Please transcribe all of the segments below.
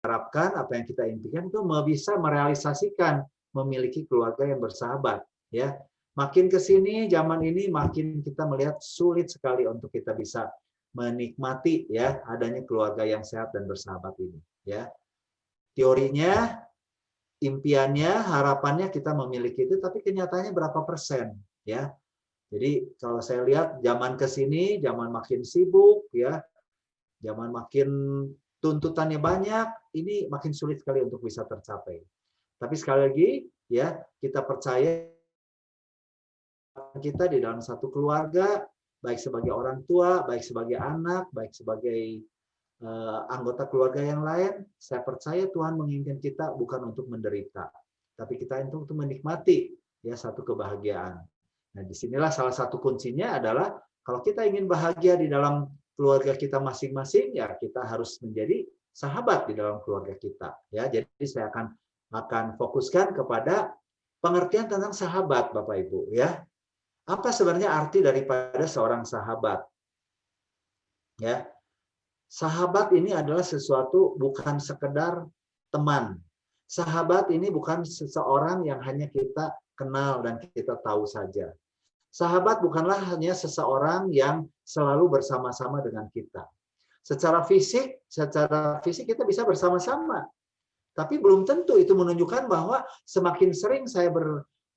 harapkan, apa yang kita impikan itu bisa merealisasikan memiliki keluarga yang bersahabat, ya. Makin ke sini zaman ini makin kita melihat sulit sekali untuk kita bisa menikmati ya adanya keluarga yang sehat dan bersahabat ini, ya. Teorinya, impiannya, harapannya kita memiliki itu, tapi kenyataannya berapa persen, ya. Jadi kalau saya lihat zaman ke sini, zaman makin sibuk ya, zaman makin tuntutannya banyak, ini makin sulit sekali untuk bisa tercapai. Tapi sekali lagi ya, kita percaya kita di dalam satu keluarga, baik sebagai orang tua, baik sebagai anak, baik sebagai anggota keluarga yang lain, saya percaya Tuhan menginginkan kita bukan untuk menderita, tapi kita untuk menikmati ya satu kebahagiaan. Nah, disinilah salah satu kuncinya adalah kalau kita ingin bahagia di dalam keluarga kita masing-masing, ya kita harus menjadi sahabat di dalam keluarga kita. Ya, jadi saya akan fokuskan kepada pengertian tentang sahabat, Bapak Ibu. Ya, apa sebenarnya arti daripada seorang sahabat? Ya, sahabat ini adalah sesuatu bukan sekedar teman. Sahabat ini bukan seseorang yang hanya kita kenal dan kita tahu saja. Sahabat bukanlah hanya seseorang yang selalu bersama-sama dengan kita. Secara fisik kita bisa bersama-sama. Tapi belum tentu itu menunjukkan bahwa semakin sering saya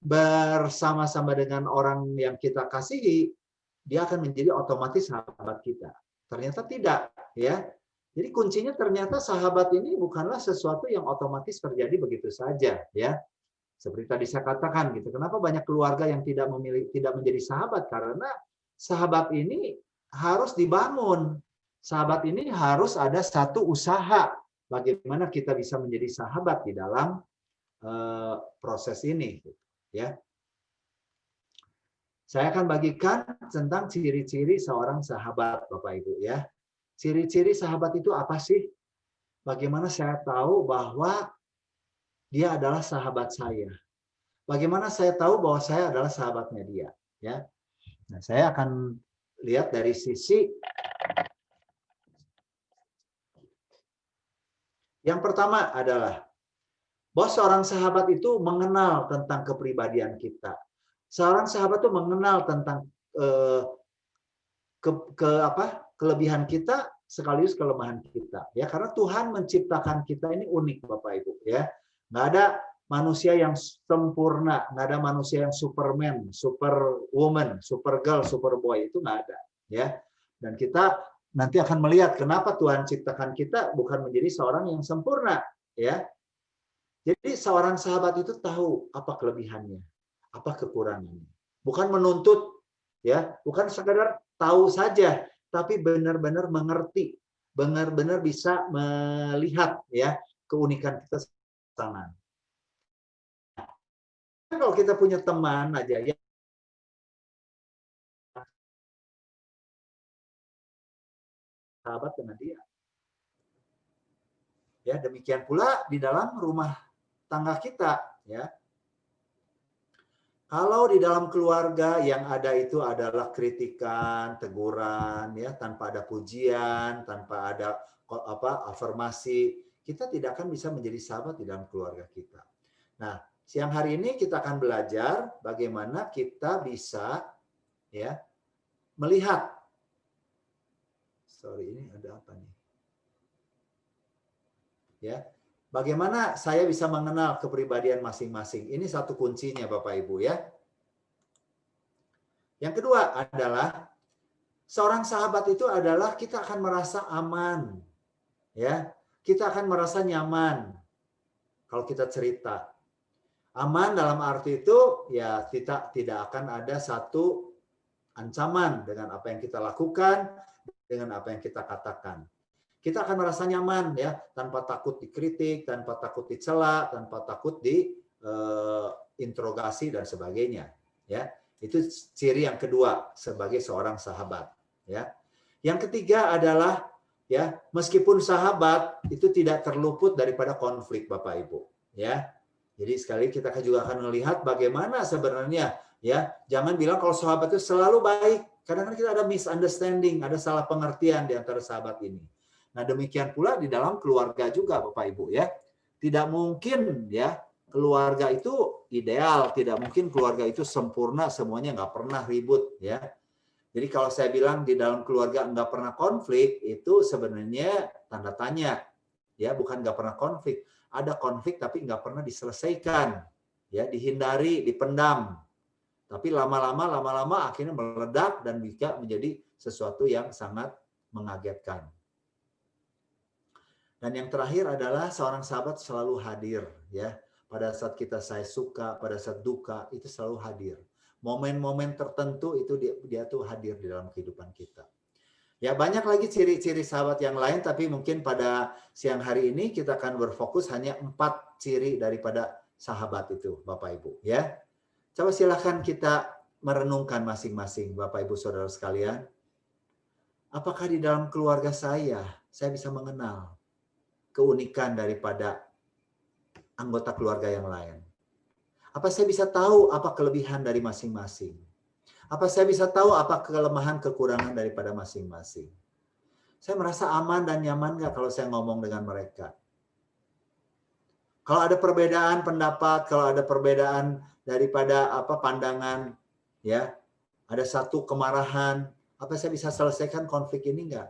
bersama-sama dengan orang yang kita kasihi, dia akan menjadi otomatis sahabat kita. Ternyata tidak, ya. Jadi kuncinya ternyata sahabat ini bukanlah sesuatu yang otomatis terjadi begitu saja, ya. Seperti tadi saya katakan gitu. Kenapa banyak keluarga yang tidak menjadi sahabat? Karena sahabat ini harus dibangun. Sahabat ini harus ada satu usaha bagaimana kita bisa menjadi sahabat di dalam proses ini, ya. Saya akan bagikan tentang ciri-ciri seorang sahabat, Bapak Ibu, ya. Ciri-ciri sahabat itu apa sih? Bagaimana saya tahu bahwa dia adalah sahabat saya? Bagaimana saya tahu bahwa saya adalah sahabatnya dia? Ya. Nah, saya akan lihat dari sisi yang pertama adalah bahwa seorang sahabat itu mengenal tentang kepribadian kita. Seorang sahabat itu mengenal tentang kelebihan kita sekaligus kelemahan kita. Ya, karena Tuhan menciptakan kita ini unik, Bapak Ibu. Ya, nggak ada manusia yang sempurna, nggak ada manusia yang Superman, Superwoman, Supergirl, Superboy, itu nggak ada. Ya, dan kita nanti akan melihat kenapa Tuhan ciptakan kita bukan menjadi seorang yang sempurna. Ya, jadi seorang sahabat itu tahu apa kelebihannya, apa kekurangannya. Bukan menuntut, ya, bukan sekadar tahu saja, tapi benar-benar mengerti, benar-benar bisa melihat ya keunikan kita sana. Kalau kita punya teman aja ya sahabat dengan dia. Ya, demikian pula di dalam rumah tangga kita, ya. Kalau di dalam keluarga yang ada itu adalah kritikan, teguran, ya, tanpa ada pujian, tanpa ada afirmasi, kita tidak akan bisa menjadi sahabat di dalam keluarga kita. Nah, siang hari ini kita akan belajar bagaimana kita bisa ya melihat. Sorry, ini ada apa nih? Ya. Bagaimana saya bisa mengenal kepribadian masing-masing? Ini satu kuncinya Bapak Ibu ya. Yang kedua adalah seorang sahabat itu adalah kita akan merasa aman. Ya. Kita akan merasa nyaman kalau kita cerita. Aman dalam arti itu ya kita tidak akan ada satu ancaman dengan apa yang kita lakukan, dengan apa yang kita katakan. Kita akan merasa nyaman ya, tanpa takut dikritik, tanpa takut dicela, tanpa takut diinterogasi dan sebagainya. Ya, itu ciri yang kedua sebagai seorang sahabat. Ya, yang ketiga adalah ya meskipun sahabat itu tidak terluput daripada konflik Bapak Ibu. Ya, jadi sekali kita juga akan melihat bagaimana sebenarnya ya jangan bilang kalau sahabat itu selalu baik. Kadang-kadang kita ada misunderstanding, ada salah pengertian di antara sahabat ini. Nah, demikian pula di dalam keluarga juga Bapak Ibu ya. Tidak mungkin ya keluarga itu ideal, tidak mungkin keluarga itu sempurna, semuanya nggak pernah ribut ya. Jadi kalau saya bilang di dalam keluarga nggak pernah konflik, itu sebenarnya tanda tanya. Ya, bukan nggak pernah konflik. Ada konflik tapi nggak pernah diselesaikan. Ya, dihindari, dipendam. Tapi lama-lama akhirnya meledak dan bisa menjadi sesuatu yang sangat mengagetkan. Dan yang terakhir adalah seorang sahabat selalu hadir ya. Pada saat saya suka, pada saat duka itu selalu hadir. Momen-momen tertentu itu dia tuh hadir di dalam kehidupan kita. Ya, banyak lagi ciri-ciri sahabat yang lain, tapi mungkin pada siang hari ini kita akan berfokus hanya 4 ciri daripada sahabat itu, Bapak Ibu ya. Coba silakan kita merenungkan masing-masing Bapak Ibu Saudara sekalian. Apakah di dalam keluarga saya bisa mengenal keunikan daripada anggota keluarga yang lain? Apa saya bisa tahu apa kelebihan dari masing-masing? Apa saya bisa tahu apa kelemahan kekurangan daripada masing-masing? Saya merasa aman dan nyaman nggak kalau saya ngomong dengan mereka? Kalau ada perbedaan pendapat, kalau ada perbedaan daripada pandangan, ya, ada satu kemarahan, apa saya bisa selesaikan konflik ini nggak?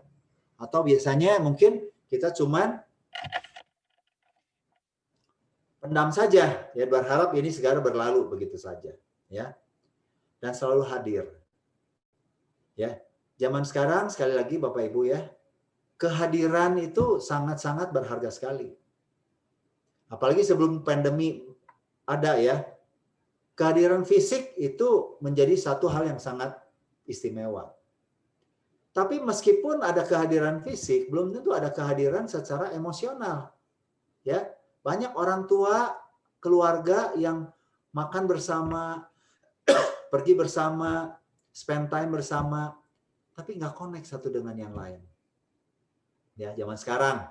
Atau biasanya mungkin kita cuman pendam saja, ya, berharap ini segera berlalu begitu saja, ya, dan selalu hadir, ya. Zaman sekarang sekali lagi Bapak Ibu ya, kehadiran itu sangat-sangat berharga sekali. Apalagi sebelum pandemi ada ya, kehadiran fisik itu menjadi satu hal yang sangat istimewa. Tapi meskipun ada kehadiran fisik, belum tentu ada kehadiran secara emosional, ya. Banyak orang tua, keluarga yang makan bersama, pergi bersama, spend time bersama, tapi nggak connect satu dengan yang lain. Ya, zaman sekarang,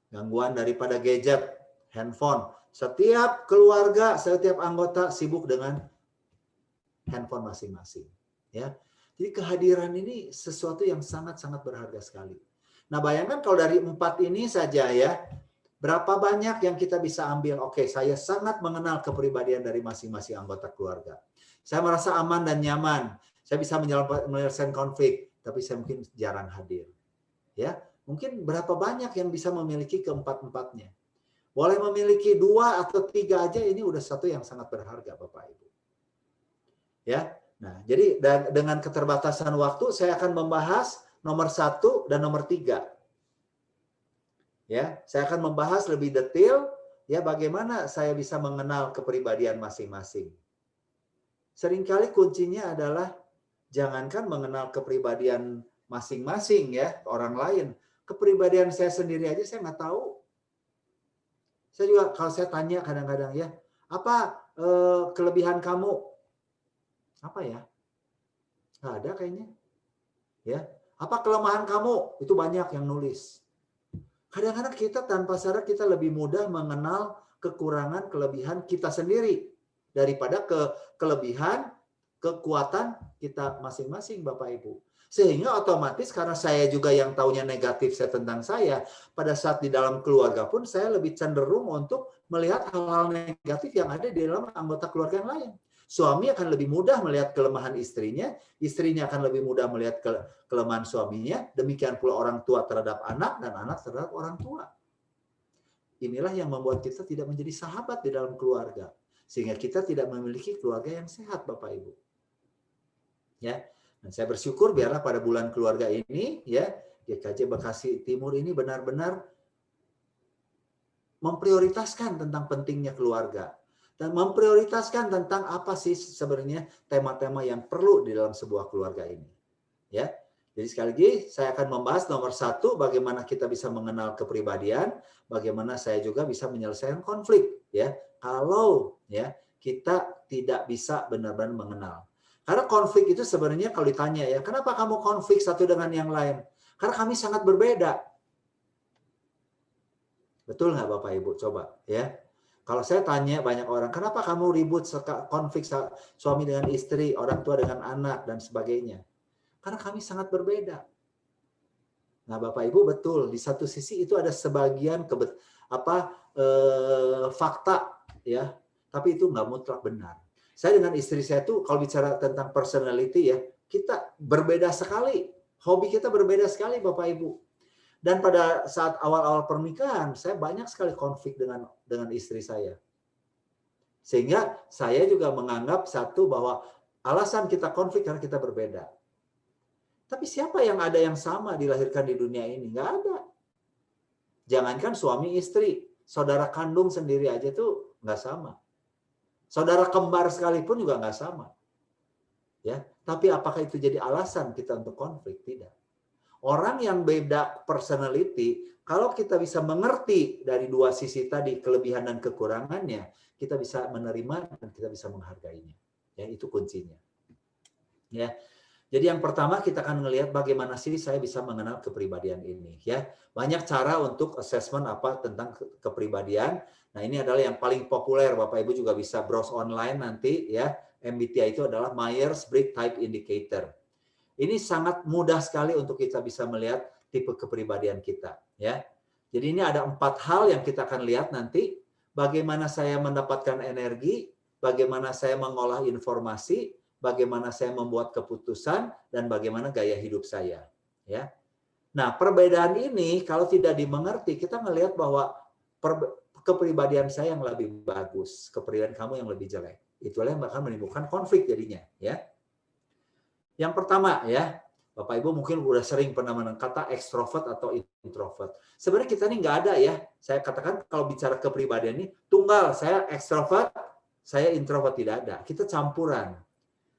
gangguan daripada gadget, handphone. Setiap keluarga, setiap anggota sibuk dengan handphone masing-masing. Ya, jadi kehadiran ini sesuatu yang sangat-sangat berharga sekali. Nah, bayangkan kalau dari 4 ini saja ya, berapa banyak yang kita bisa ambil? Oke, saya sangat mengenal kepribadian dari masing-masing anggota keluarga. Saya merasa aman dan nyaman. Saya bisa menyelesaikan konflik, tapi saya mungkin jarang hadir. Ya, mungkin berapa banyak yang bisa memiliki keempat-empatnya. Boleh memiliki 2 atau 3 aja, ini udah satu yang sangat berharga, Bapak Ibu. Ya, nah jadi dengan keterbatasan waktu, saya akan membahas nomor 1 dan nomor 3. Ya, saya akan membahas lebih detail ya bagaimana saya bisa mengenal kepribadian masing-masing. Seringkali kuncinya adalah jangankan mengenal kepribadian masing-masing ya orang lain, kepribadian saya sendiri aja saya nggak tahu. Saya juga kalau saya tanya kadang-kadang ya, apa kelebihan kamu? Apa ya? Nggak ada kayaknya. Ya, apa kelemahan kamu? Itu banyak yang nulis. Kadang-kadang kita tanpa sadar kita lebih mudah mengenal kekurangan, kelebihan kita sendiri daripada kelebihan, kekuatan kita masing-masing Bapak Ibu. Sehingga otomatis karena saya juga yang taunya negatif tentang saya, pada saat di dalam keluarga pun saya lebih cenderung untuk melihat hal-hal negatif yang ada di dalam anggota keluarga yang lain. Suami akan lebih mudah melihat kelemahan istrinya akan lebih mudah melihat kelemahan suaminya, demikian pula orang tua terhadap anak dan anak terhadap orang tua. Inilah yang membuat kita tidak menjadi sahabat di dalam keluarga, sehingga kita tidak memiliki keluarga yang sehat, Bapak Ibu. Ya, dan saya bersyukur biarlah pada bulan keluarga ini, ya, GKJ Bekasi Timur ini benar-benar memprioritaskan tentang pentingnya keluarga. Dan memprioritaskan tentang apa sih sebenarnya tema-tema yang perlu di dalam sebuah keluarga ini. Ya, jadi sekali lagi saya akan membahas nomor 1 bagaimana kita bisa mengenal kepribadian, bagaimana saya juga bisa menyelesaikan konflik. Ya, kalau ya kita tidak bisa benar-benar mengenal. Karena konflik itu sebenarnya kalau ditanya ya, kenapa kamu konflik satu dengan yang lain? Karena kami sangat berbeda. Betul nggak Bapak Ibu? Coba ya. Kalau saya tanya banyak orang, kenapa kamu ribut konflik suami dengan istri, orang tua dengan anak, dan sebagainya? Karena kami sangat berbeda. Nah, Bapak Ibu betul, di satu sisi itu ada sebagian fakta ya, tapi itu nggak mutlak benar. Saya dengan istri saya tuh kalau bicara tentang personality ya, kita berbeda sekali. Hobi kita berbeda sekali Bapak Ibu. Dan pada saat awal-awal pernikahan, saya banyak sekali konflik dengan istri saya. Sehingga saya juga menganggap satu bahwa alasan kita konflik karena kita berbeda. Tapi siapa yang ada yang sama dilahirkan di dunia ini? Nggak ada. Jangankan suami istri, saudara kandung sendiri aja tuh nggak sama. Saudara kembar sekalipun juga nggak sama. Ya, tapi apakah itu jadi alasan kita untuk konflik? Tidak. Orang yang beda personality, kalau kita bisa mengerti dari dua sisi tadi, kelebihan dan kekurangannya, kita bisa menerima dan kita bisa menghargainya. Ya, itu kuncinya. Ya. Jadi yang pertama kita akan melihat bagaimana sih saya bisa mengenal kepribadian ini. Ya, banyak cara untuk assessment apa tentang kepribadian. Nah, ini adalah yang paling populer. Bapak Ibu juga bisa browse online nanti ya. MBTI itu adalah Myers-Briggs Type Indicator. Ini sangat mudah sekali untuk kita bisa melihat tipe kepribadian kita. Ya, jadi ini ada 4 hal yang kita akan lihat nanti. Bagaimana saya mendapatkan energi, bagaimana saya mengolah informasi, bagaimana saya membuat keputusan, dan bagaimana gaya hidup saya. Ya. Nah, perbedaan ini kalau tidak dimengerti, kita melihat bahwa kepribadian saya yang lebih bagus, kepribadian kamu yang lebih jelek. Itulah yang bakal menimbulkan konflik jadinya. Ya. Yang pertama ya, Bapak Ibu mungkin udah sering pernah mendengar kata ekstrovert atau introvert. Sebenarnya kita ini nggak ada ya. Saya katakan kalau bicara kepribadian ini tunggal, saya ekstrovert, saya introvert, tidak ada. Kita campuran.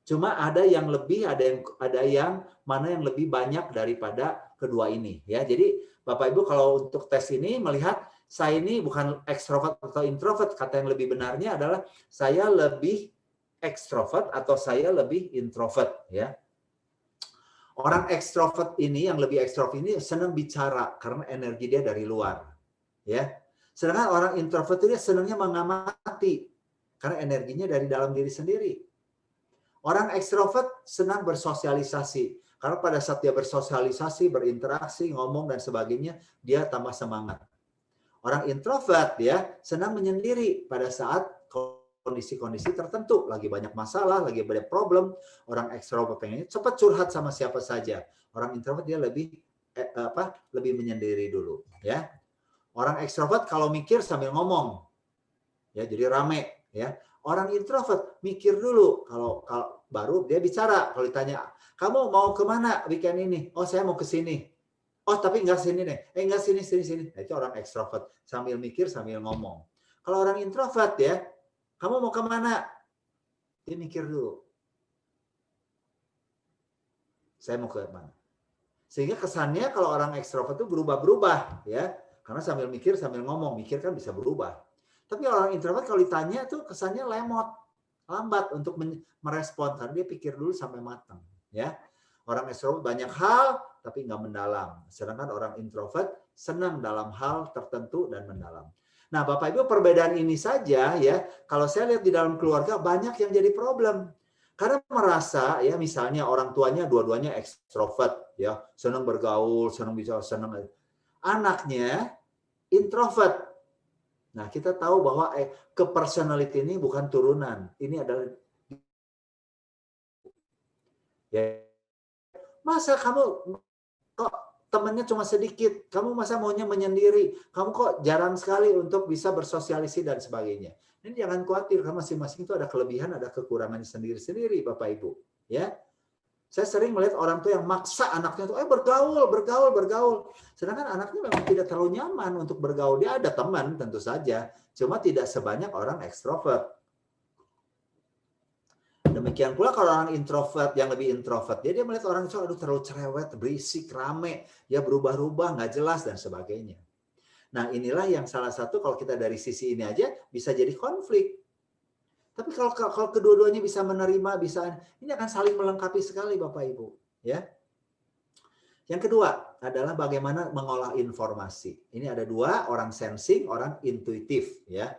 Cuma ada yang lebih, ada yang mana yang lebih banyak daripada kedua ini ya. Jadi Bapak Ibu kalau untuk tes ini melihat saya ini bukan ekstrovert atau introvert, kata yang lebih benarnya adalah saya lebih ekstrovert atau saya lebih introvert ya. Orang ekstrovert ini, yang lebih ekstrovert ini senang bicara karena energi dia dari luar. Ya. Sedangkan orang introvert itu dia senangnya mengamati karena energinya dari dalam diri sendiri. Orang ekstrovert senang bersosialisasi karena pada saat dia bersosialisasi, berinteraksi, ngomong dan sebagainya, dia tambah semangat. Orang introvert ya senang menyendiri pada saat kondisi-kondisi tertentu, lagi banyak masalah, lagi banyak problem. Orang ekstrovert pengennya cepat curhat sama siapa saja. Orang introvert dia lebih menyendiri dulu, ya. Orang ekstrovert kalau mikir sambil ngomong, ya jadi rame, ya. Orang introvert mikir dulu, kalau baru dia bicara. Kalau ditanya, kamu mau kemana weekend ini? Oh, saya mau ke sini. Oh, tapi nggak sini nih. Nggak sini. Nah, itu orang ekstrovert sambil mikir sambil ngomong. Kalau orang introvert ya, kamu mau kemana? Dia mikir dulu. Saya mau ke mana? Sehingga kesannya kalau orang ekstrovert itu berubah-berubah, ya. Karena sambil mikir, sambil ngomong. Mikir kan bisa berubah. Tapi orang introvert kalau ditanya tuh kesannya lemot, lambat untuk merespon. Karena dia pikir dulu sampai matang, ya. Orang ekstrovert banyak hal, tapi nggak mendalam. Sedangkan orang introvert senang dalam hal tertentu dan mendalam. Nah, Bapak Ibu, perbedaan ini saja ya, kalau saya lihat di dalam keluarga banyak yang jadi problem. Karena merasa ya misalnya orang tuanya dua-duanya ekstrovert ya, senang bergaul, senang bicara, senang. Anaknya introvert. Nah, kita tahu bahwa ke-personality ini bukan turunan. Ini adalah ya, masa kamu kok temannya cuma sedikit, kamu masa maunya menyendiri, kamu kok jarang sekali untuk bisa bersosialisasi dan sebagainya. Ini jangan khawatir, karena masing-masing itu ada kelebihan, ada kekurangannya sendiri-sendiri, Bapak Ibu. Ya, saya sering melihat orang tua yang maksa anaknya tuh bergaul. Sedangkan anaknya memang tidak terlalu nyaman untuk bergaul. Dia ada teman tentu saja, cuma tidak sebanyak orang ekstrovert. Demikian pula kalau orang introvert, yang lebih introvert, dia melihat orang itu terlalu cerewet, berisik, rame, ya berubah-ubah, nggak jelas dan sebagainya. Nah, inilah yang salah satu kalau kita dari sisi ini aja bisa jadi konflik. Tapi kalau kedua-duanya bisa menerima, ini akan saling melengkapi sekali Bapak Ibu, ya. Yang kedua adalah bagaimana mengolah informasi. Ini ada dua, orang sensing, orang intuitif, ya.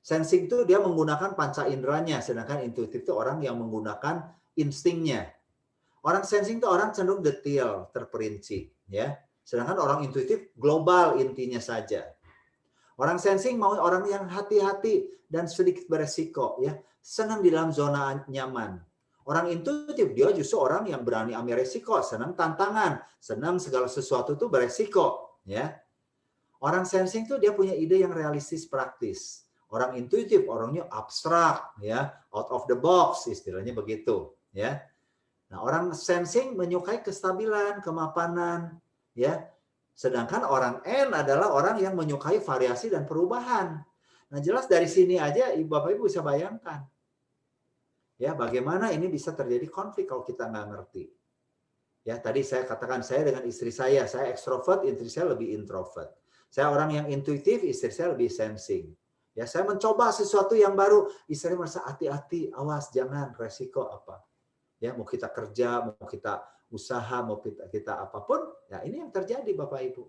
Sensing itu dia menggunakan panca inderanya, sedangkan intuitif itu orang yang menggunakan instingnya. Orang sensing itu orang cenderung detail, terperinci, ya. Sedangkan orang intuitif global intinya saja. Orang sensing mau orang yang hati-hati dan sedikit beresiko, ya, senang di dalam zona nyaman. Orang intuitif dia justru orang yang berani ambil resiko, senang tantangan, senang segala sesuatu itu beresiko, ya. Orang sensing tuh dia punya ide yang realistis praktis. Orang intuitif orangnya abstrak, ya, out of the box istilahnya begitu, ya. Nah, orang sensing menyukai kestabilan, kemapanan, ya. Sedangkan orang N adalah orang yang menyukai variasi dan perubahan. Nah, jelas dari sini aja Bapak Ibu bisa bayangkan. Ya, bagaimana ini bisa terjadi konflik kalau kita nggak ngerti. Ya, tadi saya katakan saya dengan istri saya ekstrovert, istri saya lebih introvert. Saya orang yang intuitif, istri saya lebih sensing. Ya, saya mencoba sesuatu yang baru, istri merasa hati-hati, awas jangan resiko apa. Ya, mau kita kerja, mau kita usaha, mau kita apapun, ya ini yang terjadi Bapak Ibu.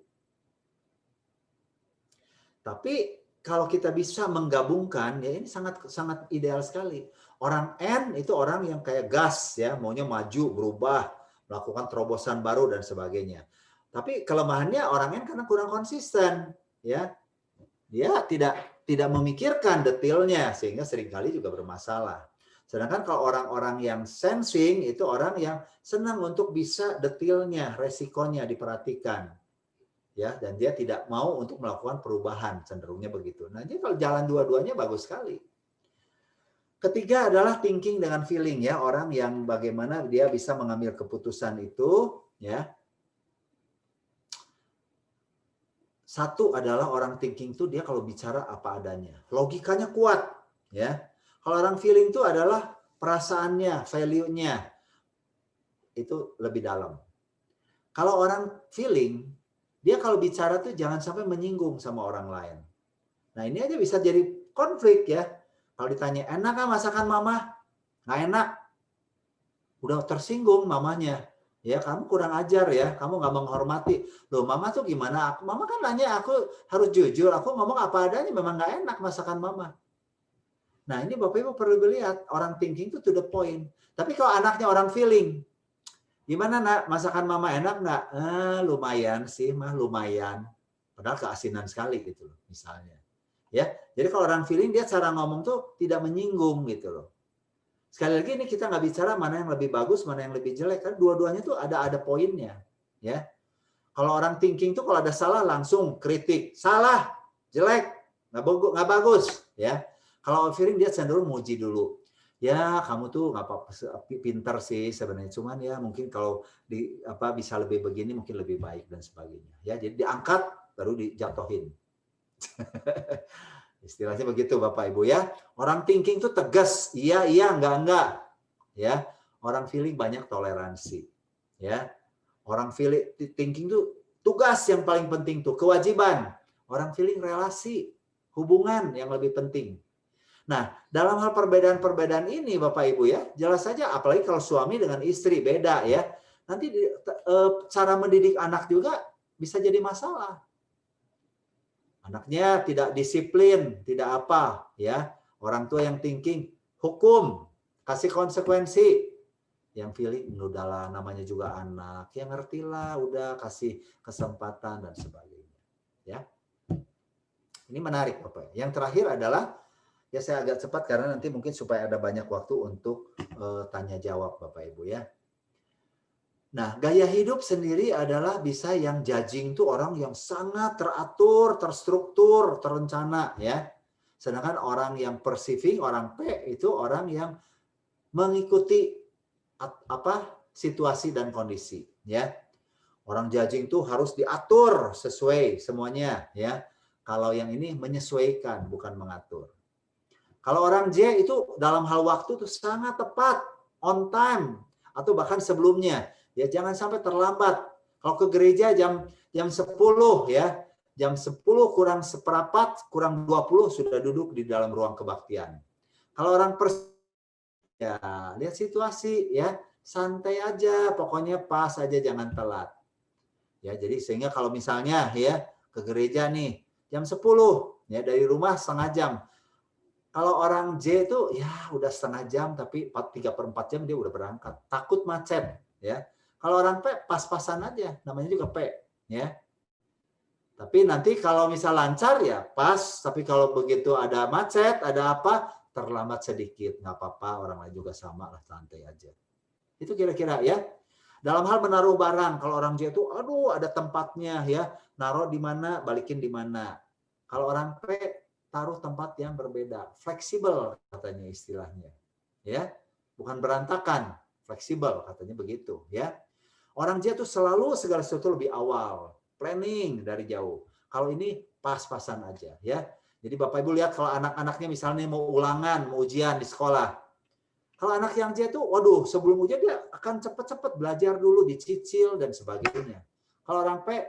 Tapi kalau kita bisa menggabungkan, ya ini sangat sangat ideal sekali. Orang N itu orang yang kayak gas, ya, maunya maju, berubah, melakukan terobosan baru dan sebagainya. Tapi kelemahannya orang N karena kurang konsisten, ya. Dia tidak memikirkan detailnya sehingga seringkali juga bermasalah. Sedangkan kalau orang-orang yang sensing itu orang yang senang untuk bisa detailnya, resikonya diperhatikan. Ya, dan dia tidak mau untuk melakukan perubahan, cenderungnya begitu. Nah, jadi kalau jalan dua-duanya bagus sekali. Ketiga adalah thinking dengan feeling, ya, orang yang bagaimana dia bisa mengambil keputusan itu, ya. Satu adalah orang thinking itu dia kalau bicara apa adanya, logikanya kuat, ya. Kalau orang feeling itu adalah perasaannya, value-nya itu lebih dalam. Kalau orang feeling, dia kalau bicara tuh jangan sampai menyinggung sama orang lain. Nah, ini aja bisa jadi konflik, ya. Kalau ditanya, enak kan masakan mama? Nggak enak. Udah tersinggung mamanya. Ya, kamu kurang ajar ya, kamu nggak menghormati. Loh, mama tuh gimana? Mama kan nanya, aku harus jujur, aku ngomong apa adanya, memang nggak enak masakan mama. Nah, ini Bapak Ibu perlu lihat, orang thinking itu to the point. Tapi kalau anaknya orang feeling, gimana nak, masakan mama enak nggak? Lumayan sih, mah lumayan. Padahal keasinan sekali gitu loh, misalnya. Ya, jadi kalau orang feeling dia cara ngomong tuh tidak menyinggung gitu loh. Sekali lagi ini kita nggak bicara mana yang lebih bagus, mana yang lebih jelek, kan dua-duanya tuh ada poinnya, ya. Kalau orang thinking tuh kalau ada salah langsung kritik, salah, jelek, nggak bagus, ya. Kalau feeling dia cenderung muji dulu. Ya, kamu tuh nggak apa-apa, pinter sih sebenarnya. Cuman ya mungkin kalau bisa lebih begini mungkin lebih baik dan sebagainya. Ya, jadi diangkat baru dijatuhin. Istilahnya begitu Bapak Ibu, ya. Orang thinking tuh tegas, iya, enggak. Ya. Orang feeling banyak toleransi. Ya. Orang feeling thinking tuh tugas yang paling penting tuh, kewajiban. Orang feeling relasi, hubungan yang lebih penting. Nah, dalam hal perbedaan-perbedaan ini Bapak Ibu, ya, jelas saja apalagi kalau suami dengan istri beda, ya. Nanti cara mendidik anak juga bisa jadi masalah. Anaknya tidak disiplin, tidak apa, ya. Orang tua yang thinking, hukum, kasih konsekuensi. Yang feeling, udahlah namanya juga anak, ya ngertilah, udah kasih kesempatan dan sebagainya. Ya. Ini menarik Bapak. Yang terakhir adalah, ya saya agak cepat karena nanti mungkin supaya ada banyak waktu untuk tanya jawab Bapak Ibu, ya. Nah, gaya hidup sendiri adalah bisa yang judging itu orang yang sangat teratur, terstruktur, terencana, ya. Sedangkan orang yang perceiving, orang P itu orang yang mengikuti situasi dan kondisi, ya. Orang judging itu harus diatur sesuai semuanya, ya. Kalau yang ini menyesuaikan, bukan mengatur. Kalau orang J itu dalam hal waktu itu sangat tepat, on time, atau bahkan sebelumnya. Ya, jangan sampai terlambat. Kalau ke gereja jam 10, ya. Jam 10 kurang seperempat, kurang 20 sudah duduk di dalam ruang kebaktian. Kalau orang ya lihat situasi, ya. Santai aja, pokoknya pas aja, jangan telat. Ya, jadi sehingga kalau misalnya ya ke gereja nih jam 10, ya dari rumah setengah jam. Kalau orang J itu ya udah setengah jam tapi 3/4 jam dia udah berangkat. Takut macet, ya. Kalau orang P pas-pasan aja, namanya juga P, ya. Tapi nanti kalau misal lancar ya pas, tapi kalau begitu ada macet, ada apa, terlambat sedikit, nggak apa-apa, orang lain juga sama lah, santai aja. Itu kira-kira ya. Dalam hal menaruh barang, kalau orang J itu, aduh ada tempatnya ya, naruh di mana, balikin di mana. Kalau orang P, taruh tempat yang berbeda, fleksibel katanya istilahnya, ya, bukan berantakan, fleksibel katanya begitu, ya. Orang J itu selalu segala sesuatu lebih awal, planning dari jauh. Kalau ini pas-pasan aja, ya. Jadi Bapak Ibu lihat kalau anak-anaknya misalnya mau ulangan, mau ujian di sekolah. Kalau anak yang J itu, waduh, sebelum ujian dia akan cepat-cepat belajar dulu, dicicil dan sebagainya. Kalau orang P,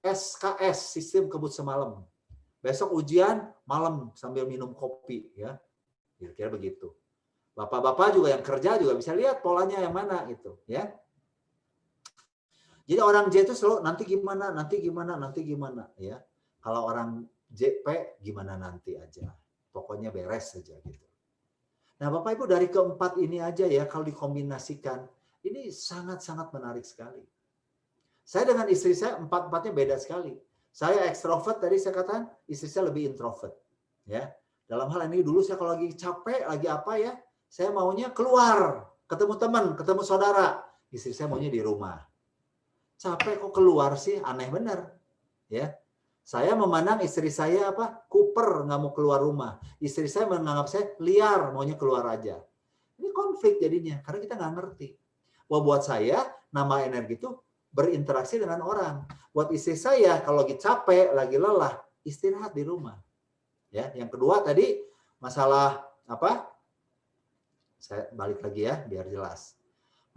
SKS, sistem kebut semalam. Besok ujian malam sambil minum kopi, ya. Kira-kira begitu. Bapak-bapak juga yang kerja juga bisa lihat polanya yang mana gitu, ya. Jadi orang J itu selalu nanti gimana, nanti gimana, nanti gimana, ya. Kalau orang JP gimana nanti aja. Pokoknya beres saja gitu. Nah, Bapak Ibu dari keempat ini aja ya kalau dikombinasikan, ini sangat-sangat menarik sekali. Saya dengan istri saya empat-empatnya beda sekali. Saya ekstrovert, tadi saya katakan, istri saya lebih introvert. Ya, dalam hal ini dulu saya kalau lagi capek, lagi apa ya, saya maunya keluar, ketemu teman, ketemu saudara. Istri saya maunya di rumah. Capek kok keluar sih, aneh benar. Ya, saya memandang istri saya apa, kuper, nggak mau keluar rumah. Istri saya menganggap saya liar, maunya keluar aja. Ini konflik jadinya, karena kita nggak ngerti. Wah, buat saya, nama energi itu berinteraksi dengan orang. Buat istri saya, kalau lagi capek, lagi lelah, istirahat di rumah. Ya, yang kedua tadi masalah apa? Saya balik lagi ya, biar jelas.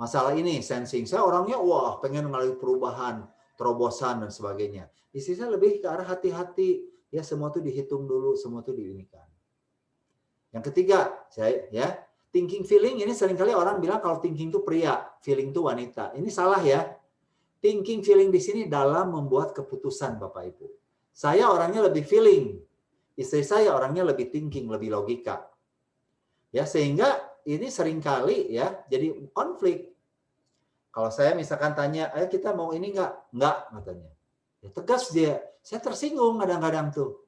Masalah ini sensing, saya orangnya wah pengen mengalami perubahan, terobosan dan sebagainya. Istri saya lebih ke arah hati-hati, ya semua itu dihitung dulu, semua itu diinikan. Yang ketiga, saya ya thinking feeling ini seringkali orang bilang kalau thinking itu pria, feeling itu wanita. Ini salah ya. Thinking feeling di sini dalam membuat keputusan Bapak Ibu. Saya orangnya lebih feeling, istri saya orangnya lebih thinking, lebih logika. Ya sehingga ini seringkali ya jadi konflik. Kalau saya misalkan tanya, ayo kita mau ini enggak katanya. Ya, tegas dia, saya tersinggung kadang-kadang tuh.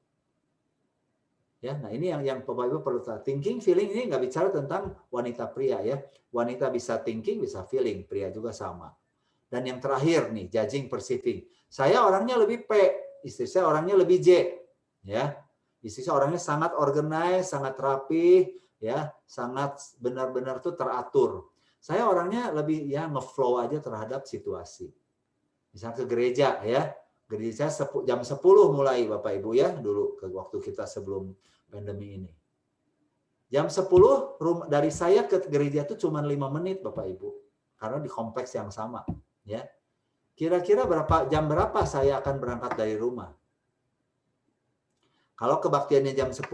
Ya, nah ini yang Bapak Ibu perlu tahu. Thinking, feeling ini nggak bicara tentang wanita pria ya. Wanita bisa thinking, bisa feeling, pria juga sama. Dan yang terakhir nih, judging, perceiving. Saya orangnya lebih P, istri saya orangnya lebih J. Ya, istri saya orangnya sangat organized, sangat rapi, ya, sangat benar-benar tuh teratur. Saya orangnya lebih ya ngeflow aja terhadap situasi. Misalnya ke gereja ya, gereja jam 10 mulai Bapak Ibu ya, dulu ke waktu kita sebelum pandemi ini. Jam 10 dari saya ke gereja itu cuma 5 menit Bapak Ibu. Karena di kompleks yang sama, ya. Kira-kira jam berapa saya akan berangkat dari rumah? Kalau kebaktiannya jam 10,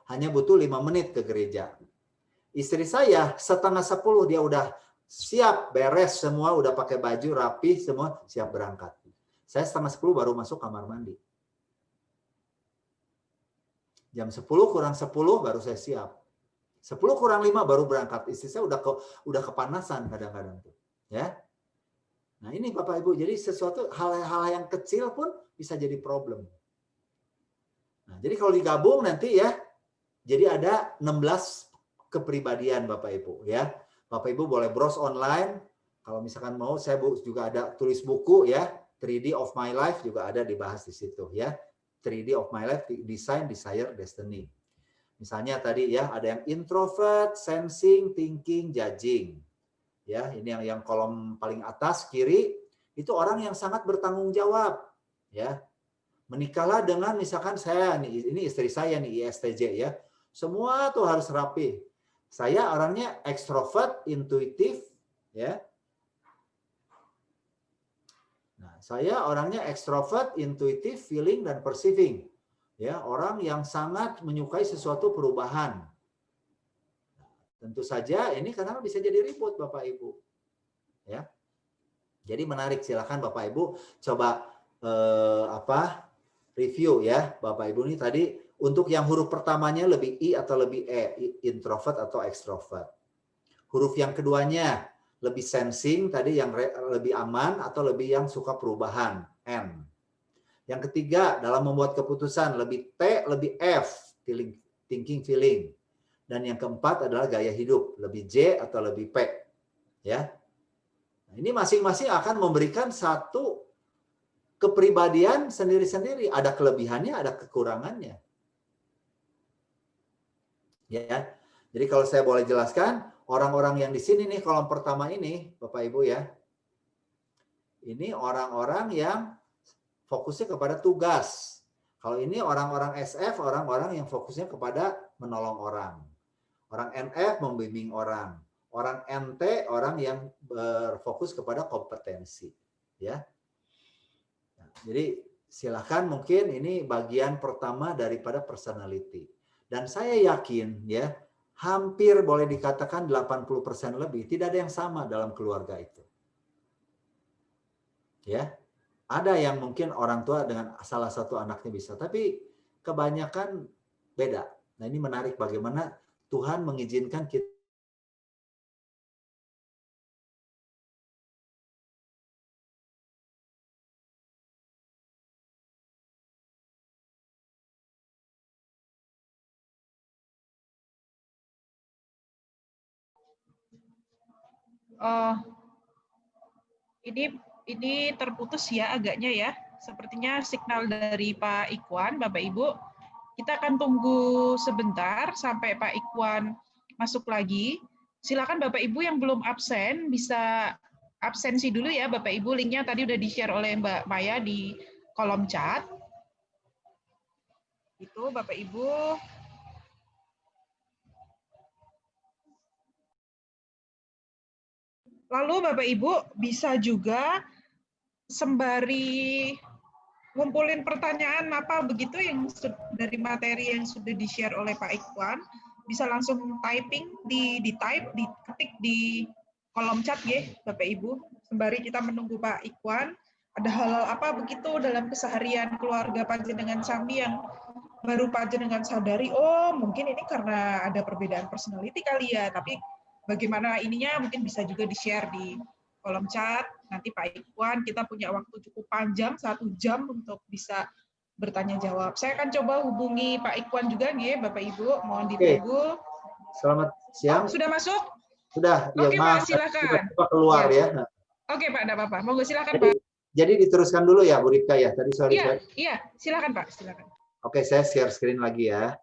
hanya butuh 5 menit ke gereja. Istri saya setengah 10 dia udah siap, beres semua, udah pakai baju rapi, semua siap berangkat. Saya setengah 10 baru masuk kamar mandi. Jam 10 kurang 10 baru saya siap. 10 kurang 5 baru berangkat. Istri saya udah kepanasan kadang-kadang tuh. Ya. Nah, ini Bapak Ibu, jadi sesuatu hal-hal yang kecil pun bisa jadi problem. Nah, jadi kalau digabung nanti ya, jadi ada 16 kepribadian Bapak Ibu ya. Bapak Ibu boleh browse online. Kalau misalkan mau, saya juga ada tulis buku ya, 3D of my life juga ada dibahas di situ ya. 3D of my life, design, desire, destiny. Misalnya tadi ya, ada yang introvert, sensing, thinking, judging. Ya, ini yang kolom paling atas kiri itu orang yang sangat bertanggung jawab ya. Menikahlah dengan misalkan saya nih, ini istri saya nih ISTJ ya. Semua tuh harus rapi. Saya orangnya ekstrovert, intuitif ya. Nah, saya orangnya ekstrovert, intuitif, feeling dan perceiving. Ya, orang yang sangat menyukai sesuatu perubahan. Tentu saja ini kadang bisa jadi ribut Bapak Ibu. Ya. Jadi menarik, silakan Bapak Ibu coba review ya. Bapak Ibu ini tadi untuk yang huruf pertamanya lebih I atau lebih E, introvert atau extrovert. Huruf yang keduanya lebih sensing tadi yang lebih aman atau lebih yang suka perubahan. N. Yang ketiga, dalam membuat keputusan lebih T, lebih F, thinking, feeling. Dan yang keempat adalah gaya hidup, lebih J atau lebih P. Ya. Nah, ini masing-masing akan memberikan satu kepribadian sendiri-sendiri. Ada kelebihannya, ada kekurangannya. Ya. Jadi kalau saya boleh jelaskan, orang-orang yang di sini nih, kolom pertama ini, Bapak Ibu ya, ini orang-orang yang fokusnya kepada tugas. Kalau ini orang-orang SF, orang-orang yang fokusnya kepada menolong orang. Orang NF membimbing orang. Orang NT, orang yang berfokus kepada kompetensi. Ya. Nah, jadi silakan, mungkin ini bagian pertama daripada personality. Dan saya yakin ya, hampir boleh dikatakan 80% lebih tidak ada yang sama dalam keluarga itu. Ya. Ada yang mungkin orang tua dengan salah satu anaknya bisa, tapi kebanyakan beda. Nah, ini menarik bagaimana Tuhan mengizinkan kita. Oh, ini terputus ya agaknya ya. Sepertinya signal dari Pak Ikwan, Bapak Ibu. Kita akan tunggu sebentar sampai Pak Ikwan masuk lagi. Silakan Bapak Ibu yang belum absen bisa absensi dulu ya Bapak Ibu. Linknya tadi udah di-share oleh Mbak Maya di kolom chat. Itu Bapak Ibu. Lalu Bapak Ibu bisa juga sembari ngumpulin pertanyaan apa begitu yang dari materi yang sudah di-share oleh Pak Ikwan, bisa langsung typing, di-type, diketik di kolom chat ya Bapak Ibu. Sembari kita menunggu Pak Ikwan, ada hal-hal apa begitu dalam keseharian keluarga Panjenengan Sami yang baru Panjenengan sadari, oh mungkin ini karena ada perbedaan personality kali ya, tapi bagaimana ininya mungkin bisa juga di-share di kolom chat. Nanti Pak Ikwan, kita punya waktu cukup panjang, 1 jam untuk bisa bertanya jawab. Saya akan coba hubungi Pak Ikwan juga nih, Bapak Ibu. Mohon ditunggu. Selamat siang. Oh, sudah masuk? Sudah. Oke, Ya, Pak, silakan. Coba keluar ya. Oke, Pak, enggak apa-apa. Monggo silakan, Pak. Jadi diteruskan dulu ya, Bu Rika ya. Tadi sorry. Iya, silakan, Pak, silakan. Oke, saya share screen lagi ya.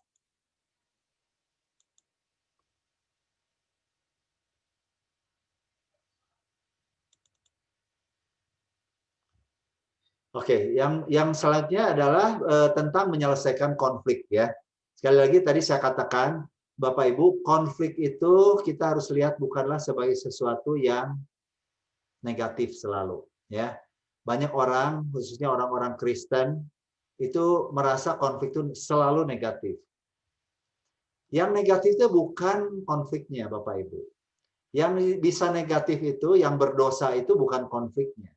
Oke, yang selanjutnya adalah tentang menyelesaikan konflik ya. Sekali lagi tadi saya katakan, Bapak Ibu, konflik itu kita harus lihat bukanlah sebagai sesuatu yang negatif selalu ya. Banyak orang, khususnya orang-orang Kristen, itu merasa konflik itu selalu negatif. Yang negatif itu bukan konfliknya, Bapak Ibu. Yang bisa negatif itu, yang berdosa itu bukan konfliknya.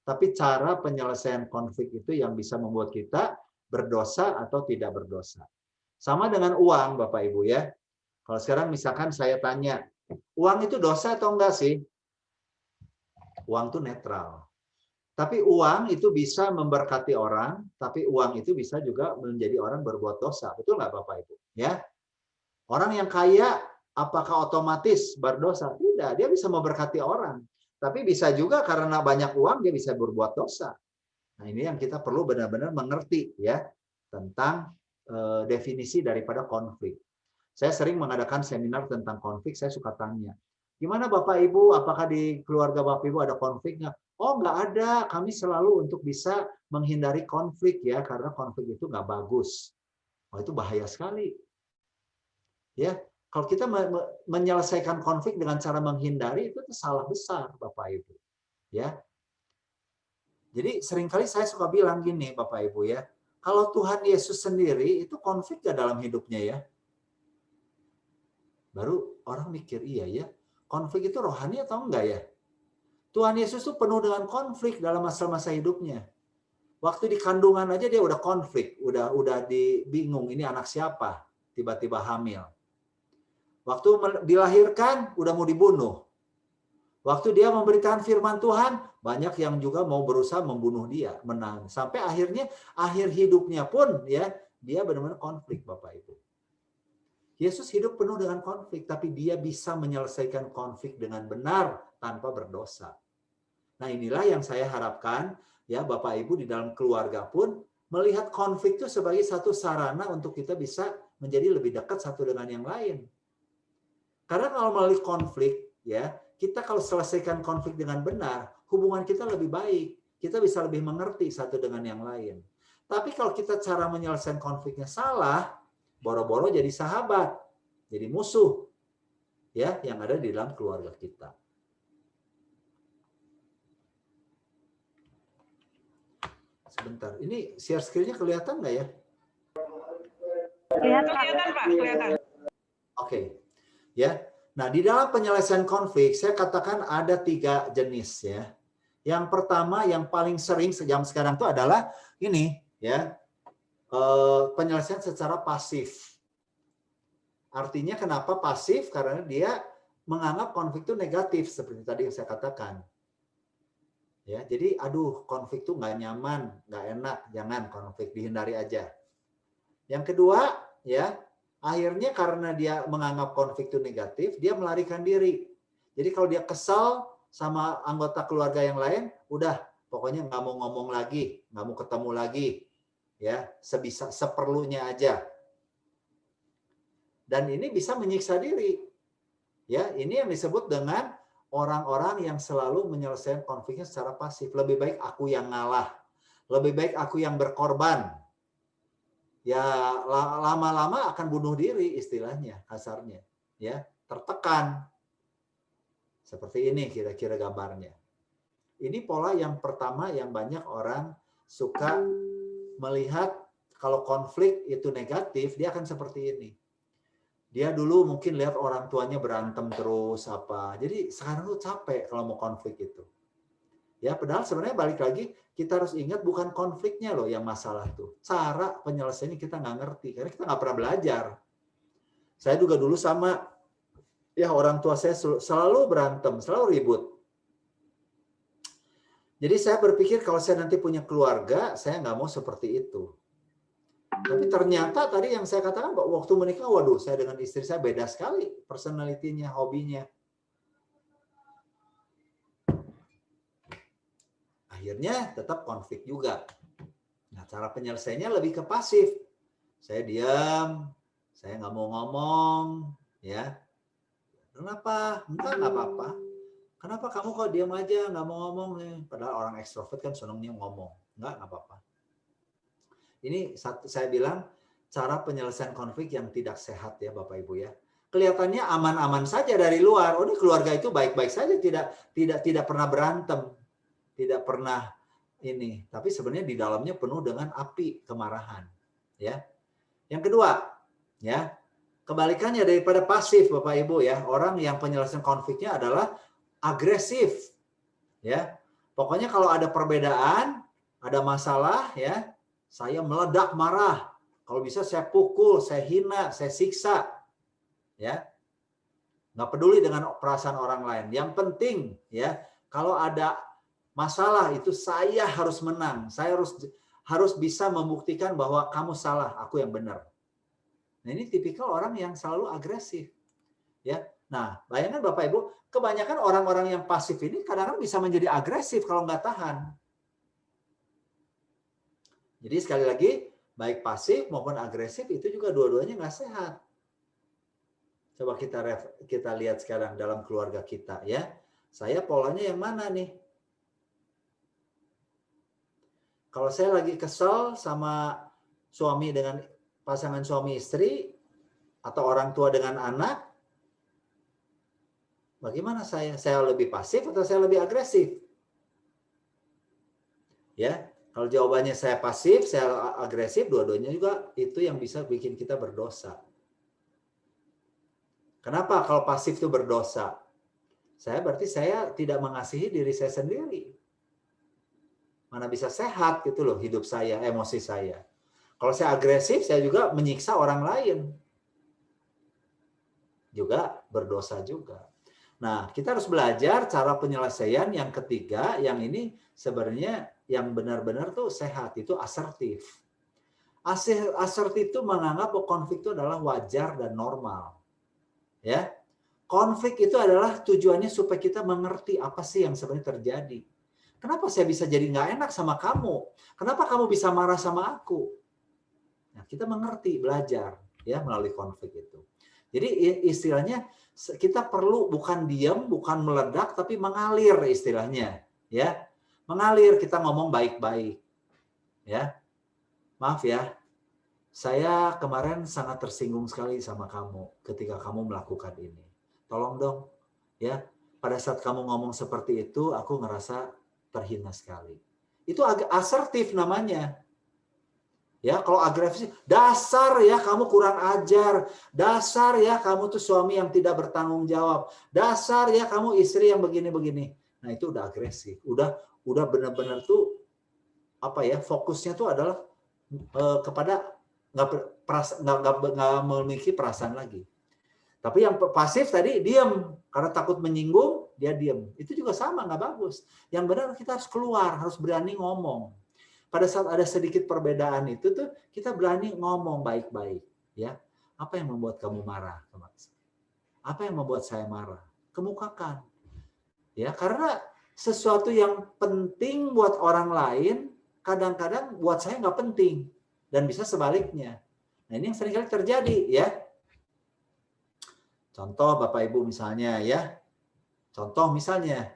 Tapi cara penyelesaian konflik itu yang bisa membuat kita berdosa atau tidak berdosa. Sama dengan uang, Bapak Ibu ya. Kalau sekarang misalkan saya tanya, uang itu dosa atau enggak sih? Uang itu netral. Tapi uang itu bisa memberkati orang, tapi uang itu bisa juga menjadi orang berbuat dosa. Betul nggak Bapak Ibu? Ya. Orang yang kaya apakah otomatis berdosa? Tidak, dia bisa memberkati orang. Tapi bisa juga karena banyak uang dia bisa berbuat dosa. Nah, ini yang kita perlu benar-benar mengerti ya tentang definisi daripada konflik. Saya sering mengadakan seminar tentang konflik, saya suka tanya, gimana Bapak Ibu, apakah di keluarga Bapak Ibu ada konfliknya? Oh, nggak ada, kami selalu untuk bisa menghindari konflik ya, karena konflik itu nggak bagus. Oh, itu bahaya sekali. Ya, kalau kita menyelesaikan konflik dengan cara menghindari itu salah besar, Bapak Ibu. Ya. Jadi seringkali saya suka bilang gini, Bapak Ibu ya, kalau Tuhan Yesus sendiri itu konflik gak dalam hidupnya ya? Baru orang mikir, iya ya, konflik itu rohani atau enggak ya? Tuhan Yesus itu penuh dengan konflik dalam masa-masa hidupnya. Waktu di kandungan aja dia udah konflik, udah bingung ini anak siapa, tiba-tiba hamil. Waktu dilahirkan udah mau dibunuh. Waktu dia memberitakan firman Tuhan, banyak yang juga mau berusaha membunuh dia, menang. Sampai akhirnya akhir hidupnya pun ya dia benar-benar konflik, Bapak Ibu. Yesus hidup penuh dengan konflik, tapi dia bisa menyelesaikan konflik dengan benar tanpa berdosa. Nah, inilah yang saya harapkan ya Bapak Ibu di dalam keluarga pun melihat konflik itu sebagai satu sarana untuk kita bisa menjadi lebih dekat satu dengan yang lain. Karena kalau melalui konflik ya, kita kalau selesaikan konflik dengan benar, hubungan kita lebih baik. Kita bisa lebih mengerti satu dengan yang lain. Tapi kalau kita cara menyelesaikan konfliknya salah, boro-boro jadi sahabat, jadi musuh ya yang ada di dalam keluarga kita. Sebentar, ini share screen-nya kelihatan nggak ya? Kelihatan Pak, kelihatan. Oke, ya. Nah, di dalam penyelesaian konflik, saya katakan ada 3 jenis ya. Yang pertama, yang paling sering sejam sekarang itu adalah ini ya, penyelesaian secara pasif. Artinya kenapa pasif? Karena dia menganggap konflik itu negatif seperti tadi yang saya katakan. Ya, jadi aduh konflik itu nggak nyaman, nggak enak, jangan konflik, dihindari aja. Yang kedua, ya akhirnya karena dia menganggap konflik itu negatif, dia melarikan diri. Jadi kalau dia kesal sama anggota keluarga yang lain, udah pokoknya nggak mau ngomong lagi, nggak mau ketemu lagi, ya sebisa seperlunya aja. Dan ini bisa menyiksa diri. Ya, ini yang disebut dengan orang-orang yang selalu menyelesaikan konfliknya secara pasif. Lebih baik aku yang ngalah. Lebih baik aku yang berkorban. Ya, lama-lama akan bunuh diri istilahnya, kasarnya. Ya, tertekan. Seperti ini kira-kira gambarnya. Ini pola yang pertama yang banyak orang suka melihat kalau konflik itu negatif, dia akan seperti ini. Dia dulu mungkin lihat orang tuanya berantem terus apa. Jadi sekarang tuh capek kalau mau konflik itu. Ya, padahal sebenarnya balik lagi kita harus ingat bukan konfliknya loh yang masalah tuh. Cara penyelesaiannya kita nggak ngerti karena kita nggak pernah belajar. Saya juga dulu sama ya orang tua saya selalu berantem, selalu ribut. Jadi saya berpikir kalau saya nanti punya keluarga, saya nggak mau seperti itu. Tapi ternyata tadi yang saya katakan waktu menikah, waduh, saya dengan istri saya beda sekali personalitinya, hobinya. Akhirnya tetap konflik juga. Nah, cara penyelesaiannya lebih ke pasif. Saya diam, saya nggak mau ngomong, ya. Kenapa? Enggak apa-apa. Kenapa kamu kok diam aja, nggak mau ngomong? Padahal orang ekstrovert kan senangnya ngomong. Nggak apa-apa. Ini saya bilang cara penyelesaian konflik yang tidak sehat ya Bapak Ibu ya. Kelihatannya aman-aman saja dari luar. Oh, ini keluarga itu baik-baik saja, tidak pernah berantem, tidak pernah ini. Tapi sebenarnya di dalamnya penuh dengan api kemarahan. Ya. Yang kedua, ya kebalikannya daripada pasif Bapak Ibu ya. Orang yang penyelesaian konfliknya adalah agresif. Ya. Pokoknya kalau ada perbedaan, ada masalah ya, saya meledak marah. Kalau bisa saya pukul, saya hina, saya siksa. Ya. Nggak peduli dengan perasaan orang lain. Yang penting ya, kalau ada masalah itu saya harus menang. Saya harus bisa membuktikan bahwa kamu salah, aku yang benar. Nah, ini tipikal orang yang selalu agresif. Ya. Nah, bayangkan Bapak Ibu, kebanyakan orang-orang yang pasif ini kadang-kadang bisa menjadi agresif kalau nggak tahan. Jadi sekali lagi, baik pasif maupun agresif itu juga dua-duanya nggak sehat. Coba kita lihat sekarang dalam keluarga kita ya. Saya polanya yang mana nih? Kalau saya lagi kesel sama suami dengan pasangan suami istri atau orang tua dengan anak, bagaimana saya? Saya lebih pasif atau saya lebih agresif? Ya. Kalau jawabannya saya pasif, saya agresif, dua-duanya juga itu yang bisa bikin kita berdosa. Kenapa kalau pasif itu berdosa? Berarti saya tidak mengasihi diri saya sendiri. Mana bisa sehat gitu loh hidup saya, emosi saya. Kalau saya agresif, saya juga menyiksa orang lain. Juga berdosa juga. Nah, kita harus belajar cara penyelesaian yang ketiga, yang ini sebenarnya yang benar-benar tuh sehat, itu asertif. Asertif itu menganggap bahwa konflik itu adalah wajar dan normal. Ya, konflik itu adalah tujuannya supaya kita mengerti apa sih yang sebenarnya terjadi. Kenapa saya bisa jadi nggak enak sama kamu? Kenapa kamu bisa marah sama aku? Nah, kita mengerti, belajar ya melalui konflik itu. Jadi istilahnya kita perlu bukan diam, bukan meledak, tapi mengalir istilahnya, ya. Mengalir, kita ngomong baik-baik. Ya. Maaf ya. Saya kemarin sangat tersinggung sekali sama kamu ketika kamu melakukan ini. Tolong dong, ya. Pada saat kamu ngomong seperti itu, aku ngerasa terhina sekali. Itu agak asertif namanya. Ya, kalau agresif, dasar ya kamu kurang ajar, dasar ya kamu tuh suami yang tidak bertanggung jawab, dasar ya kamu istri yang begini-begini. Nah, itu udah agresif, udah benar-benar tuh apa ya, fokusnya tuh adalah kepada nggak memiliki perasaan lagi. Tapi yang pasif tadi diam karena takut menyinggung, dia diam. Itu juga sama, nggak bagus. Yang benar kita harus keluar, harus berani ngomong. Pada saat ada sedikit perbedaan itu tuh kita berani ngomong baik-baik, ya. Apa yang membuat kamu marah? Apa yang membuat saya marah? Kemukakan. Ya, karena sesuatu yang penting buat orang lain kadang-kadang buat saya nggak penting dan bisa sebaliknya. Nah, ini yang seringkali terjadi, ya. Contoh Bapak Ibu misalnya, ya. Contoh misalnya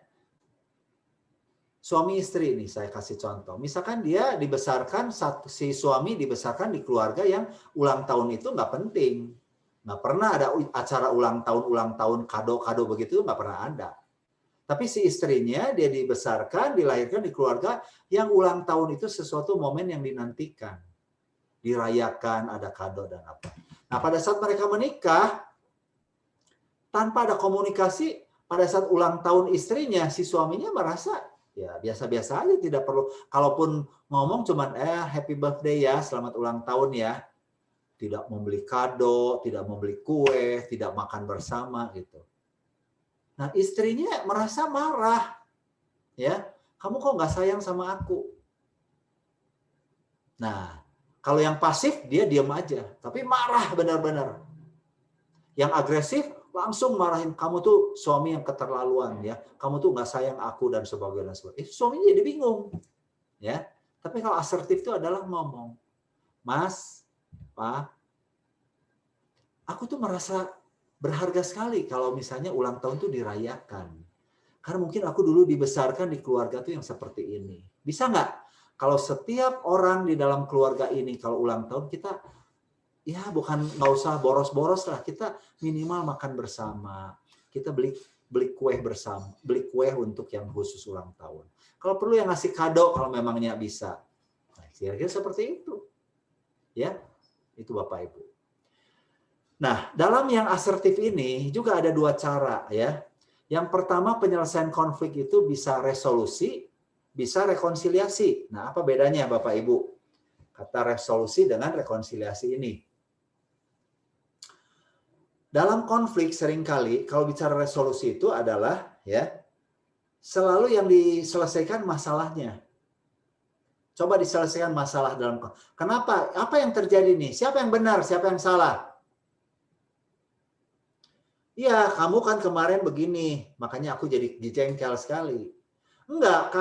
suami istri nih, saya kasih contoh. Misalkan dia dibesarkan, si suami dibesarkan di keluarga yang ulang tahun itu nggak penting. Nggak pernah ada acara ulang tahun, kado-kado begitu, nggak pernah ada. Tapi si istrinya, dia dibesarkan, dilahirkan di keluarga yang ulang tahun itu sesuatu momen yang dinantikan. Dirayakan, ada kado dan apa. Nah, pada saat mereka menikah, tanpa ada komunikasi, pada saat ulang tahun istrinya, si suaminya merasa ya biasa-biasa aja, tidak perlu. Kalaupun ngomong cuman happy birthday ya, selamat ulang tahun ya. Tidak membeli kado, tidak membeli kue, tidak makan bersama gitu. Nah, istrinya merasa marah. Ya, kamu kok nggak sayang sama aku? Nah, kalau yang pasif dia diam aja, tapi marah benar-benar. Yang agresif langsung marahin, kamu tuh suami yang keterlaluan ya, kamu tuh nggak sayang aku dan sebagainya. Itu suaminya jadi bingung, ya. Tapi kalau asertif itu adalah ngomong, Mas, Pak, aku tuh merasa berharga sekali kalau misalnya ulang tahun tuh dirayakan, karena mungkin aku dulu dibesarkan di keluarga tuh yang seperti ini. Bisa nggak kalau setiap orang di dalam keluarga ini kalau ulang tahun kita ya nggak usah boros-boros lah, kita minimal makan bersama, kita beli kue bersama, beli kue untuk yang khusus ulang tahun. Kalau perlu yang ngasih kado kalau memangnya bisa. Nah, kira-kira seperti itu, ya itu Bapak Ibu. Nah, dalam yang asertif ini juga ada dua cara ya. Yang pertama, penyelesaian konflik itu bisa resolusi, bisa rekonsiliasi. Nah, apa bedanya Bapak Ibu? Kata resolusi dengan rekonsiliasi ini. Dalam konflik seringkali kalau bicara resolusi itu adalah ya selalu yang diselesaikan masalahnya. Coba diselesaikan masalah dalam konflik. Kenapa? Apa yang terjadi nih? Siapa yang benar? Siapa yang salah? Iya, kamu kan kemarin begini, makanya aku jadi jengkel sekali. Enggak,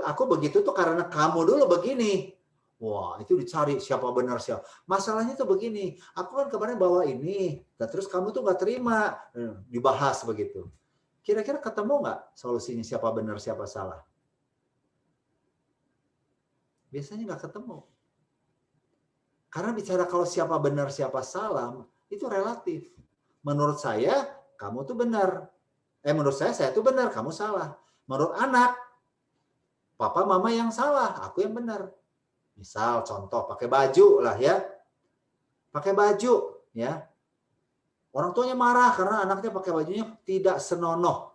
aku begitu tuh karena kamu dulu begini. Wah, itu dicari siapa benar siapa. Masalahnya tuh begini, aku kan kemarin bawa ini, dan terus kamu tuh nggak terima, dibahas begitu. Kira-kira ketemu nggak solusinya siapa benar siapa salah? Biasanya nggak ketemu. Karena bicara kalau siapa benar siapa salah, itu relatif. Menurut saya, kamu tuh benar. Menurut saya tuh benar, kamu salah. Menurut anak, papa mama yang salah, aku yang benar. Misal contoh pakai baju lah ya. Pakai baju ya. Orang tuanya marah karena anaknya pakai bajunya tidak senonoh.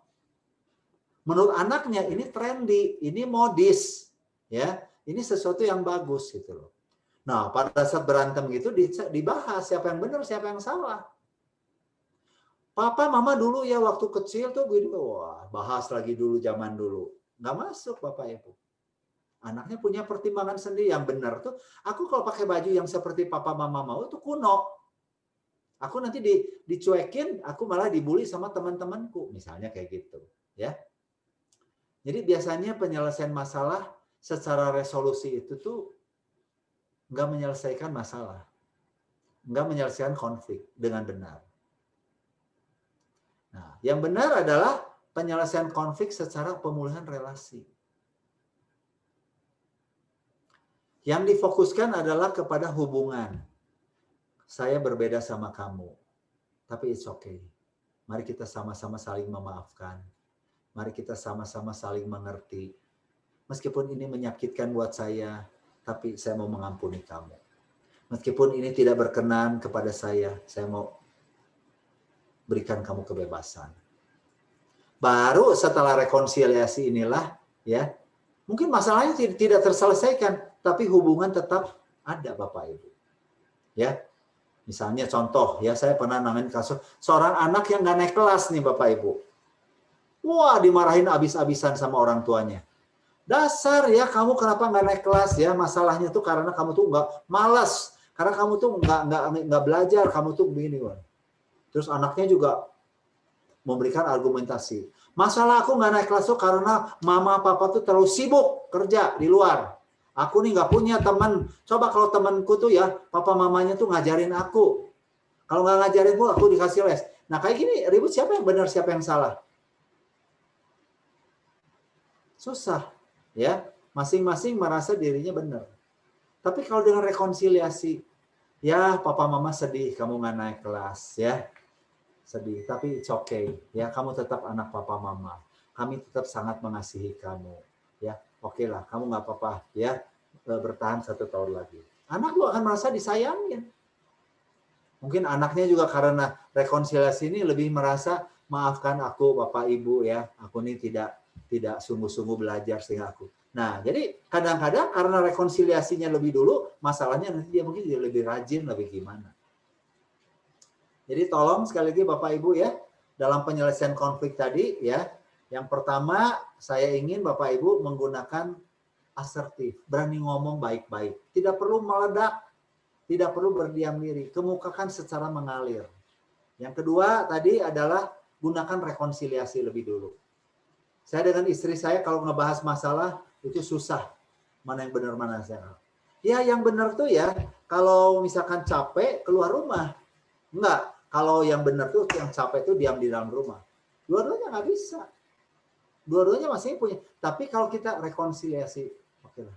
Menurut anaknya ini trendy, ini modis ya. Ini sesuatu yang bagus gitu loh. Nah, pada saat berantem gitu dibahas siapa yang benar, siapa yang salah. Papa, mama dulu ya waktu kecil tuh gini, wah bahas lagi dulu zaman dulu. Nggak masuk Bapak Ibu. Anaknya punya pertimbangan sendiri yang benar tuh. Aku kalau pakai baju yang seperti papa mama mau itu kuno. Aku nanti dicuekin, aku malah dibully sama teman-temanku, misalnya kayak gitu, ya. Jadi biasanya penyelesaian masalah secara resolusi itu tuh nggak menyelesaikan masalah, nggak menyelesaikan konflik dengan benar. Nah, yang benar adalah penyelesaian konflik secara pemulihan relasi. Yang difokuskan adalah kepada hubungan. Saya berbeda sama kamu, tapi it's okay. Mari kita sama-sama saling memaafkan. Mari kita sama-sama saling mengerti. Meskipun ini menyakitkan buat saya, tapi saya mau mengampuni kamu. Meskipun ini tidak berkenan kepada saya mau berikan kamu kebebasan. Baru setelah rekonsiliasi inilah, ya, mungkin masalahnya tidak terselesaikan, tapi hubungan tetap ada, Bapak Ibu. Ya, misalnya contoh, ya saya pernah nanganin kasus seorang anak yang nggak naik kelas nih, Bapak Ibu. Wah, dimarahin abis-abisan sama orang tuanya. Dasar ya, kamu kenapa nggak naik kelas ya? Masalahnya tuh karena kamu tuh nggak malas, karena kamu tuh nggak belajar, kamu tuh begini, Wan. Terus anaknya juga memberikan argumentasi. Masalah aku nggak naik kelas tuh karena mama papa tuh terlalu sibuk kerja di luar. Aku nih nggak punya teman. Coba kalau temanku tuh ya, papa mamanya tuh ngajarin aku. Kalau nggak ngajarin aku dikasih les. Nah kayak gini ribut, siapa yang benar, siapa yang salah? Susah, ya. Masing-masing merasa dirinya benar. Tapi kalau dengan rekonsiliasi, ya papa mama sedih kamu nggak naik kelas, ya. Sedih, tapi it's okay. Ya, kamu tetap anak papa mama. Kami tetap sangat mengasihi kamu. Ya, oke lah, kamu nggak apa-apa. Ya, bertahan 1 tahun lagi. Anak lu akan merasa disayangin. Mungkin anaknya juga karena rekonsiliasi ini lebih merasa maafkan aku, bapak ibu ya. Aku ini tidak sungguh-sungguh belajar sehingga aku. Nah, jadi kadang-kadang karena rekonsiliasinya lebih dulu, masalahnya nanti dia mungkin lebih rajin, lebih gimana. Jadi tolong sekali lagi Bapak Ibu ya, dalam penyelesaian konflik tadi ya, yang pertama saya ingin Bapak Ibu menggunakan asertif, berani ngomong baik-baik. Tidak perlu meledak, tidak perlu berdiam diri, kemukakan secara mengalir. Yang kedua tadi adalah gunakan rekonsiliasi lebih dulu. Saya dengan istri saya kalau ngebahas masalah itu susah, mana yang benar mana yang salah. Ya yang benar tuh ya, kalau misalkan capek keluar rumah. Enggak. Kalau yang benar tuh yang capek tuh diam di dalam rumah. Dua-duanya nggak bisa. Dua-duanya masih punya. Tapi kalau kita rekonsiliasi, oke lah.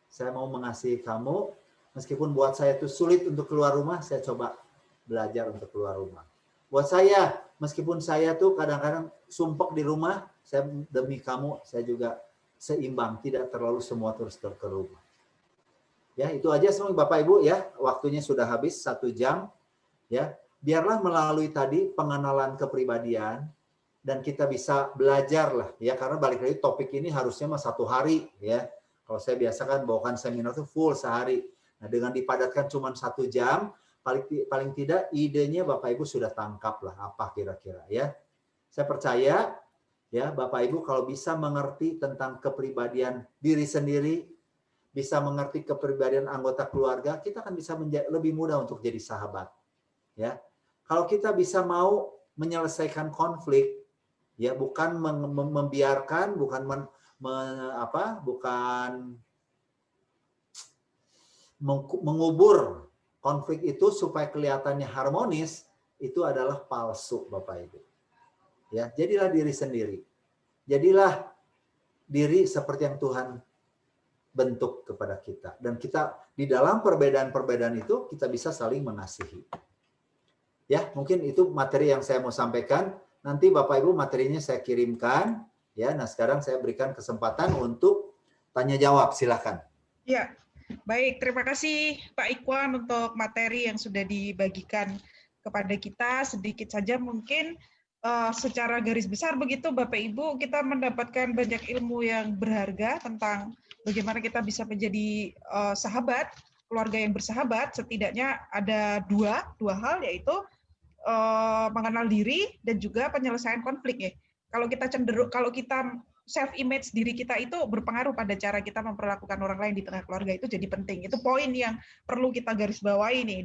Saya mau mengasihi kamu, meskipun buat saya itu sulit untuk keluar rumah, saya coba belajar untuk keluar rumah. Buat saya, meskipun saya tuh kadang-kadang sumpek di rumah, saya demi kamu, saya juga seimbang, tidak terlalu semua terus ke rumah. Ya, itu aja semua Bapak Ibu ya. Waktunya sudah habis 1 jam. Ya, biarlah melalui tadi pengenalan kepribadian dan kita bisa belajar lah ya, karena balik lagi topik ini harusnya mah 1 hari ya. Kalau saya biasa kan bawakan seminar tuh full sehari. Nah dengan dipadatkan cuma 1 jam, paling tidak idenya Bapak Ibu sudah tangkap lah apa kira-kira ya. Saya percaya ya Bapak Ibu kalau bisa mengerti tentang kepribadian diri sendiri, bisa mengerti kepribadian anggota keluarga, kita akan bisa lebih mudah untuk jadi sahabat. Ya, kalau kita bisa mau menyelesaikan konflik, ya bukan membiarkan, bukan mengubur konflik itu supaya kelihatannya harmonis, itu adalah palsu, Bapak Ibu. Ya, jadilah diri sendiri, jadilah diri seperti yang Tuhan bentuk kepada kita, dan kita di dalam perbedaan-perbedaan itu kita bisa saling mengasihi. Ya, mungkin itu materi yang saya mau sampaikan. Nanti Bapak Ibu materinya saya kirimkan. Ya, nah sekarang saya berikan kesempatan untuk tanya jawab. Silakan. Ya, baik. Terima kasih Pak Ikhwan untuk materi yang sudah dibagikan kepada kita. Sedikit saja mungkin secara garis besar begitu Bapak Ibu, kita mendapatkan banyak ilmu yang berharga tentang bagaimana kita bisa menjadi sahabat, keluarga yang bersahabat. Setidaknya ada dua hal, yaitu mengenal diri dan juga penyelesaian konflik ya. Kalau kita self image diri kita itu berpengaruh pada cara kita memperlakukan orang lain di tengah keluarga, itu jadi penting. Itu poin yang perlu kita garis bawahi nih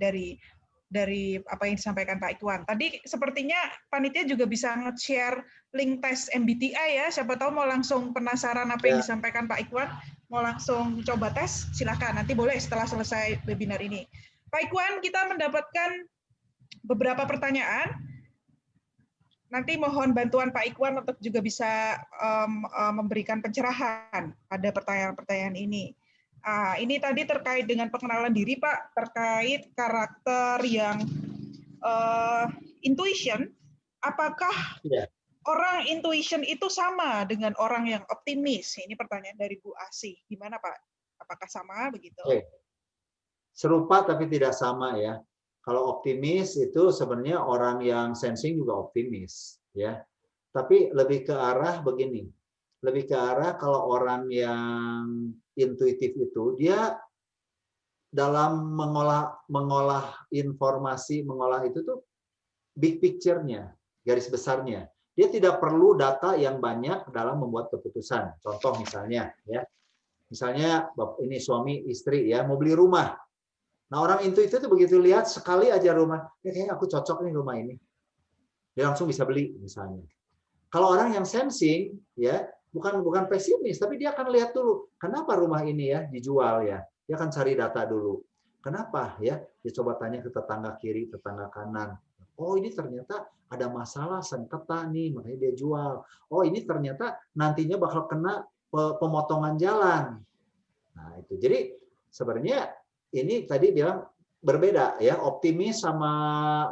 dari apa yang disampaikan Pak Ikhwan. Tadi sepertinya panitia juga bisa nge-share link tes MBTI ya. Siapa tahu mau langsung penasaran apa yang disampaikan Pak Ikhwan, mau langsung coba tes, silakan. Nanti boleh setelah selesai webinar ini. Pak Ikhwan, kita mendapatkan beberapa pertanyaan. Nanti mohon bantuan Pak Ikhwan untuk juga bisa memberikan pencerahan pada pertanyaan-pertanyaan ini. Ini tadi terkait dengan pengenalan diri, Pak, terkait karakter yang intuition. Apakah orang intuition itu sama dengan orang yang optimis? Ini pertanyaan dari Bu Asih. Gimana, Pak? Apakah sama begitu? Serupa tapi tidak sama ya. Kalau optimis itu sebenarnya orang yang sensing juga optimis ya. Tapi lebih ke arah begini. Lebih ke arah kalau orang yang intuitif itu dia dalam mengolah informasi, mengolah itu tuh big picture-nya, garis besarnya. Dia tidak perlu data yang banyak dalam membuat keputusan. Contoh misalnya ya. Misalnya ini suami istri ya mau beli rumah. Nah, orang intuitif itu begitu lihat sekali aja rumah, ya kayaknya aku cocok nih rumah ini. Dia langsung bisa beli misalnya. Kalau orang yang sensing ya, bukan pesimis, tapi dia akan lihat dulu, kenapa rumah ini ya dijual ya. Dia akan cari data dulu. Kenapa ya? Dia coba tanya ke tetangga kiri, tetangga kanan. Oh, ini ternyata ada masalah sengketa nih, makanya dia jual. Oh, ini ternyata nantinya bakal kena pemotongan jalan. Nah, itu. Jadi sebenarnya ini tadi bilang berbeda ya, optimis sama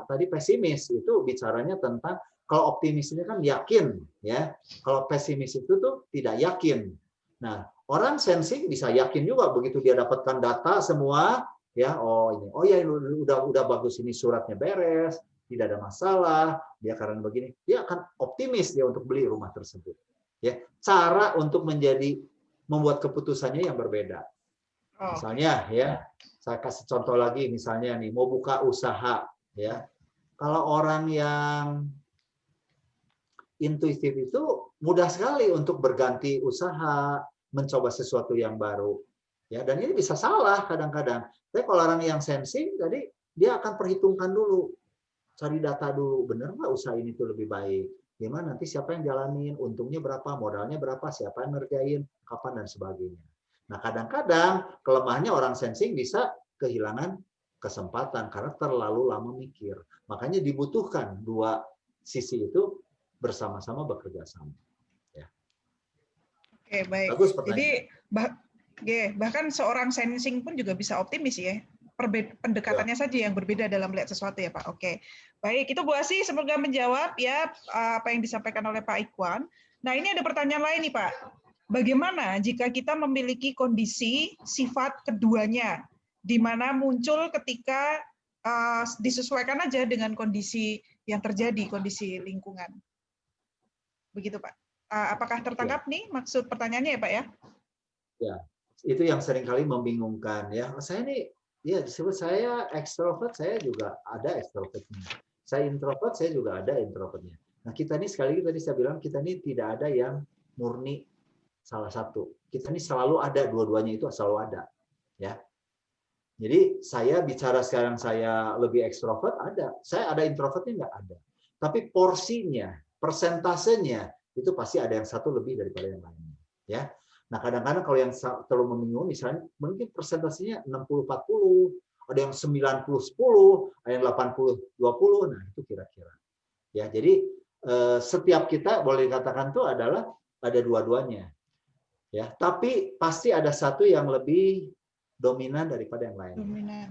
tadi pesimis itu bicaranya tentang kalau optimis ini kan yakin ya, kalau pesimis itu tuh tidak yakin. Nah, orang sensing bisa yakin juga begitu dia dapatkan data semua ya, oh ya udah bagus ini suratnya beres, tidak ada masalah, dia karena begini, dia akan optimis dia untuk beli rumah tersebut. Ya, cara untuk membuat keputusannya yang berbeda. Misalnya ya, saya kasih contoh lagi misalnya nih mau buka usaha ya. Kalau orang yang intuitif itu mudah sekali untuk berganti usaha, mencoba sesuatu yang baru. Ya, dan ini bisa salah kadang-kadang. Tapi kalau orang yang sensing tadi dia akan perhitungkan dulu. Cari data dulu, benar nggak usaha ini tuh lebih baik? Gimana nanti siapa yang jalanin, untungnya berapa, modalnya berapa, siapa yang ngerjain, kapan dan sebagainya. Nah, kadang-kadang kelemahannya orang sensing bisa kehilangan kesempatan karena terlalu lama mikir. Makanya dibutuhkan dua sisi itu bersama-sama bekerja sama. Ya. Oke, baik. Bagus Jadi bahkan seorang sensing pun juga bisa optimis ya. Pendekatannya saja yang berbeda dalam melihat sesuatu ya Pak. Oke, baik. Itu Bu Asih semoga menjawab ya apa yang disampaikan oleh Pak Ikhwan. Nah, ini ada pertanyaan lain nih Pak. Bagaimana jika kita memiliki kondisi sifat keduanya, di mana muncul ketika disesuaikan aja dengan kondisi yang terjadi, kondisi lingkungan. Begitu Pak. Apakah tertangkap nih maksud pertanyaannya ya Pak ya? Ya, itu yang seringkali membingungkan ya. Saya nih, ya disebut saya ekstrovert, saya juga ada ekstrovertnya. Saya introvert, saya juga ada introvertnya. Nah kita ini sekali lagi tadi saya bilang kita ini tidak ada yang murni salah satu. Kita ini selalu ada, dua-duanya itu selalu ada. Ya. Jadi saya bicara sekarang saya lebih ekstrovert, ada. Saya ada introvertnya nggak ada. Tapi porsinya, persentasenya, itu pasti ada yang satu lebih daripada yang lainnya. Ya. Nah kadang-kadang kalau yang terlalu membingungkan, misalnya mungkin persentasenya 60-40, ada yang 90-10, ada yang 80-20, nah itu kira-kira. Ya, jadi setiap kita boleh dikatakan itu adalah ada dua-duanya. Ya, tapi pasti ada satu yang lebih dominan daripada yang lain. Dominan.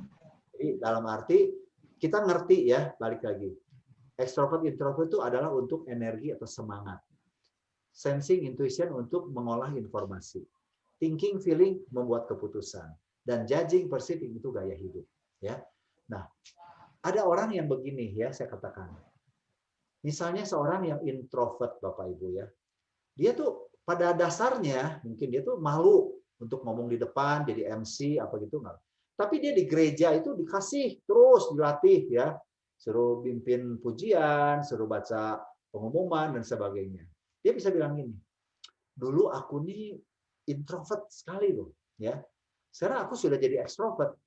Jadi dalam arti kita ngerti ya, balik lagi. Extrovert introvert itu adalah untuk energi atau semangat. Sensing intuition untuk mengolah informasi. Thinking feeling membuat keputusan dan judging perceiving itu gaya hidup, ya. Nah, ada orang yang begini ya, saya katakan. Misalnya seorang yang introvert Bapak Ibu ya. Dia tuh pada dasarnya mungkin dia tuh malu untuk ngomong di depan, jadi MC apa gitu enggak. Tapi dia di gereja itu dikasih terus dilatih ya. suruh pimpin pujian, suruh baca pengumuman dan sebagainya. Dia bisa bilang gini, dulu aku nih introvert sekali loh, ya. Sekarang aku sudah jadi ekstrovert.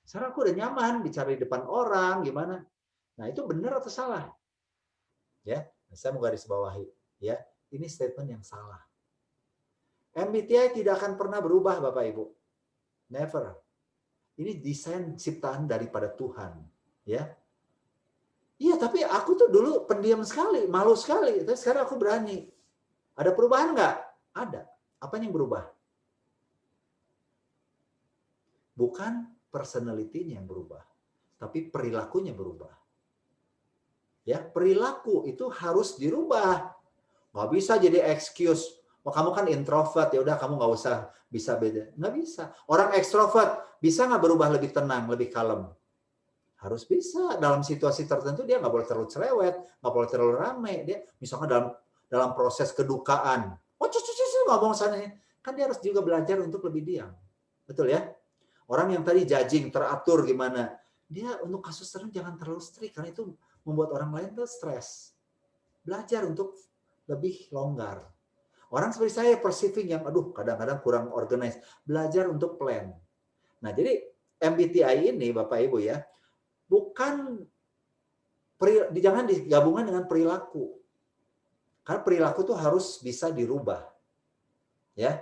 Sekarang aku udah nyaman bicara di depan orang, gimana? Nah, itu benar atau salah? Ya, saya mau garis bawahi, ya. Ini statement yang salah. MBTI tidak akan pernah berubah, Bapak Ibu. Never. Ini desain ciptaan daripada Tuhan, ya. Iya, tapi aku tuh dulu pendiam sekali, malu sekali. Tapi sekarang aku berani. Ada perubahan nggak? Ada. Apa yang berubah? Bukan personality-nya yang berubah, tapi perilakunya berubah. Ya, perilaku itu harus dirubah. Nggak bisa jadi excuse. Oh, kamu kan introvert, ya udah kamu nggak usah bisa beda. Nggak bisa. Orang ekstrovert bisa nggak berubah lebih tenang, lebih kalem? Harus bisa. Dalam situasi tertentu dia nggak boleh terlalu cerewet, nggak boleh terlalu ramai. Dia misalnya dalam proses kedukaan, oh ngomong sana, kan dia harus juga belajar untuk lebih diam. Betul ya? Orang yang tadi judging, teratur gimana, dia untuk kasus tertentu jangan terlalu strict karena itu membuat orang lain tuh stres. Belajar untuk lebih longgar. Orang seperti saya perceiving yang kadang-kadang kurang organized, belajar untuk plan. Nah, jadi MBTI ini Bapak Ibu ya, bukan jangan digabungkan dengan perilaku. Karena perilaku tuh harus bisa dirubah. Ya.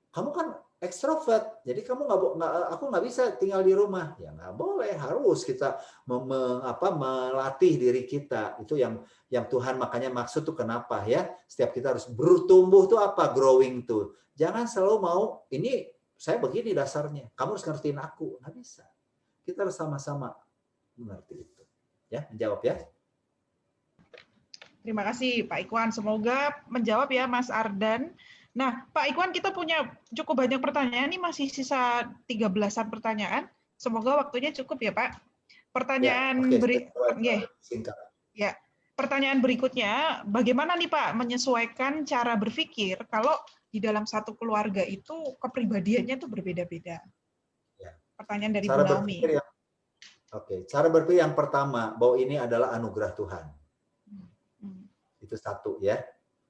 Kamu kan ekstrovert, jadi aku nggak bisa tinggal di rumah. Ya nggak boleh, harus kita melatih diri kita. Itu yang Tuhan makanya maksud tuh kenapa ya? Setiap kita harus bertumbuh tuh apa? Growing tuh. Jangan selalu mau ini saya begini dasarnya. Kamu harus ngertiin aku, nggak bisa. Kita harus sama-sama mengerti itu. Ya, menjawab ya. Terima kasih Pak Ikhwan. Semoga menjawab ya Mas Ardan. Nah, Pak Ikhwan, kita punya cukup banyak pertanyaan. Ini masih sisa 13-an pertanyaan. Semoga waktunya cukup ya Pak. Pertanyaan singkat. Ya. Pertanyaan berikutnya, bagaimana nih Pak menyesuaikan cara berpikir kalau di dalam satu keluarga itu kepribadiannya itu berbeda-beda? Ya. Pertanyaan dari Bu Naomi. Cara berpikir yang pertama, bahwa ini adalah anugerah Tuhan. Itu satu ya.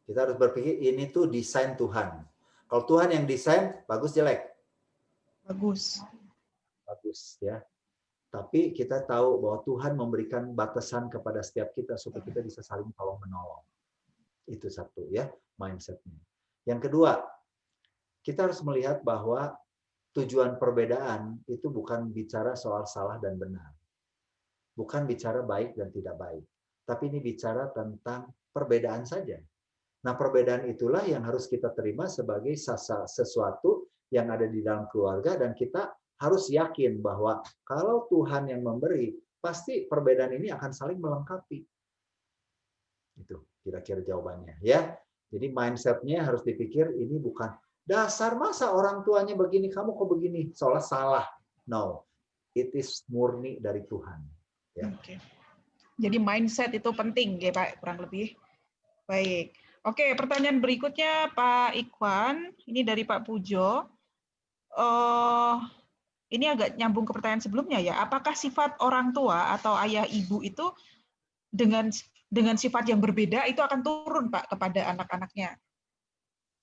Kita harus berpikir ini tuh desain Tuhan. Kalau Tuhan yang desain, bagus jelek? Bagus. Bagus ya. Tapi kita tahu bahwa Tuhan memberikan batasan kepada setiap kita supaya kita bisa saling tolong menolong. Itu satu ya, mindsetnya. Yang kedua, kita harus melihat bahwa tujuan perbedaan itu bukan bicara soal salah dan benar. Bukan bicara baik dan tidak baik. Tapi ini bicara tentang perbedaan saja. Nah, perbedaan itulah yang harus kita terima sebagai sesuatu yang ada di dalam keluarga, dan kita harus yakin bahwa kalau Tuhan yang memberi, pasti perbedaan ini akan saling melengkapi. Itu kira-kira jawabannya ya. Jadi mindset-nya harus dipikir ini bukan dasar masa orang tuanya begini, kamu kok begini, seolah salah. No, it is murni dari Tuhan. Ya. Oke. Jadi mindset itu penting ya Pak, kurang lebih. Baik. Oke, pertanyaan berikutnya Pak Ikhwan, ini dari Pak Pujo. Ini agak nyambung ke pertanyaan sebelumnya ya. Apakah sifat orang tua atau ayah ibu itu dengan sifat yang berbeda itu akan turun Pak kepada anak-anaknya?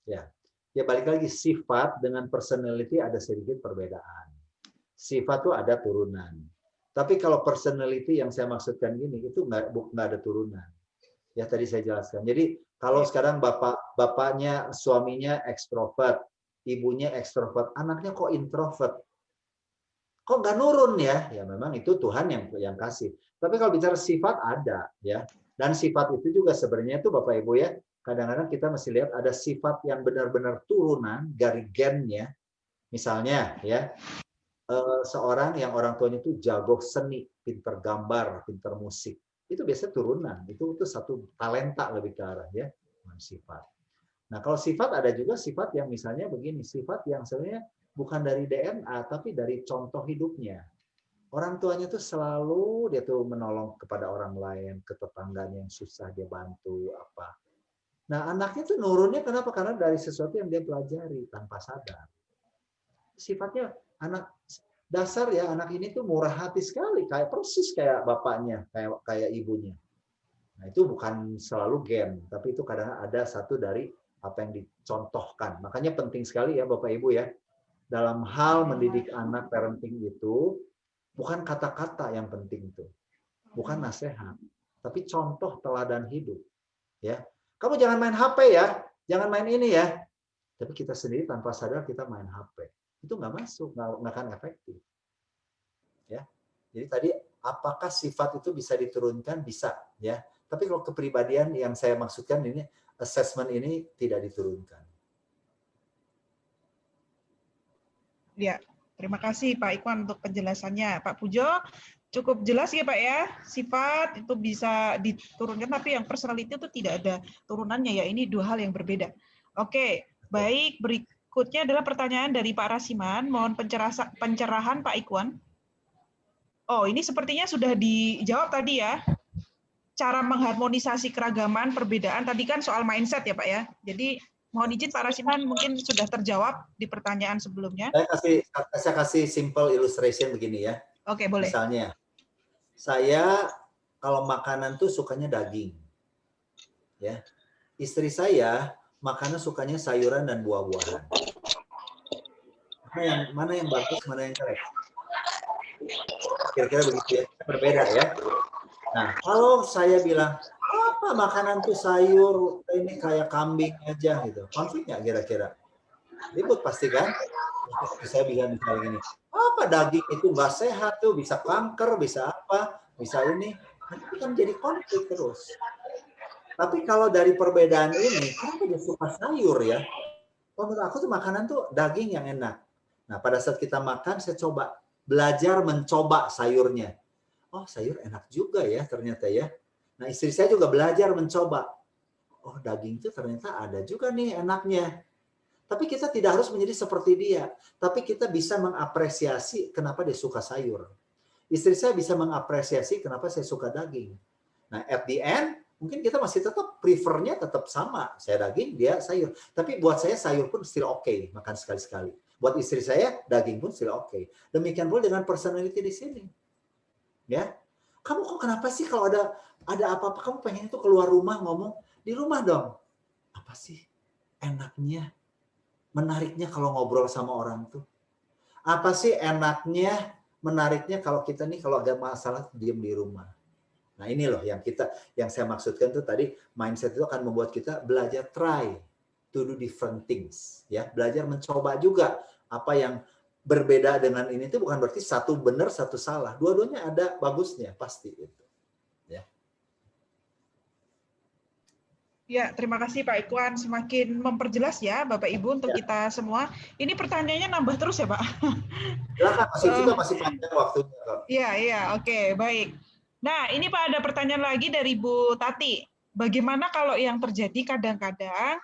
Ya balik lagi, sifat dengan personality ada sedikit perbedaan. Sifat itu ada turunan. Tapi kalau personality yang saya maksudkan gini, itu nggak ada turunan. Ya tadi saya jelaskan. Jadi kalau sekarang bapaknya, suaminya ekstrovert, ibunya ekstrovert, anaknya kok introvert, kok nggak nurun ya? Ya memang itu Tuhan yang kasih. Tapi kalau bicara sifat ada ya, dan sifat itu juga sebenarnya itu Bapak Ibu ya, kadang-kadang kita mesti lihat ada sifat yang benar-benar turunan dari gennya. Misalnya ya, seorang yang orang tuanya itu jago seni, pinter gambar, pinter musik, itu biasanya turunan. Itu satu talenta lebih ke arah ya, sifat. Nah kalau sifat ada juga sifat yang misalnya begini, sifat yang sebenarnya bukan dari DNA tapi dari contoh hidupnya. Orang tuanya tuh selalu dia tuh menolong kepada orang lain, ke tetangganya yang susah dia bantu apa. Nah anaknya tuh nurunnya kenapa? Karena dari sesuatu yang dia pelajari tanpa sadar. Sifatnya anak dasar ya anak ini tuh murah hati sekali, kayak persis kayak bapaknya, kayak ibunya. Nah, itu bukan selalu gen, tapi itu kadang ada satu dari apa yang dicontohkan. Makanya penting sekali ya Bapak Ibu ya, dalam hal mendidik anak parenting itu, bukan kata-kata yang penting itu, bukan nasihat, tapi contoh teladan hidup. Ya, kamu jangan main HP ya, jangan main ini ya. Tapi kita sendiri tanpa sadar kita main HP, itu nggak masuk, nggak akan efektif. Ya, jadi tadi apakah sifat itu bisa diturunkan? Bisa, ya. Tapi kalau kepribadian yang saya maksudkan ini, assessment ini tidak diturunkan. Ya, terima kasih Pak Ikhwan untuk penjelasannya. Pak Pujo, cukup jelas ya Pak ya, sifat itu bisa diturunkan, tapi yang personality itu tidak ada turunannya ya, ini dua hal yang berbeda. Oke, baik, berikutnya adalah pertanyaan dari Pak Rasiman, mohon pencerahan Pak Ikhwan. Oh, ini sepertinya sudah dijawab tadi ya, cara mengharmonisasi keragaman, perbedaan, tadi kan soal mindset ya Pak ya, jadi mohon izin Pak Rasiman mungkin sudah terjawab di pertanyaan sebelumnya. Saya kasih simple illustration begini ya. Oke, boleh. Misalnya, saya kalau makanan tuh sukanya daging. Ya. Istri saya makanan sukanya sayuran dan buah-buahan. Mana yang bagus, mana yang jelek? Kira-kira begitu ya. Berbeda ya. Nah, kalau saya bilang, apa makanan tuh sayur, ini kayak kambing aja gitu. Konflik nggak kira-kira? Ribut pasti kan? Saya bilang misalnya gini, apa daging itu nggak sehat tuh, bisa kanker, bisa apa, bisa ini. Nanti kan jadi konflik terus. Tapi kalau dari perbedaan ini, kenapa dia suka sayur ya? Menurut aku tuh makanan tuh daging yang enak. Nah, pada saat kita makan, saya coba belajar mencoba sayurnya. Oh, sayur enak juga ya ternyata ya. Nah, istri saya juga belajar mencoba. Oh, daging itu ternyata ada juga nih enaknya. Tapi kita tidak harus menjadi seperti dia. Tapi kita bisa mengapresiasi kenapa dia suka sayur. Istri saya bisa mengapresiasi kenapa saya suka daging. Nah, at the end, mungkin kita masih tetap prefernya tetap sama. Saya daging, dia sayur. Tapi buat saya sayur pun still okay, makan sekali-sekali. Buat istri saya, daging pun still okay. Demikian pula dengan personality di sini. Ya, kamu kok kenapa sih kalau ada apa-apa kamu pengen itu keluar rumah ngomong di rumah dong? Apa sih enaknya, menariknya kalau ngobrol sama orang tuh? Apa sih enaknya, menariknya kalau kita nih kalau ada masalah diem di rumah? Nah ini loh yang saya maksudkan tuh tadi, mindset itu akan membuat kita belajar try to do different things, ya, belajar mencoba juga apa yang berbeda dengan ini itu bukan berarti satu benar satu salah, dua-duanya ada bagusnya pasti itu. Ya. Ya, terima kasih Pak Ikhwan, semakin memperjelas ya Bapak Ibu untuk kita semua. Ini pertanyaannya nambah terus ya Pak? Silakan, masih panjang waktunya. Iya, oke, baik. Nah, ini Pak ada pertanyaan lagi dari Bu Tati. Bagaimana kalau yang terjadi kadang-kadang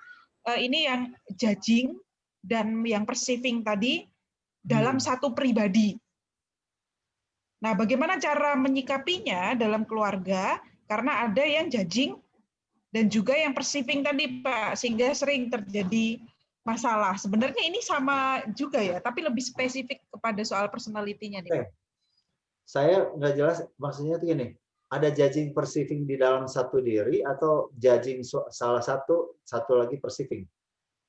ini yang judging dan yang perceiving tadi dalam satu pribadi. Nah, bagaimana cara menyikapinya dalam keluarga? Karena ada yang judging dan juga yang perceiving tadi, Pak, sehingga sering terjadi masalah. Sebenarnya ini sama juga ya, tapi lebih spesifik kepada soal personality-nya nih, Pak. Saya nggak jelas maksudnya itu gini. Ada judging perceiving di dalam satu diri atau judging salah satu lagi perceiving?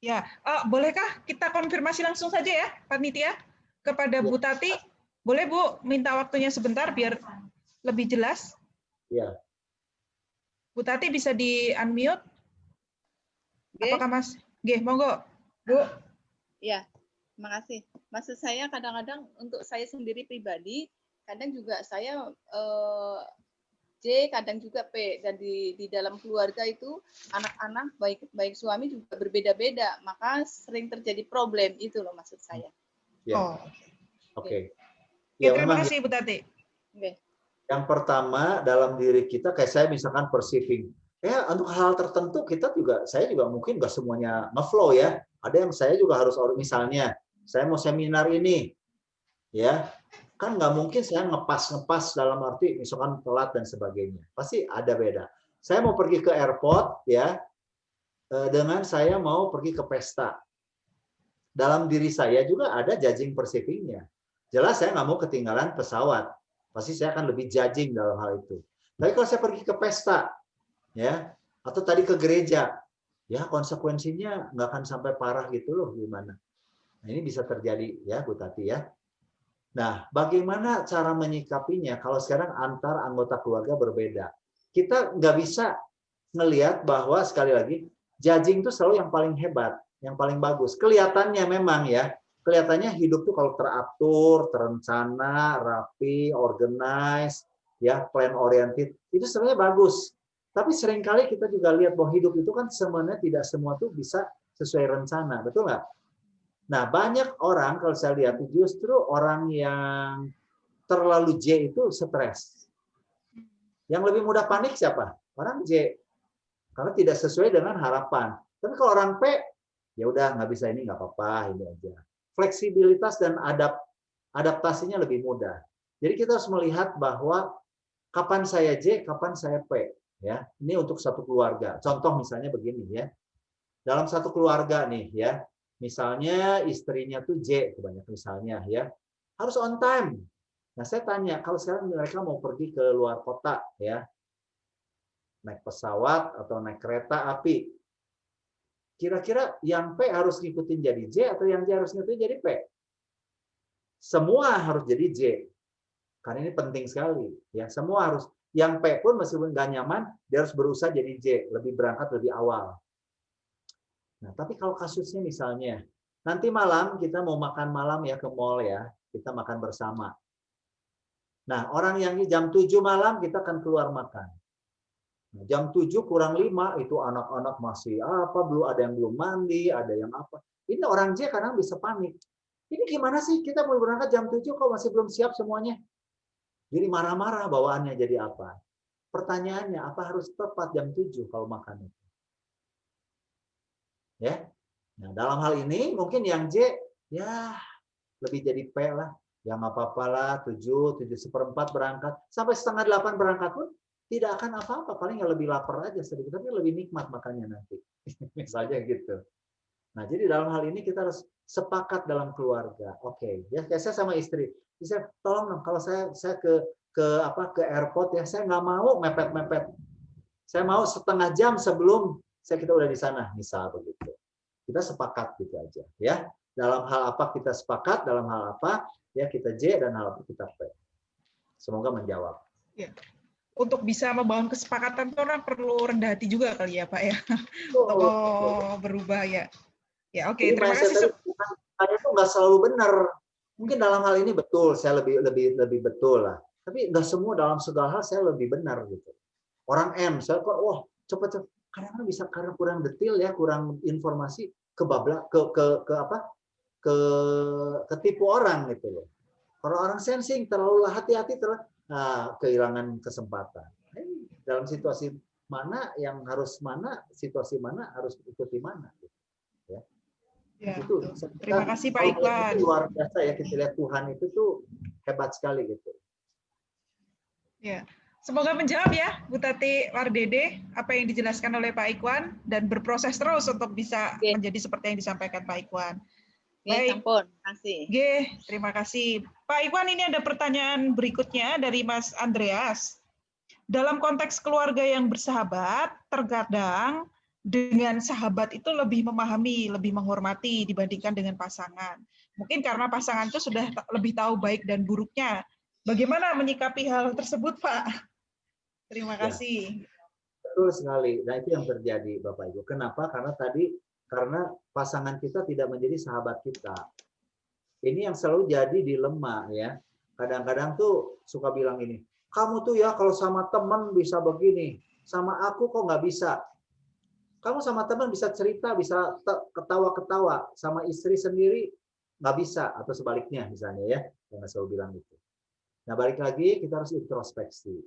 Ya, bolehkah kita konfirmasi langsung saja ya, panitia, kepada Bu Tati? Boleh Bu minta waktunya sebentar biar lebih jelas? Ya. Bu Tati bisa di-unmute? Apakah Mas? Nggih, monggo. Bu. Ya, terima kasih. Maksud saya kadang-kadang untuk saya sendiri pribadi, kadang juga saya J, kadang juga P, dan di dalam keluarga itu anak-anak baik suami juga berbeda-beda, maka sering terjadi problem itu loh maksud saya. Ya. Oh. Oke. Ya, terima kasih Bu Tati. Okay. Yang pertama dalam diri kita kayak saya misalkan perceiving. Ya, untuk hal tertentu saya juga mungkin nggak semuanya ngeflow ya. Ada yang saya juga harus misalnya saya mau seminar ini, ya. Kan nggak mungkin saya ngepas dalam arti misalkan telat dan sebagainya. Pasti ada beda. Saya mau pergi ke airport ya, dengan saya mau pergi ke pesta. Dalam diri saya juga ada judging perceiving-nya. Jelas saya nggak mau ketinggalan pesawat. Pasti saya akan lebih judging dalam hal itu. Tapi kalau saya pergi ke pesta, ya, atau tadi ke gereja, ya konsekuensinya nggak akan sampai parah gitu loh, gimana? Nah, ini bisa terjadi ya, Bu Tati ya. Nah, bagaimana cara menyikapinya kalau sekarang antar anggota keluarga berbeda? Kita nggak bisa ngelihat bahwa sekali lagi judging itu selalu yang paling hebat, yang paling bagus. Kelihatannya memang ya, kelihatannya hidup tuh kalau teratur, terencana, rapi, organized, ya plan oriented, itu sebenarnya bagus. Tapi seringkali kita juga lihat bahwa hidup itu kan sebenarnya tidak semua tuh bisa sesuai rencana, betul nggak? Nah, banyak orang kalau saya lihat justru orang yang terlalu J itu stres. Yang lebih mudah panik siapa? Orang J. Karena tidak sesuai dengan harapan. Tapi kalau orang P, ya udah nggak bisa ini nggak apa-apa, ini aja. Fleksibilitas dan adaptasinya lebih mudah. Jadi kita harus melihat bahwa kapan saya J, kapan saya P. Ya, ini untuk satu keluarga. Contoh misalnya begini ya. Dalam satu keluarga nih ya, misalnya istrinya tuh J, banyak misalnya ya, harus on time. Nah saya tanya, kalau sekarang mereka mau pergi ke luar kota ya, naik pesawat atau naik kereta api, kira-kira yang P harus ngikutin jadi J atau yang J harus ngikutin jadi P? Semua harus jadi J, karena ini penting sekali ya. Semua harus, yang P pun meskipun nggak nyaman, dia harus berusaha jadi J, lebih berangkat lebih awal. Nah, tapi kalau kasusnya misalnya, nanti malam kita mau makan malam ya ke mall ya, kita makan bersama. Nah, orang yang jam 7 malam kita akan keluar makan. Nah, jam 7 kurang 5 itu anak-anak masih apa, belum ada yang belum mandi, ada yang apa. Ini orang J kadang bisa panik. Ini gimana sih kita mau berangkat jam 7 kok masih belum siap semuanya? Jadi marah-marah bawaannya jadi apa? Pertanyaannya, apa harus tepat jam 7 kalau makan itu? Ya. Nah, dalam hal ini mungkin yang J ya lebih jadi P lah. Ya nggak apa-apa lah, 7:04 berangkat. Sampai 7:30 berangkat pun tidak akan apa-apa. Paling ya lebih lapar aja sedikit, tapi lebih nikmat makannya nanti. Misalnya gitu. Nah, jadi dalam hal ini kita harus sepakat dalam keluarga. Oke, ya kayak saya sama istri. Saya tolong dong kalau saya ke airport ya, saya nggak mau mepet-mepet. Saya mau setengah jam sebelum kita udah di sana, misal begitu. Kita sepakat gitu aja, ya. Dalam hal apa kita sepakat, dalam hal apa ya kita J dan hal apa kita P. Semoga menjawab. Ya. Untuk bisa membangun kesepakatan itu orang perlu rendah hati juga kali ya Pak ya. Untuk berubah ya. Ya oke, terima kasih. Saya itu nggak selalu benar. Mungkin dalam hal ini betul, saya lebih betul lah. Tapi nggak semua dalam segala hal saya lebih benar gitu. Orang M, saya kok wah cepet. Kadang-kadang bisa karena kurang detail ya, kurang informasi, kebablas ketipu orang gitu loh. Kalau orang sensing terlalu hati-hati kehilangan kesempatan. Dalam situasi mana yang harus mana, situasi mana harus ikuti mana. Ya. Ya, itu. Terima kasih Pak Ikhwan. Luar biasa ya kita lihat Tuhan itu tuh hebat sekali gitu. Ya. Semoga menjawab ya Bu Tati Wardede apa yang dijelaskan oleh Pak Ikhwan dan berproses terus untuk bisa menjadi seperti yang disampaikan Pak Ikhwan. Baik, kasih. Terima kasih. Pak Ikhwan, ini ada pertanyaan berikutnya dari Mas Andreas. Dalam konteks keluarga yang bersahabat, terkadang dengan sahabat itu lebih memahami, lebih menghormati dibandingkan dengan pasangan. Mungkin karena pasangan itu sudah lebih tahu baik dan buruknya. Bagaimana menyikapi hal tersebut, Pak? Terima kasih. Ya, betul sekali. Nah, itu yang terjadi, Bapak Ibu. Kenapa? Karena pasangan kita tidak menjadi sahabat kita. Ini yang selalu jadi dilema ya. Kadang-kadang tuh suka bilang ini, kamu tuh ya kalau sama teman bisa begini, sama aku kok nggak bisa. Kamu sama teman bisa cerita, bisa ketawa-ketawa, sama istri sendiri nggak bisa, atau sebaliknya misalnya ya. Yang selalu bilang itu. Nah, balik lagi kita harus introspeksi.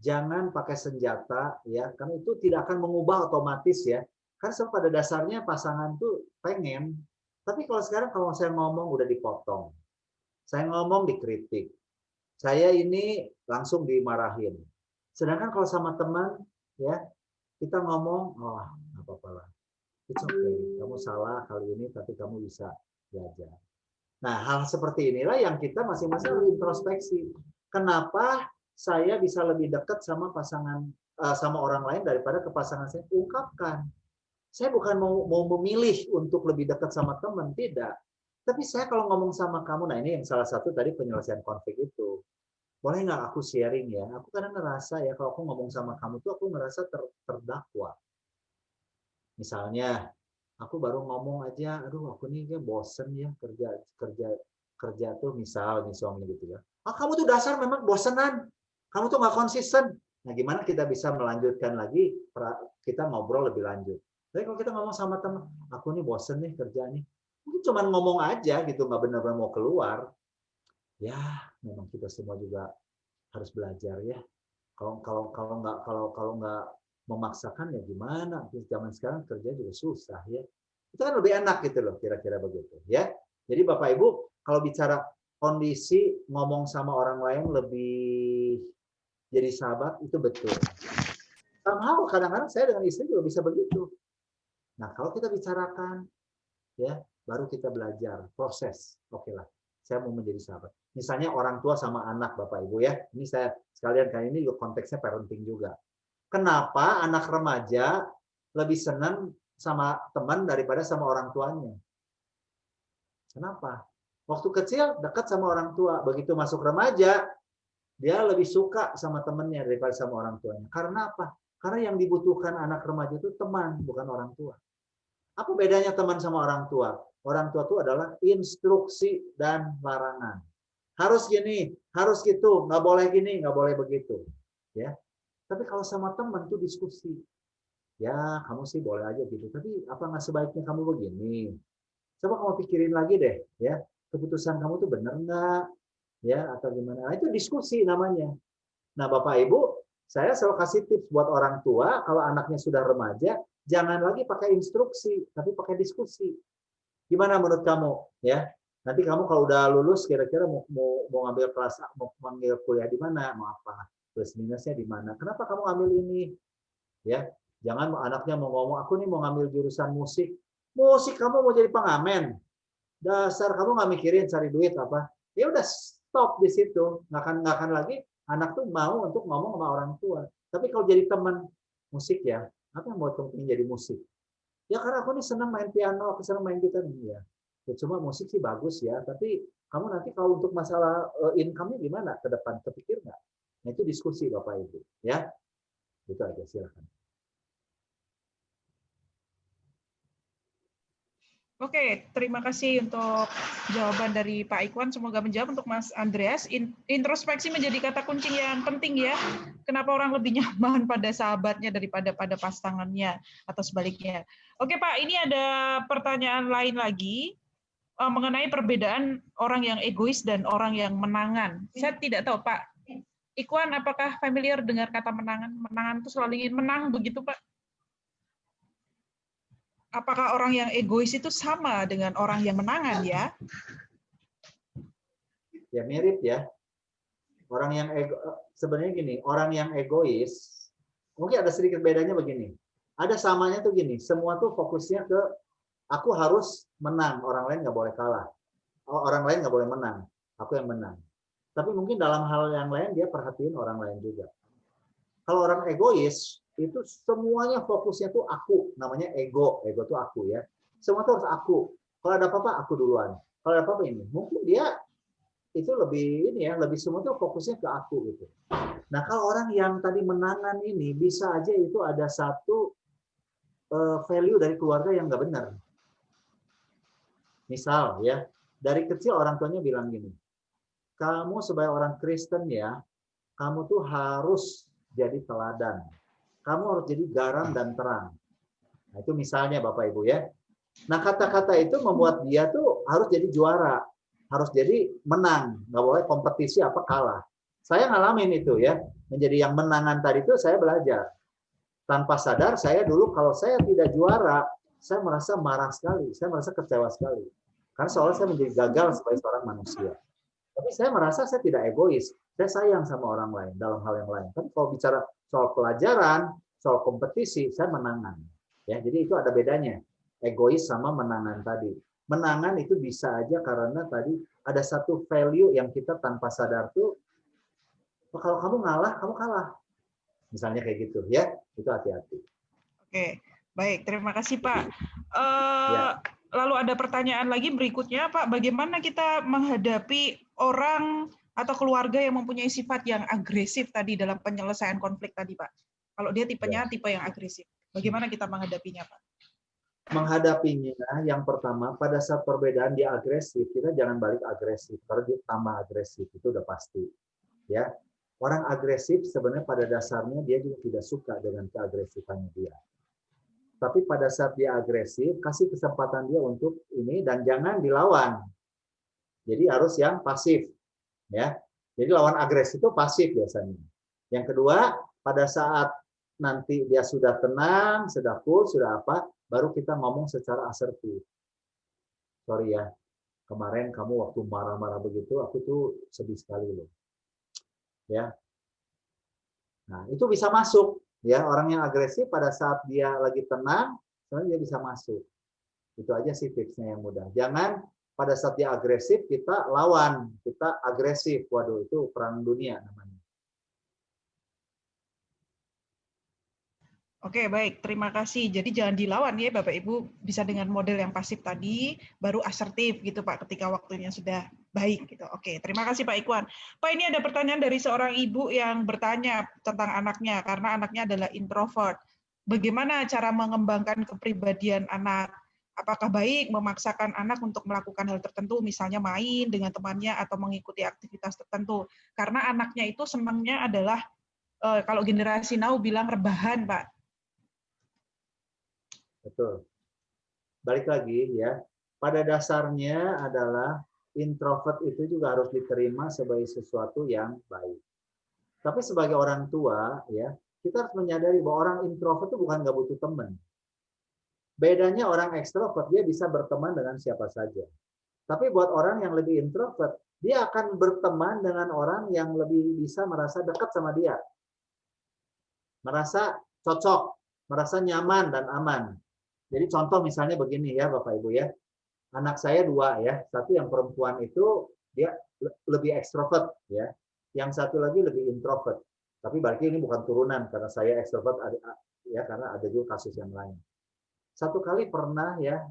Jangan pakai senjata ya, karena itu tidak akan mengubah otomatis ya. Karena pada dasarnya pasangan tuh pengen, tapi kalau sekarang kalau saya ngomong udah dipotong, saya ngomong dikritik, saya ini langsung dimarahin. Sedangkan kalau sama teman ya kita ngomong, oh nggak apa-apa lah, it's okay, kamu salah kali ini tapi kamu bisa belajar. Nah, hal seperti inilah yang kita masing-masing harus introspeksi. Kenapa saya bisa lebih dekat sama pasangan sama orang lain daripada ke pasangan saya? Ungkapkan. Saya bukan mau memilih untuk lebih dekat sama teman, tidak. Tapi saya kalau ngomong sama kamu, nah ini yang salah satu tadi penyelesaian konflik itu. Boleh nggak aku sharing ya? Aku kadang ngerasa ya kalau aku ngomong sama kamu tuh aku ngerasa terdakwa. Misalnya, aku baru ngomong aja, aduh aku nih kayak bosen ya kerja tuh misal nih suami gitu ya. Ah kamu tuh dasar memang bosenan, kamu tuh nggak konsisten. Nah gimana kita bisa melanjutkan lagi kita ngobrol lebih lanjut. Tapi kalau kita ngomong sama teman, aku nih bosen nih kerja nih, mungkin cuma ngomong aja gitu, nggak benar-benar mau keluar. Ya memang kita semua juga harus belajar ya. Kalau nggak memaksakan ya gimana? Zaman sekarang kerja juga susah ya. Itu kan lebih enak gitu loh, kira-kira begitu ya. Jadi Bapak Ibu, kalau bicara kondisi ngomong sama orang lain lebih jadi sahabat itu betul. Somehow kadang-kadang saya dengan istri juga bisa begitu. Nah, kalau kita bicarakan ya, baru kita belajar proses. Oke lah, saya mau menjadi sahabat. Misalnya orang tua sama anak Bapak Ibu ya. Ini saya sekalian kali ini juga konteksnya parenting juga. Kenapa anak remaja lebih senang sama teman daripada sama orang tuanya? Kenapa? Waktu kecil dekat sama orang tua, begitu masuk remaja dia lebih suka sama temannya daripada sama orang tuanya. Karena apa? Karena yang dibutuhkan anak remaja itu teman, bukan orang tua. Apa bedanya teman sama orang tua? Orang tua itu adalah instruksi dan larangan. Harus gini, harus gitu, nggak boleh gini, nggak boleh begitu. Ya. Tapi kalau sama teman tuh diskusi. Ya, kamu sih boleh aja gitu. Tapi apa nggak sebaiknya kamu begini? Coba kamu pikirin lagi deh, ya. Keputusan kamu tuh benar nggak? Ya, atau gimana? Nah, itu diskusi namanya. Nah, Bapak Ibu, saya selalu kasih tips buat orang tua kalau anaknya sudah remaja, jangan lagi pakai instruksi, tapi pakai diskusi. Gimana menurut kamu? Ya, nanti kamu kalau udah lulus, kira-kira mau ngambil kelas, mau ngambil kuliah di mana? Mau apa? Plus minusnya di mana? Kenapa kamu ambil ini? Ya, jangan anaknya mau ngomong, aku nih mau ngambil jurusan musik. Musik kamu mau jadi pengamen? Dasar kamu nggak mikirin cari duit apa? Ya udah stop di situ. Nggak akan lagi anak tuh mau untuk ngomong sama orang tua. Tapi kalau jadi teman musik ya, apa yang buat kamu jadi musik? Ya karena aku nih senang main piano, aku senang main gitar. Ya, cuma musik sih bagus ya. Tapi kamu nanti kalau untuk masalah income-nya gimana ke depan? Kepikir nggak? Nah itu diskusi Bapak Ibu. Ya, itu aja silakan. Oke, terima kasih untuk jawaban dari Pak Ikhwan. Semoga menjawab untuk Mas Andreas. Introspeksi menjadi kata kunci yang penting ya. Kenapa orang lebih nyaman pada sahabatnya daripada pada pasangannya atau sebaliknya. Oke Pak, ini ada pertanyaan lain lagi mengenai perbedaan orang yang egois dan orang yang menangan. Saya tidak tahu Pak Ikhwan, apakah familiar dengar kata menangan? Menangan itu selalu ingin menang begitu Pak? Apakah orang yang egois itu sama dengan orang yang menangan ya? Ya mirip ya. Orang yang sebenarnya gini, orang yang egois mungkin ada sedikit bedanya begini. Ada samanya tuh gini, semua tuh fokusnya ke aku harus menang, orang lain nggak boleh kalah. Orang lain nggak boleh menang, aku yang menang. Tapi mungkin dalam hal yang lain dia perhatiin orang lain juga. Kalau orang egois itu semuanya fokusnya tuh aku, namanya ego tuh aku ya. Semua tuh harus aku. Kalau ada apa-apa aku duluan. Kalau ada apa-apa ini, mungkin dia itu lebih ini ya, lebih semua tuh fokusnya ke aku gitu. Nah kalau orang yang tadi menangan ini bisa aja itu ada satu value dari keluarga yang nggak benar. Misal ya, dari kecil orang tuanya bilang gini, kamu sebagai orang Kristen ya, kamu tuh harus jadi teladan. Kamu harus jadi garam dan terang. Nah, itu misalnya Bapak Ibu ya. Nah, kata-kata itu membuat dia tuh harus jadi juara, harus jadi menang, nggak boleh kompetisi apa kalah. Saya ngalamin itu ya, menjadi yang menangan tadi itu saya belajar. Tanpa sadar saya dulu kalau saya tidak juara, saya merasa marah sekali, saya merasa kecewa sekali. Karena soalnya saya menjadi gagal sebagai seorang manusia. Tapi saya merasa saya tidak egois, saya sayang sama orang lain dalam hal yang lain. Tapi kalau bicara soal pelajaran, soal kompetisi, saya menangan. Ya, jadi itu ada bedanya, egois sama menangan tadi. Menangan itu bisa aja karena tadi ada satu value yang kita tanpa sadar tuh, oh, kalau kamu ngalah, kamu kalah. Misalnya kayak gitu ya, itu hati-hati. Oke, baik. Terima kasih Pak. Ya. Lalu ada pertanyaan lagi berikutnya Pak, bagaimana kita menghadapi orang atau keluarga yang mempunyai sifat yang agresif tadi dalam penyelesaian konflik tadi Pak? Kalau dia tipenya tipe yang agresif, bagaimana kita menghadapinya Pak? Menghadapinya, yang pertama, pada saat perbedaan dia agresif, kita jangan balik agresif, karena dia tambah agresif, itu udah pasti. Ya, orang agresif sebenarnya pada dasarnya dia juga tidak suka dengan keagresifannya dia. Tapi pada saat dia agresif, kasih kesempatan dia untuk ini dan jangan dilawan. Jadi harus yang pasif, ya. Jadi lawan agresif itu pasif biasanya. Yang kedua, pada saat nanti dia sudah tenang, sudah cool, sudah apa, baru kita ngomong secara asertif. Sorry ya, kemarin kamu waktu marah-marah begitu, aku tuh sedih sekali loh. Ya. Nah, itu bisa masuk. Ya, orang yang agresif pada saat dia lagi tenang, sebenarnya dia bisa masuk. Itu aja sih tipsnya yang mudah. Jangan pada saat dia agresif kita lawan, kita agresif. Waduh, itu perang dunia namanya. Oke, baik. Terima kasih. Jadi jangan dilawan ya Bapak Ibu, bisa dengan model yang pasif tadi, baru asertif gitu Pak ketika waktunya sudah baik gitu. Oke, terima kasih Pak Ikwan. Pak, ini ada pertanyaan dari seorang ibu yang bertanya tentang anaknya karena anaknya adalah introvert. Bagaimana cara mengembangkan kepribadian anak? Apakah baik memaksakan anak untuk melakukan hal tertentu, misalnya main dengan temannya atau mengikuti aktivitas tertentu? Karena anaknya itu senangnya adalah kalau generasi now bilang rebahan, Pak. Betul. Balik lagi ya, pada dasarnya adalah introvert itu juga harus diterima sebagai sesuatu yang baik. Tapi sebagai orang tua ya, kita harus menyadari bahwa orang introvert itu bukan nggak butuh teman. Bedanya orang ekstrovert, dia bisa berteman dengan siapa saja. Tapi buat orang yang lebih introvert, dia akan berteman dengan orang yang lebih bisa merasa dekat sama dia. Merasa cocok, merasa nyaman dan aman. Jadi contoh misalnya begini ya Bapak Ibu ya. Anak saya 2 ya. Satu yang perempuan itu dia lebih ekstrovert ya. Yang satu lagi lebih introvert. Tapi berarti ini bukan turunan karena saya ekstrovert ya, karena ada juga kasus yang lain. Satu kali pernah ya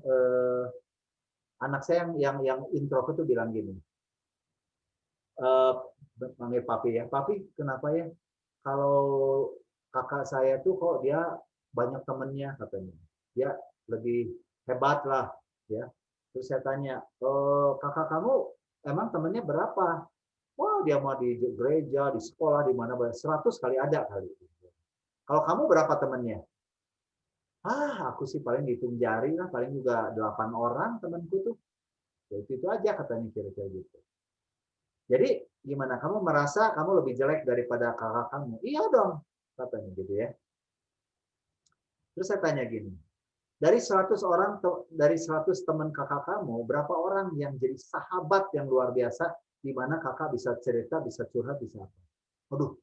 anak saya yang introvert itu bilang gini. Panggil papi ya. Papi, kenapa ya kalau kakak saya tuh kok dia banyak temennya katanya. Dia lebih hebat lah ya. Terus saya tanya, kakak kamu emang temennya berapa? Wah, dia mau di gereja, di sekolah, di mana 100 kali ada kali. Kalau kamu berapa temennya? Aku sih paling dihitung jari lah, paling juga 8 orang temanku tuh. Ya itu aja katanya kira-kira gitu. Jadi gimana? Kamu merasa kamu lebih jelek daripada kakak kamu? Iya dong, katanya gitu ya. Terus saya tanya gini, dari 100 orang, dari 100 teman kakak kamu, berapa orang yang jadi sahabat yang luar biasa, di mana kakak bisa cerita, bisa curhat, bisa apa? Aduh,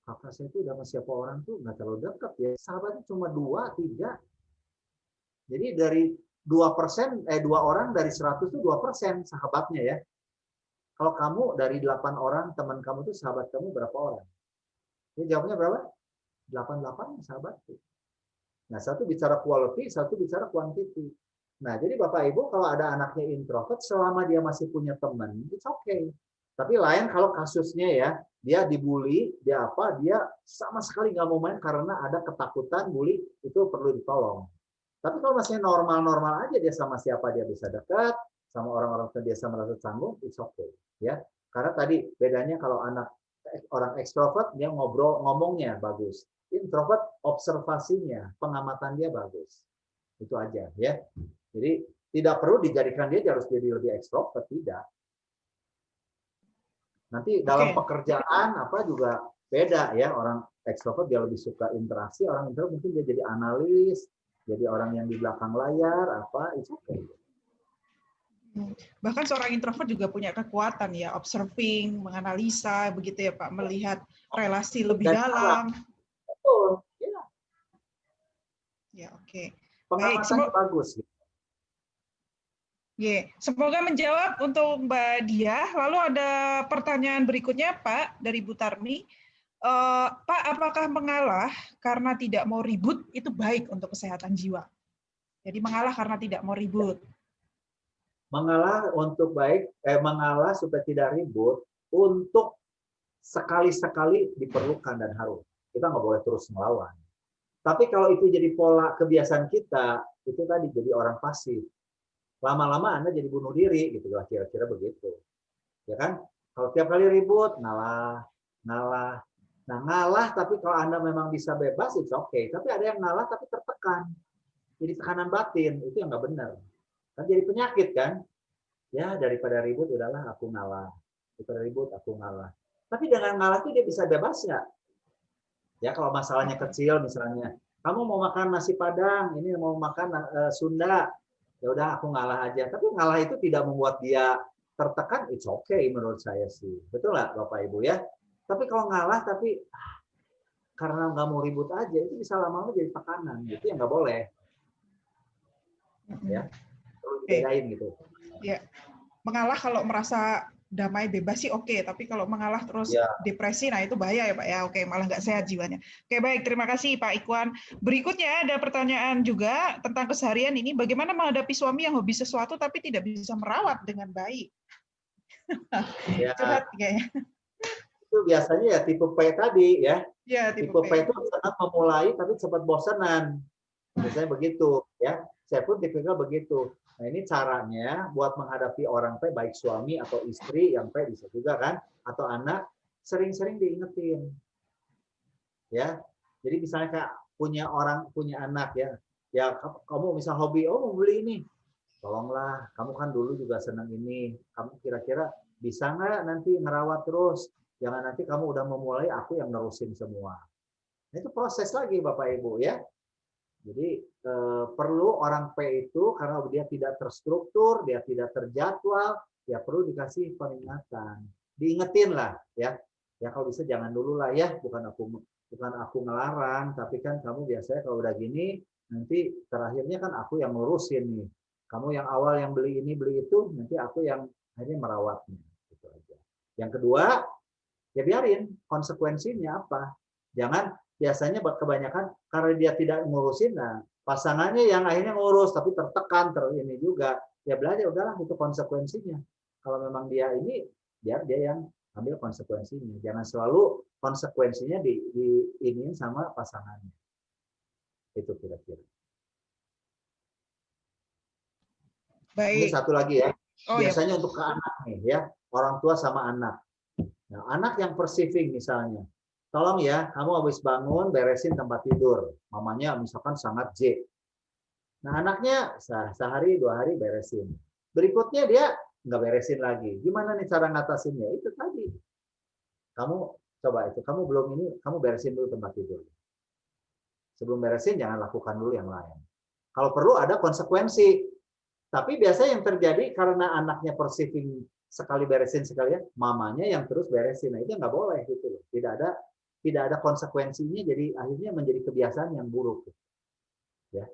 kakak saya itu udah sama siapa orang tuh nggak terlalu dekat ya. Sahabatnya cuma 2, 3. Jadi dari 2%, 2 orang dari 100 itu 2% sahabatnya ya. Kalau kamu dari 8 orang, teman kamu itu sahabat kamu berapa orang? Jadi jawabnya berapa? 88 sahabat. Nah, satu bicara quality, satu bicara quantity. Nah, jadi Bapak Ibu kalau ada anaknya introvert, selama dia masih punya teman, it's okay. Tapi lain kalau kasusnya ya, dia dibully, dia sama sekali nggak mau main karena ada ketakutan bully, itu perlu ditolong. Tapi kalau masih normal-normal aja dia sama siapa dia bisa dekat, sama orang-orang terbiasa merasa canggung, it's okay. Ya, karena tadi bedanya kalau orang ekstrovert dia ngomongnya bagus. Introvert observasinya, pengamatan dia bagus. Itu aja ya. Jadi tidak perlu dijadikan dia harus jadi lebih ekstrovert, tidak. Nanti dalam pekerjaan apa juga beda ya, orang ekstrovert dia lebih suka interaksi, orang introvert mungkin dia jadi analis, jadi orang yang di belakang layar apa, itu okay. Bahkan seorang introvert juga punya kekuatan ya, observing, menganalisa begitu ya Pak, melihat relasi lebih dalam. Betul, ya. Ya, oke. Okay. Pengamatannya bagus. Semoga menjawab untuk Mbak Diah. Lalu ada pertanyaan berikutnya, Pak, dari Bu Tarmi. Pak, apakah mengalah karena tidak mau ribut itu baik untuk kesehatan jiwa? Jadi mengalah karena tidak mau ribut. Mengalah untuk mengalah supaya tidak ribut untuk sekali-sekali diperlukan dan harus. Kita nggak boleh terus melawan. Tapi kalau itu jadi pola kebiasaan kita, itu tadi jadi orang pasif. Lama-lama Anda jadi bunuh diri, gitu lah kira-kira begitu. Ya kan? Kalau tiap kali ribut, ngalah. Nah, ngalah tapi kalau Anda memang bisa bebas, it's okay. Tapi ada yang ngalah tapi tertekan. Jadi tekanan batin, itu yang nggak benar. Kan jadi penyakit kan? Ya daripada ribut, udahlah aku ngalah. Daripada ribut, aku ngalah. Tapi dengan ngalah itu dia bisa bebas nggak? Ya kalau masalahnya kecil misalnya, kamu mau makan nasi Padang, ini mau makan Sunda, ya udah aku ngalah aja. Tapi ngalah itu tidak membuat dia tertekan, it's okay menurut saya sih. Betul nggak Bapak Ibu ya? Tapi kalau ngalah tapi karena nggak mau ribut aja, itu bisa lama-lama jadi tekanan. Itu yang nggak boleh. Ya, perlu dibedain gitu. Ya, mengalah kalau merasa damai bebas sih oke, tapi kalau mengalah terus depresi, nah itu bahaya ya Pak ya. Oke, malah nggak sehat jiwanya. Oke, baik, terima kasih Pak Ikwan. Berikutnya ada pertanyaan juga tentang keseharian ini, bagaimana menghadapi suami yang hobi sesuatu tapi tidak bisa merawat dengan baik? Curhat kayaknya. Itu biasanya ya tipe P tadi ya. Ya, tipe P itu sangat memulai tapi cepat bosanan. Biasanya begitu ya. Saya pun tipikal begitu. Nah, ini caranya buat menghadapi orang P, baik suami atau istri yang P bisa juga kan, atau anak, sering-sering diingetin. Ya. Jadi misalnya kayak punya anak ya. Ya kamu misal hobi, oh mau beli ini. Tolonglah, kamu kan dulu juga senang ini. Kamu kira-kira bisa nggak nanti ngerawat terus? Jangan nanti kamu udah memulai, aku yang nerusin semua. Nah, itu proses lagi Bapak Ibu ya. Jadi perlu orang P itu karena dia tidak terstruktur, dia tidak terjadwal, ya perlu dikasih peringatan. Diingetin lah ya. Ya kalau bisa jangan dulu lah ya, bukan aku ngelarang, tapi kan kamu biasanya kalau udah gini nanti terakhirnya kan aku yang ngurusin nih. Kamu yang awal yang beli ini, beli itu, nanti aku yang akhirnya merawatnya. Gitu aja. Yang kedua, ya biarin konsekuensinya apa. Jangan biasanya kebanyakan karena dia tidak ngurusin, nah pasangannya yang akhirnya ngurus tapi tertekan ini juga, ya belajar udahlah itu konsekuensinya. Kalau memang dia ini, biar dia yang ambil konsekuensinya. Jangan selalu konsekuensinya diinin sama pasangannya. Itu kira-kira. Ini satu lagi ya. Biasanya untuk ke anak nih ya, orang tua sama anak. Nah, anak yang persiving misalnya, tolong ya, kamu habis bangun beresin tempat tidur. Mamanya misalkan sangat J. Nah, anaknya sehari 2 hari beresin. Berikutnya dia nggak beresin lagi. Gimana nih cara ngatasinnya? Itu tadi. Kamu coba itu, kamu belum ini, kamu beresin dulu tempat tidur. Sebelum beresin jangan lakukan dulu yang lain. Kalau perlu ada konsekuensi. Tapi biasanya yang terjadi karena anaknya persiving sekali beresin sekali ya, mamanya yang terus beresin. Nah, itu nggak boleh gitu loh. Tidak ada konsekuensinya, jadi akhirnya menjadi kebiasaan yang buruk. Ya.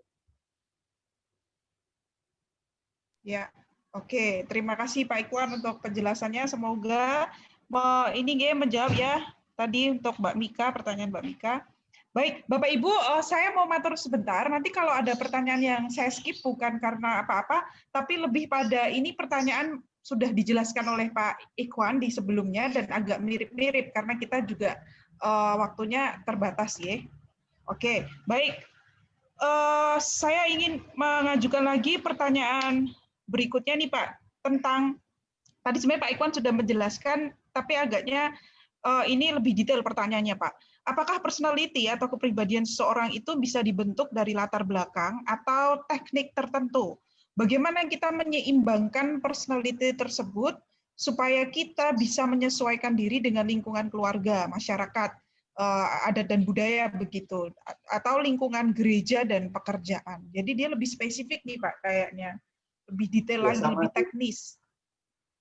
Ya, oke. Terima kasih Pak Ikwan untuk penjelasannya. Semoga ini menjawab ya tadi untuk Mbak Mika, pertanyaan Mbak Mika. Baik, Bapak Ibu, saya mau matur sebentar. Nanti kalau ada pertanyaan yang saya skip bukan karena apa-apa, tapi lebih pada ini pertanyaan sudah dijelaskan oleh Pak Ikwan di sebelumnya dan agak mirip-mirip karena kita juga waktunya terbatas ya. Oke, baik. Saya ingin mengajukan lagi pertanyaan berikutnya nih Pak, tentang tadi sebenarnya Pak Ikwan sudah menjelaskan, tapi agaknya ini lebih detail pertanyaannya Pak. Apakah personality atau kepribadian seseorang itu bisa dibentuk dari latar belakang atau teknik tertentu? Bagaimana kita menyeimbangkan personality tersebut supaya kita bisa menyesuaikan diri dengan lingkungan keluarga, masyarakat, adat dan budaya begitu, atau lingkungan gereja dan pekerjaan. Jadi dia lebih spesifik nih Pak kayaknya, lebih detail lagi, lebih teknis.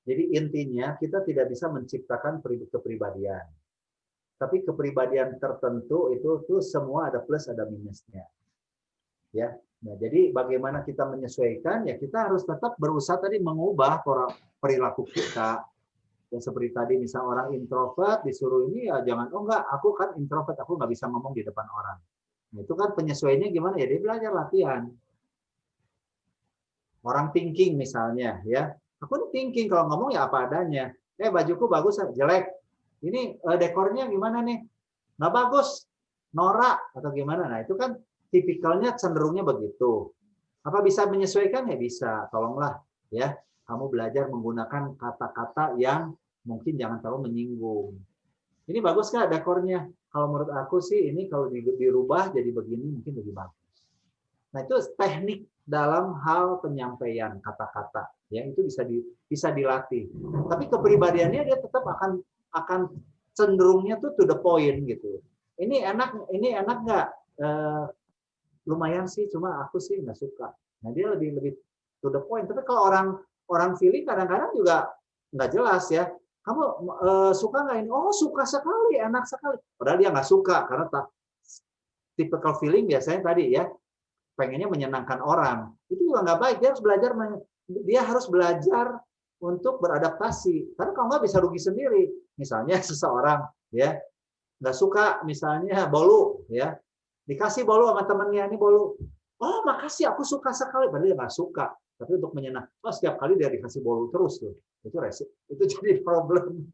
Jadi intinya kita tidak bisa menciptakan kepribadian. Tapi kepribadian tertentu itu tuh semua ada plus ada minusnya. ya. Nah, jadi bagaimana kita menyesuaikan, ya kita harus tetap berusaha tadi mengubah perilaku kita. Ya seperti tadi misal orang introvert disuruh ini ya jangan, oh enggak, aku kan introvert, aku nggak bisa ngomong di depan orang. Nah, itu kan penyesuaiannya gimana ya? Dia belajar latihan. Orang thinking misalnya, ya. Aku thinking kalau ngomong ya apa adanya. Bajuku bagus, jelek. Ini dekornya gimana nih? Nggak bagus, norak atau gimana? Nah itu kan tipikalnya cenderungnya begitu. Apa bisa menyesuaikan? Ya bisa. Tolonglah, ya. Kamu belajar menggunakan kata-kata yang mungkin jangan terlalu menyinggung. Ini bagus nggak dekornya? Kalau menurut aku sih ini kalau dirubah jadi begini mungkin lebih bagus. Nah itu teknik dalam hal penyampaian kata-kata, ya itu bisa dilatih. Tapi kepribadiannya dia tetap akan cenderungnya tuh to the point gitu. Ini enak nggak? Lumayan sih, cuma aku sih nggak suka. Nah dia lebih to the point. Tapi kalau orang feeling kadang-kadang juga nggak jelas ya. Kamu suka nggak ini? Oh suka sekali, enak sekali. Padahal dia nggak suka karena typical feeling biasanya tadi ya. Pengennya menyenangkan orang, itu juga nggak baik. Dia harus belajar untuk beradaptasi. Karena kalau nggak bisa rugi sendiri. Misalnya seseorang ya nggak suka misalnya bolu, ya dikasih bolu sama temennya, ini bolu. Oh makasih, aku suka sekali. Padahal dia nggak suka. Tapi untuk menyenangkan, setiap kali dia dikasih bolu terus tuh, itu jadi problem.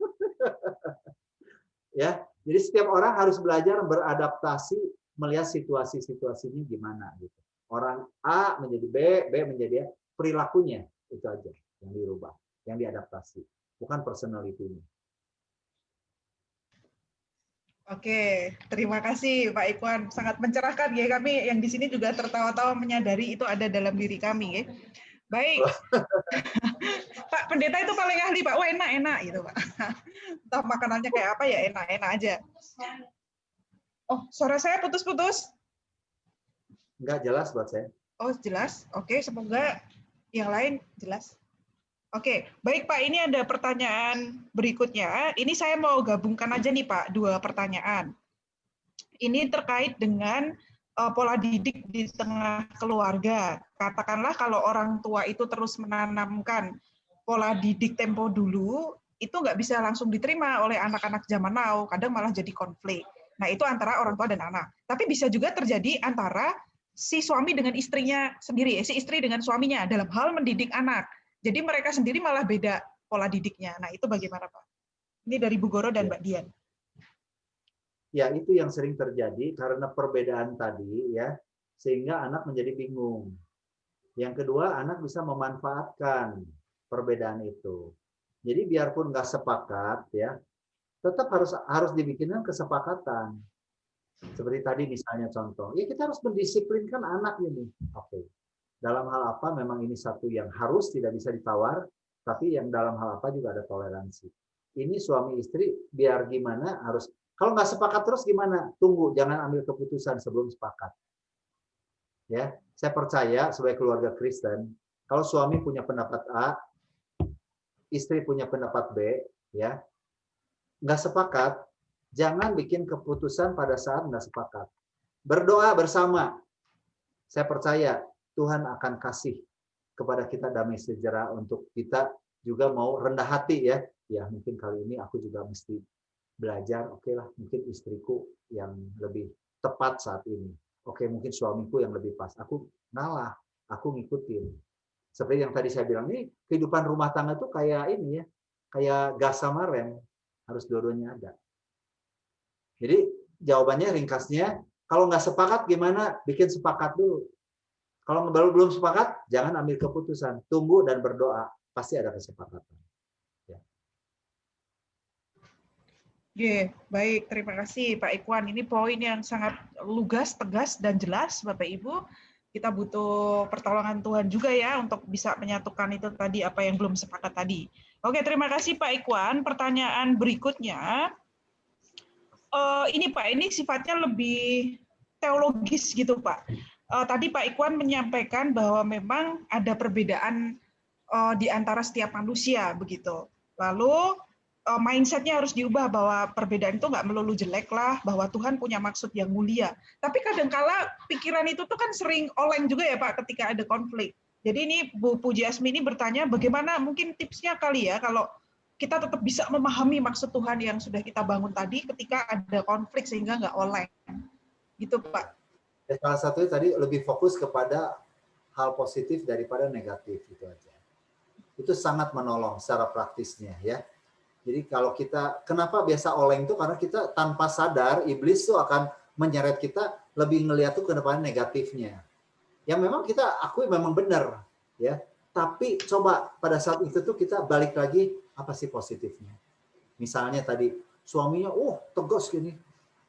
Ya, jadi setiap orang harus belajar beradaptasi, melihat situasinya gimana gitu. Orang A menjadi B, B menjadi A, perilakunya itu aja yang dirubah, yang diadaptasi, bukan personality-nya. Oke, terima kasih Pak Ikhwan, sangat mencerahkan ya, kami yang di sini juga tertawa-tawa menyadari itu ada dalam diri kami ya. Baik. Pak Pendeta itu paling ahli Pak, wah enak gitu Pak. Entah makanannya kayak apa ya, enak-enak aja. Oh, suara saya putus-putus. Enggak jelas buat saya. Oh, jelas. Oke, semoga yang lain jelas. Oke, baik Pak, ini ada pertanyaan berikutnya. Ini saya mau gabungkan aja nih Pak, 2 pertanyaan. Ini terkait dengan pola didik di tengah keluarga. Katakanlah kalau orang tua itu terus menanamkan pola didik tempo dulu, itu nggak bisa langsung diterima oleh anak-anak zaman now, kadang malah jadi konflik. Nah, itu antara orang tua dan anak. Tapi bisa juga terjadi antara si suami dengan istrinya sendiri, si istri dengan suaminya dalam hal mendidik anak. Jadi mereka sendiri malah beda pola didiknya. Nah, itu bagaimana, Pak? Ini dari Bu Goro dan Mbak Dian. Ya, itu yang sering terjadi karena perbedaan tadi ya, sehingga anak menjadi bingung. Yang kedua, anak bisa memanfaatkan perbedaan itu. Jadi biarpun nggak sepakat ya, tetap harus dibikinkan kesepakatan. Seperti tadi misalnya contoh, ya kita harus mendisiplinkan anak ini. Oke. Dalam hal apa memang ini satu yang harus tidak bisa ditawar, tapi yang dalam hal apa juga ada toleransi. Ini suami istri biar gimana harus, kalau nggak sepakat terus gimana? Tunggu, jangan ambil keputusan sebelum sepakat. Ya, saya percaya sebagai keluarga Kristen, kalau suami punya pendapat A, istri punya pendapat B, ya nggak sepakat, jangan bikin keputusan pada saat nggak sepakat. Berdoa bersama. Saya percaya Tuhan akan kasih kepada kita damai sejahtera untuk kita juga mau rendah hati ya. Ya mungkin kali ini aku juga mesti belajar, oke lah mungkin istriku yang lebih tepat saat ini. Oke mungkin suamiku yang lebih pas. Aku ngalah, aku ngikutin. Seperti yang tadi saya bilang, ini kehidupan rumah tangga tuh kayak ini ya, kayak gas sama rem, harus dua-duanya ada. Jadi jawabannya ringkasnya, kalau nggak sepakat gimana? Bikin sepakat dulu. Kalau belum sepakat, jangan ambil keputusan. Tunggu dan berdoa. Pasti ada kesepakatan. Ya. Oke, baik. Terima kasih Pak Ikhwan. Ini poin yang sangat lugas, tegas, dan jelas Bapak Ibu. Kita butuh pertolongan Tuhan juga ya untuk bisa menyatukan itu tadi apa yang belum sepakat tadi. Oke, terima kasih Pak Ikhwan. Pertanyaan berikutnya. Ini Pak, ini sifatnya lebih teologis gitu Pak. Tadi Pak Ikhwan menyampaikan bahwa memang ada perbedaan di antara setiap manusia begitu. Lalu mindset-nya harus diubah bahwa perbedaan itu nggak melulu jelek lah, bahwa Tuhan punya maksud yang mulia. Tapi kadangkala pikiran itu tuh kan sering oleng juga ya Pak ketika ada konflik. Jadi ini Bu Puji Asmi ini bertanya bagaimana mungkin tipsnya kali ya kalau kita tetap bisa memahami maksud Tuhan yang sudah kita bangun tadi ketika ada konflik sehingga nggak oleng. Gitu Pak. Salah satunya tadi lebih fokus kepada hal positif daripada negatif itu aja. Itu sangat menolong secara praktisnya ya. Jadi kalau kita, kenapa biasa oleng itu karena kita tanpa sadar iblis tuh akan menyeret kita lebih ngeliat tuh ke depan negatifnya. Yang memang kita akui memang benar ya. Tapi coba pada saat itu tuh kita balik lagi apa sih positifnya. Misalnya tadi suaminya tegas gini,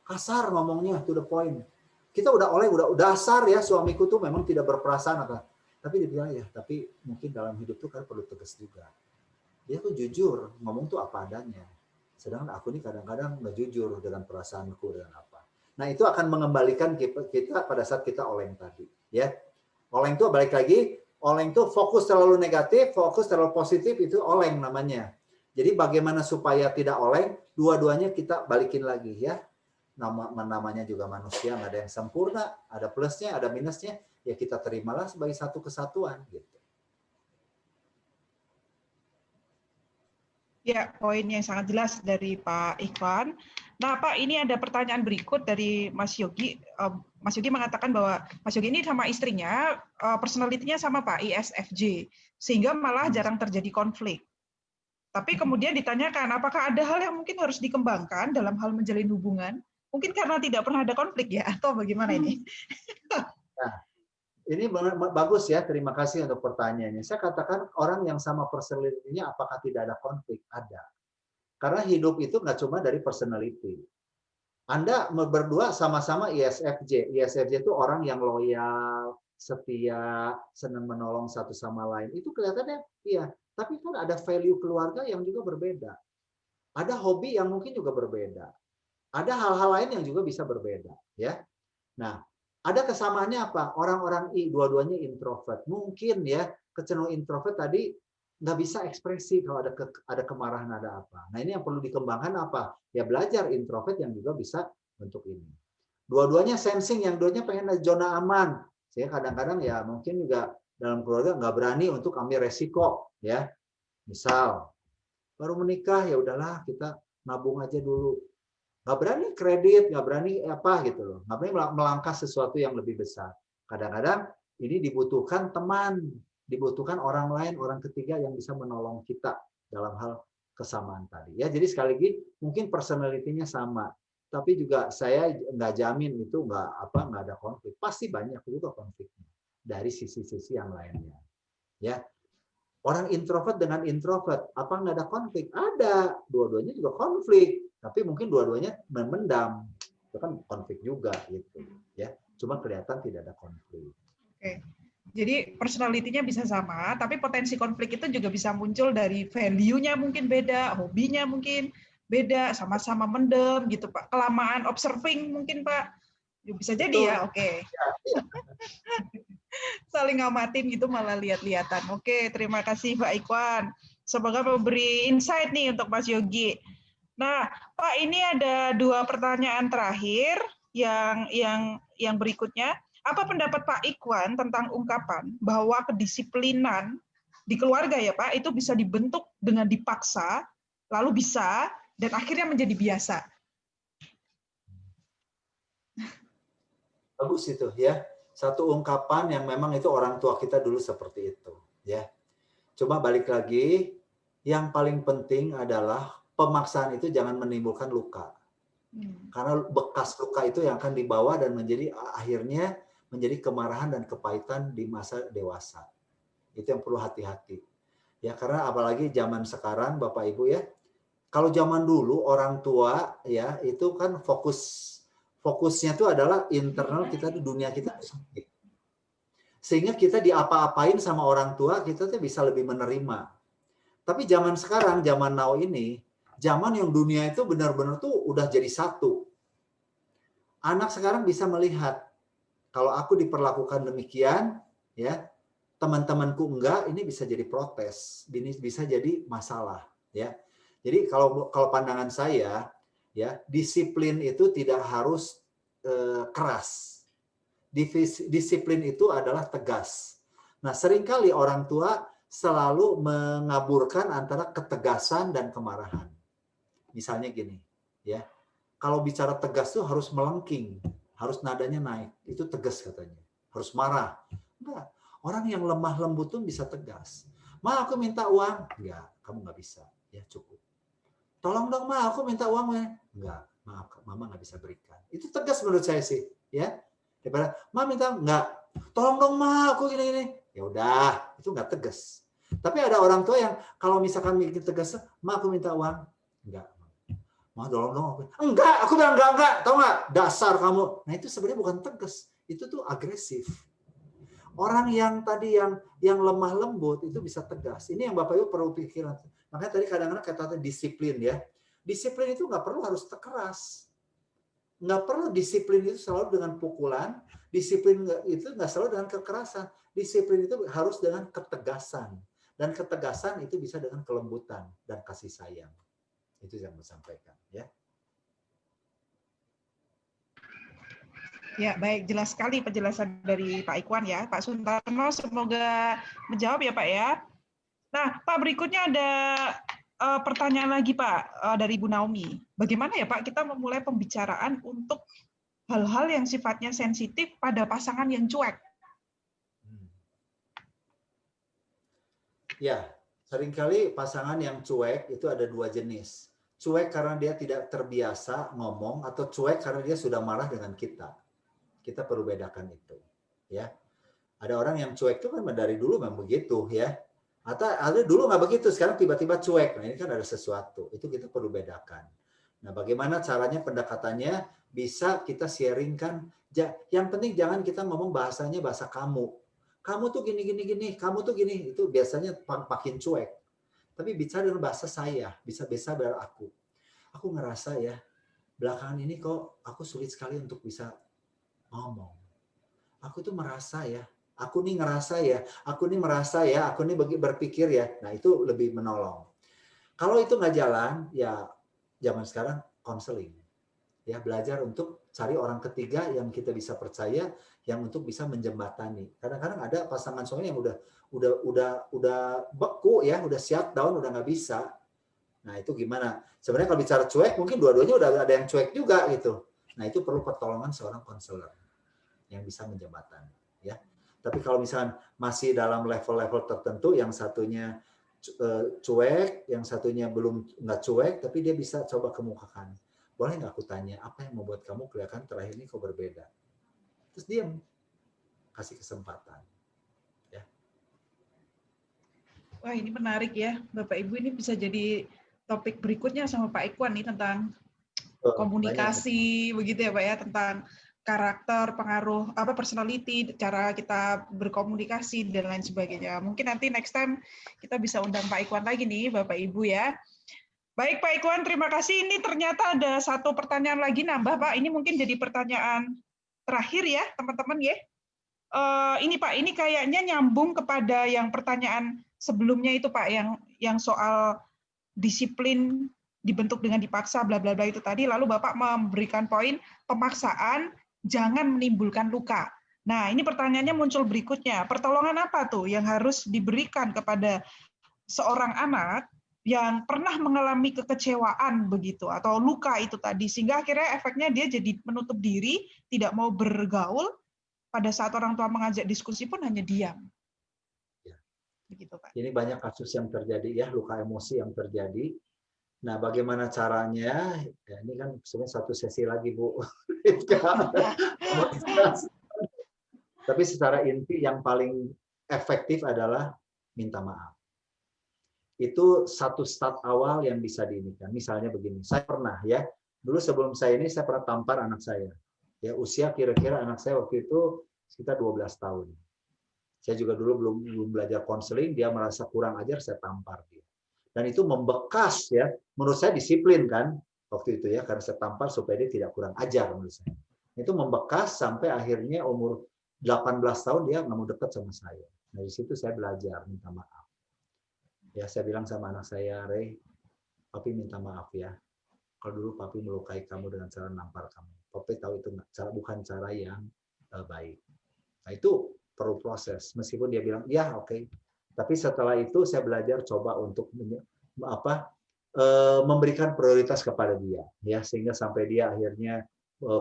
kasar ngomongnya to the point. Kita udah oleng, udah dasar ya suamiku tuh memang tidak berperasaan apa. Tapi dia bilang ya, tapi mungkin dalam hidup tuh kan perlu tegas juga. Dia tuh jujur, ngomong tuh apa adanya. Sedangkan aku ini kadang-kadang nggak jujur dengan perasaanku dengan apa. Nah itu akan mengembalikan kita pada saat kita oleng tadi. Ya, oleng tuh balik lagi, oleng tuh fokus terlalu negatif, fokus terlalu positif itu oleng namanya. Jadi bagaimana supaya tidak oleng, dua-duanya kita balikin lagi ya. Namanya juga manusia, nggak ada yang sempurna, ada plusnya, ada minusnya. Ya kita terimalah sebagai satu kesatuan gitu. Ya, poin yang sangat jelas dari Pak Ikhwan. Nah, Pak, ini ada pertanyaan berikut dari Mas Yogi. Mas Yogi mengatakan bahwa Mas Yogi ini sama istrinya, personalitinya sama Pak, ISFJ, sehingga malah jarang terjadi konflik. Tapi kemudian ditanyakan, apakah ada hal yang mungkin harus dikembangkan dalam hal menjalin hubungan? Mungkin karena tidak pernah ada konflik ya, atau bagaimana ini? Nah, ini bagus ya, terima kasih untuk pertanyaannya. Saya katakan orang yang sama personality-nya apakah tidak ada konflik? Ada. Karena hidup itu nggak cuma dari personality. Anda berdua sama-sama ISFJ. ISFJ itu orang yang loyal, setia, senang menolong satu sama lain. Itu kelihatannya iya. Tapi kan ada value keluarga yang juga berbeda. Ada hobi yang mungkin juga berbeda. Ada hal-hal lain yang juga bisa berbeda. Ya. Nah, ada kesamaannya apa? Orang-orang dua-duanya introvert. Mungkin ya, kecenderungan introvert tadi nggak bisa ekspresi kalau ada kemarahan, ada apa. Nah, ini yang perlu dikembangkan apa? Ya belajar introvert yang juga bisa bentuk ini. Dua-duanya sensing, yang duanya pengen zona aman. Saya kadang-kadang ya mungkin juga dalam keluarga nggak berani untuk ambil resiko. Ya, misal baru menikah ya udahlah kita nabung aja dulu. Nggak berani kredit, nggak berani apa gitu loh. Nggak berani melangkah sesuatu yang lebih besar. Kadang-kadang ini dibutuhkan teman, dibutuhkan orang lain, orang ketiga yang bisa menolong kita dalam hal kesamaan tadi. Ya, jadi sekali lagi mungkin personality-nya sama, tapi juga saya nggak jamin itu nggak ada konflik. Pasti banyak juga konfliknya dari sisi-sisi yang lainnya. Ya, orang introvert dengan introvert, apa nggak ada konflik? Ada, dua-duanya juga konflik. Tapi mungkin dua-duanya memendam, itu kan konflik juga gitu ya. Cuma kelihatan tidak ada konflik. Oke. Jadi personality-nya bisa sama, tapi potensi konflik itu juga bisa muncul dari value-nya mungkin beda, hobinya mungkin beda, sama-sama mendem gitu Pak. Kelamaan observing mungkin Pak. Bisa jadi ya, oke. Ya, ya. Saling ngamatin gitu malah lihat-lihatan. Oke, terima kasih Pak Ikhwan. Semoga memberi insight nih untuk Mas Yogi. Nah, Pak, ini ada 2 pertanyaan terakhir yang berikutnya. Apa pendapat Pak Ikhwan tentang ungkapan bahwa kedisiplinan di keluarga ya Pak, itu bisa dibentuk dengan dipaksa, lalu bisa, dan akhirnya menjadi biasa? Bagus itu ya. Satu ungkapan yang memang itu orang tua kita dulu seperti itu. Ya. Coba balik lagi, yang paling penting adalah pemaksaan itu jangan menimbulkan luka. Karena bekas luka itu yang akan dibawa dan akhirnya menjadi kemarahan dan kepahitan di masa dewasa. Itu yang perlu hati-hati. Ya, karena apalagi zaman sekarang Bapak Ibu ya. Kalau zaman dulu orang tua ya itu kan fokusnya itu adalah internal kita, dunia kita sempit. Sehingga kita diapa-apain sama orang tua kita tuh bisa lebih menerima. Tapi zaman sekarang, zaman now ini, zaman yang dunia itu benar-benar tuh udah jadi satu. Anak sekarang bisa melihat, kalau aku diperlakukan demikian, ya teman-temanku enggak, ini bisa jadi protes, ini bisa jadi masalah. Ya. Jadi kalau pandangan saya, ya disiplin itu tidak harus keras. Disiplin itu adalah tegas. Nah, seringkali orang tua selalu mengaburkan antara ketegasan dan kemarahan. Misalnya gini, ya. Kalau bicara tegas tuh harus melengking, harus nadanya naik. Itu tegas katanya. Harus marah. Enggak. Orang yang lemah lembut tuh bisa tegas. Ma, aku minta uang. Enggak, kamu nggak bisa. Ya, cukup. Tolong dong, Ma, aku minta uang. Enggak, maaf, Mama nggak bisa berikan. Itu tegas menurut saya sih. Ya. Daripada, Ma minta, enggak. Tolong dong, Ma, aku gini-gini. Ya udah, itu nggak tegas. Tapi ada orang tua yang kalau misalkan bikin tegas, Ma, aku minta uang. Enggak. Ma, tolong dong. Enggak, aku bilang enggak. Tahu nggak? Dasar kamu. Nah, itu sebenarnya bukan tegas. Itu tuh agresif. Orang yang tadi yang lemah lembut itu bisa tegas. Ini yang Bapak Ibu perlu pikiran. Makanya tadi kadang-kadang kata disiplin ya. Disiplin itu nggak perlu harus keras. Nggak perlu disiplin itu selalu dengan pukulan. Disiplin itu nggak selalu dengan kekerasan. Disiplin itu harus dengan ketegasan. Dan ketegasan itu bisa dengan kelembutan dan kasih sayang. Itu yang mau sampaikan ya. Ya, baik, jelas sekali penjelasan dari Pak Ikhwan ya. Pak Suntarno semoga menjawab ya Pak ya. Nah, Pak, berikutnya ada pertanyaan lagi Pak dari Bu Naomi. Bagaimana ya Pak kita memulai pembicaraan untuk hal-hal yang sifatnya sensitif pada pasangan yang cuek? Ya, seringkali pasangan yang cuek itu ada dua jenis. Cuek karena dia tidak terbiasa ngomong atau cuek karena dia sudah marah dengan kita. Kita perlu bedakan itu, ya. Ada orang yang cuek itu kan dari dulu memang begitu, ya. Atau ada dulu nggak begitu, sekarang tiba-tiba cuek. Nah, ini kan ada sesuatu. Itu kita perlu bedakan. Nah, bagaimana caranya pendekatannya bisa kita sharingkan. Yang penting jangan kita ngomong bahasanya bahasa kamu. Kamu tuh gini, kamu tuh gini. Itu biasanya makin cuek. Tapi bicara dengan bahasa saya, bisa dari aku. Aku ngerasa ya, belakangan ini kok aku sulit sekali untuk bisa ngomong. Aku tuh merasa ya, aku nih ngerasa ya, aku nih merasa ya, aku nih berpikir ya. Nah, itu lebih menolong. Kalau itu nggak jalan, ya zaman sekarang konseling. Ya, belajar untuk cari orang ketiga yang kita bisa percaya, yang untuk bisa menjembatani. Kadang-kadang ada pasangan suami yang udah beku ya, udah shut down, udah nggak bisa. Nah, itu gimana? Sebenarnya kalau bicara cuek, mungkin dua-duanya udah ada yang cuek juga gitu. Nah, itu perlu pertolongan seorang konselor yang bisa menjembatani, ya. Tapi kalau misalnya masih dalam level-level tertentu, yang satunya cuek, yang satunya belum nggak cuek, tapi dia bisa coba kemukakan. Boleh nggak aku tanya, apa yang membuat kamu kelihatan terakhir ini kok berbeda? Terus diam, kasih kesempatan. Ya. Wah, ini menarik ya, Bapak Ibu. Ini bisa jadi topik berikutnya sama Pak Ikhwan nih tentang komunikasi, begitu ya Pak ya, tentang karakter, pengaruh, personality, cara kita berkomunikasi dan lain sebagainya. Mungkin nanti next time kita bisa undang Pak Ikhwan lagi nih, Bapak Ibu ya. Baik Pak Ikhwan, terima kasih. Ini ternyata ada satu pertanyaan lagi nambah Pak. Ini mungkin jadi pertanyaan terakhir ya teman-teman ya. Ini Pak, ini kayaknya nyambung kepada yang pertanyaan sebelumnya itu Pak, yang soal disiplin dibentuk dengan dipaksa bla bla bla itu tadi, lalu Bapak memberikan poin pemaksaan jangan menimbulkan luka. Nah, ini pertanyaannya muncul berikutnya. Pertolongan apa tuh yang harus diberikan kepada seorang anak yang pernah mengalami kekecewaan begitu atau luka itu tadi, sehingga akhirnya efeknya dia jadi menutup diri, tidak mau bergaul, pada saat orang tua mengajak diskusi pun hanya diam. Ya. Begitu, Pak. Ini banyak kasus yang terjadi ya, luka emosi yang terjadi. Nah, bagaimana caranya? Ya, ini kan sebenarnya satu sesi lagi, Bu. Tapi secara inti yang paling efektif adalah minta maaf. Itu satu start awal yang bisa diinikan. Misalnya begini, saya pernah ya, dulu sebelum saya ini saya pernah tampar anak saya. Ya, usia kira-kira anak saya waktu itu sekitar 12 tahun. Saya juga dulu belum belajar konseling, dia merasa kurang ajar, saya tampar dia. Dan itu membekas ya, menurut saya disiplin kan waktu itu ya, karena saya tampar supaya dia tidak kurang ajar menurut saya. Itu membekas sampai akhirnya umur 18 tahun dia nggak mau dekat sama saya. Dari situ saya belajar minta maaf. Ya, saya bilang sama anak saya, Rey, Papi minta maaf ya. Kalau dulu papi melukai kamu dengan cara nampar kamu. Papi tahu itu bukan cara yang baik. Nah itu perlu proses. Meskipun dia bilang, ya oke. Tapi setelah itu saya belajar coba untuk memberikan prioritas kepada dia, ya sehingga sampai dia akhirnya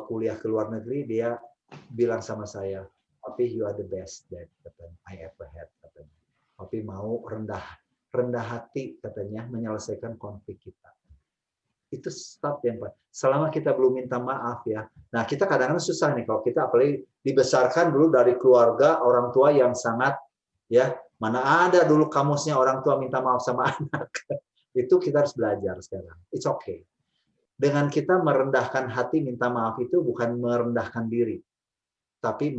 kuliah ke luar negeri, dia bilang sama saya, "Papi, you are the best that I ever had," katanya. Papi mau rendah hati katanya menyelesaikan konflik kita. Itu start yang paling. Selama kita belum minta maaf ya. Nah, kita kadang-kadang susah nih kalau kita apalagi dibesarkan dulu dari keluarga orang tua yang sangat ya, mana ada dulu kamusnya orang tua minta maaf sama anak. Itu kita harus belajar sekarang. It's okay. Dengan kita merendahkan hati minta maaf itu bukan merendahkan diri, tapi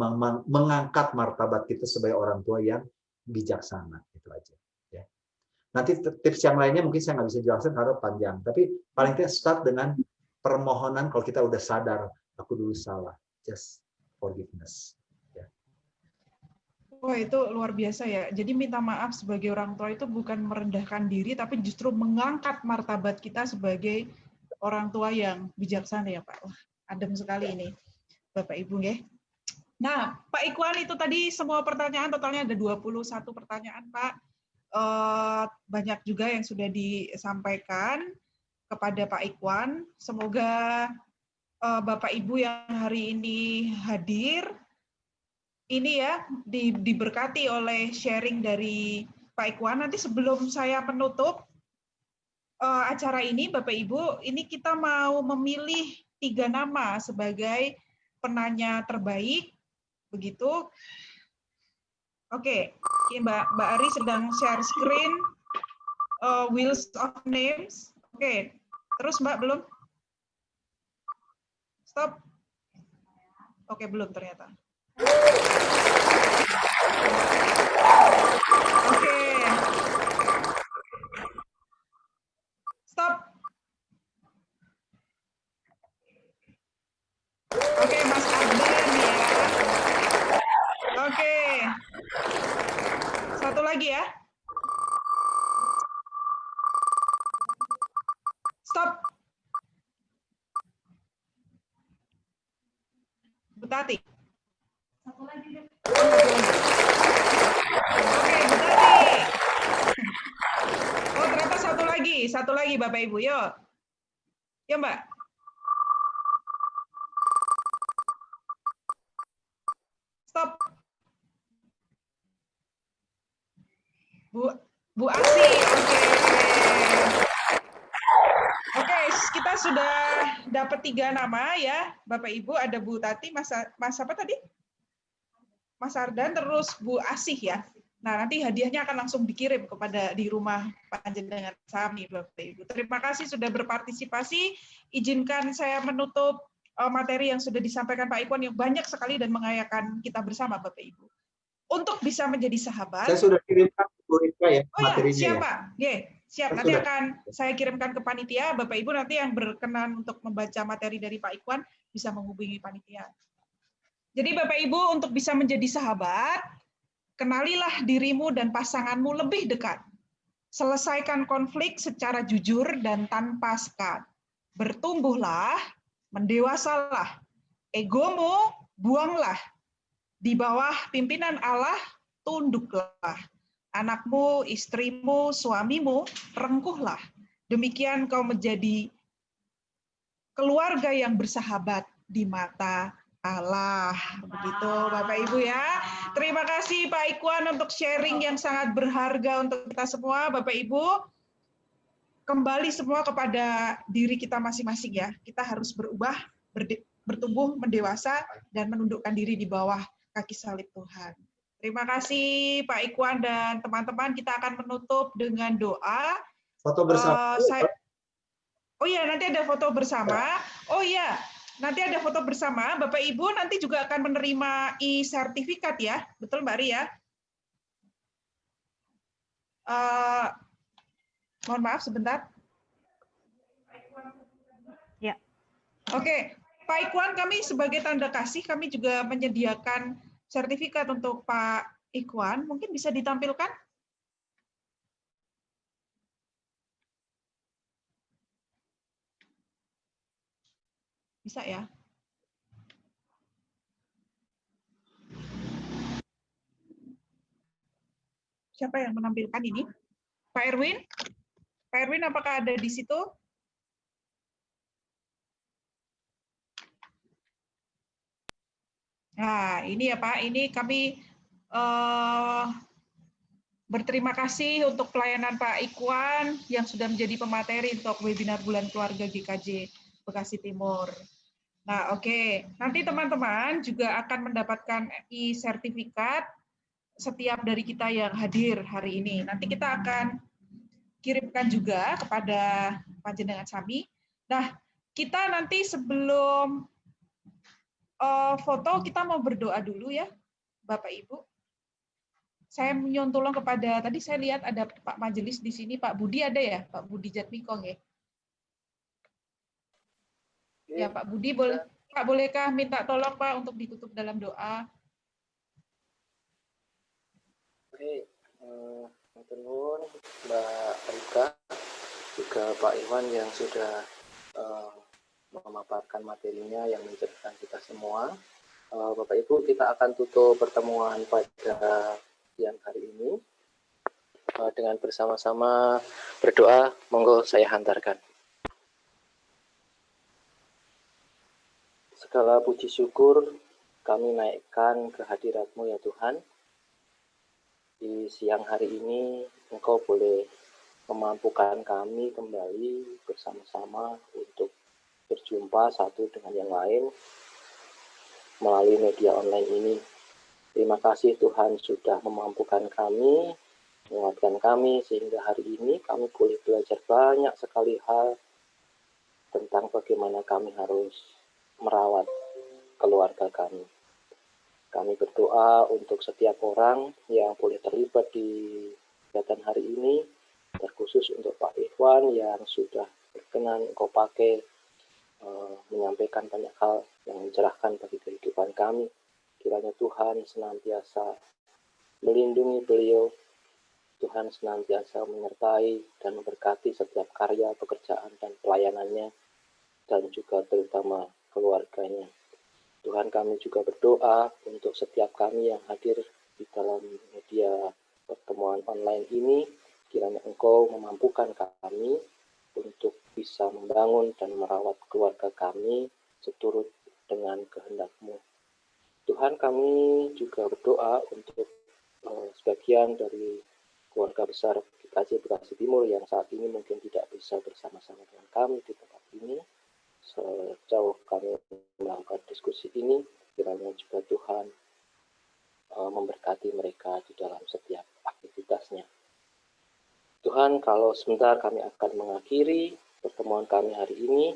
mengangkat martabat kita sebagai orang tua yang bijaksana. Itu aja. Ya. Nanti tips yang lainnya mungkin saya nggak bisa jelaskan karena panjang. Tapi paling tidak start dengan permohonan kalau kita udah sadar, aku dulu salah. Just forgiveness. Oh, itu luar biasa ya. Jadi minta maaf sebagai orang tua itu bukan merendahkan diri, tapi justru mengangkat martabat kita sebagai orang tua yang bijaksana ya Pak. Wah, adem sekali ini Bapak Ibu ya. Nah, Pak Ikhwan itu tadi semua pertanyaan, totalnya ada 21 pertanyaan Pak. Banyak juga yang sudah disampaikan kepada Pak Ikhwan. Semoga Bapak Ibu yang hari ini hadir, ini ya diberkati oleh sharing dari Pak Ikhwan. Nanti sebelum saya menutup acara ini, Bapak Ibu, ini kita mau memilih 3 nama sebagai penanya terbaik, begitu. Oke, Mbak Ari sedang share screen wheels of names. Oke, terus Mbak belum? Stop. Oke, belum ternyata. Oke. Stop. Oke, Mas Ardan ya. Oke. Satu lagi ya. Stop. Bu Tati. Satu lagi. Oke, Bu Tati. Oh, ternyata satu lagi Bapak Ibu, yuk. Ya, Mbak. Stop. Bu Asi, oke. Oke, kita sudah dapat 3 nama ya, Bapak Ibu. Ada Bu Tati, Mas apa tadi? Mas Ardan, terus Bu Asih ya. Nah, nanti hadiahnya akan langsung dikirim kepada di rumah panjenengan sami, Bapak Ibu. Terima kasih sudah berpartisipasi. Izinkan saya menutup materi yang sudah disampaikan Pak Ikhwan yang banyak sekali dan mengayakan kita bersama, Bapak Ibu. Untuk bisa menjadi sahabat. Saya sudah kirimkan Bu Rika ya materinya. Siap, ya. Pak. Siap. Nanti akan saya kirimkan ke panitia. Bapak Ibu nanti yang berkenan untuk membaca materi dari Pak Ikhwan bisa menghubungi panitia. Jadi Bapak Ibu untuk bisa menjadi sahabat, kenalilah dirimu dan pasanganmu lebih dekat. Selesaikan konflik secara jujur dan tanpa sekat. Bertumbuhlah, mendewasalah. Egomu buanglah. Di bawah pimpinan Allah, tunduklah. Anakmu, istrimu, suamimu, rengkuhlah. Demikian kau menjadi keluarga yang bersahabat di mata Allah. Begitu Bapak Ibu ya. Terima kasih Pak Ikhwan untuk sharing yang sangat berharga untuk kita semua. Bapak Ibu, kembali semua kepada diri kita masing-masing ya. Kita harus berubah, bertumbuh, mendewasa, dan menundukkan diri di bawah kaki salib Tuhan. Terima kasih Pak Ikhwan dan teman-teman. Kita akan menutup dengan doa. Foto bersama. Oh iya, nanti ada foto bersama. Oh iya, nanti ada foto bersama. Bapak Ibu nanti juga akan menerima e-sertifikat ya. Betul Mbak Ri ya? Mohon maaf sebentar. Ya. Oke. Pak Ikhwan, kami sebagai tanda kasih, kami juga menyediakan sertifikat untuk Pak Ikhwan. Mungkin bisa ditampilkan? Bisa ya? Siapa yang menampilkan ini? Pak Erwin? Pak Erwin, apakah ada di situ? Nah, ini ya Pak, ini kami berterima kasih untuk pelayanan Pak Ikwan yang sudah menjadi pemateri untuk webinar Bulan Keluarga GKJ Bekasi Timur. Nah, oke. Nanti teman-teman juga akan mendapatkan e-sertifikat setiap dari kita yang hadir hari ini. Nanti kita akan kirimkan juga kepada panjenengan Sami. Nah, kita nanti sebelum foto kita mau berdoa dulu ya, Bapak Ibu. Saya menyuruh tolong kepada, tadi saya lihat ada Pak Majelis di sini, Pak Budi ada ya, Pak Budi Jatmikong ya. Ya Pak Budi, boleh, Pak bolehkah minta tolong Pak untuk ditutup dalam doa? Oke, Nuhun Mbak Rika, juga Pak Iwan yang sudah memaparkan materinya yang menceritakan kita semua. Bapak Ibu, kita akan tutup pertemuan pada siang hari ini dengan bersama-sama berdoa. Monggo saya hantarkan. Segala puji syukur kami naikkan ke hadirat-Mu ya Tuhan. Di siang hari ini, Engkau boleh memampukan kami kembali bersama-sama untuk berjumpa satu dengan yang lain melalui media online ini. Terima kasih Tuhan sudah memampukan kami, menguatkan kami, sehingga hari ini kami boleh belajar banyak sekali hal tentang bagaimana kami harus merawat keluarga kami. Kami berdoa untuk setiap orang yang boleh terlibat di kegiatan hari ini, terkhusus untuk Pak Ikhwan yang sudah berkenan Engkau pakai menyampaikan banyak hal yang mencerahkan bagi kehidupan kami. Kiranya Tuhan senantiasa melindungi beliau, Tuhan senantiasa menyertai dan memberkati setiap karya, pekerjaan, dan pelayanannya, dan juga terutama keluarganya. Tuhan, kami juga berdoa untuk setiap kami yang hadir di dalam media pertemuan online ini, kiranya Engkau memampukan kami untuk bisa membangun dan merawat keluarga kami seturut dengan kehendak-Mu. Tuhan, kami juga berdoa untuk sebagian dari keluarga besar GKJ Bekasi Timur yang saat ini mungkin tidak bisa bersama-sama dengan kami di tempat ini. Sejauh kami melakukan diskusi ini, kiranya juga Tuhan memberkati mereka di dalam setiap aktivitasnya. Tuhan, kalau sebentar kami akan mengakhiri pertemuan kami hari ini,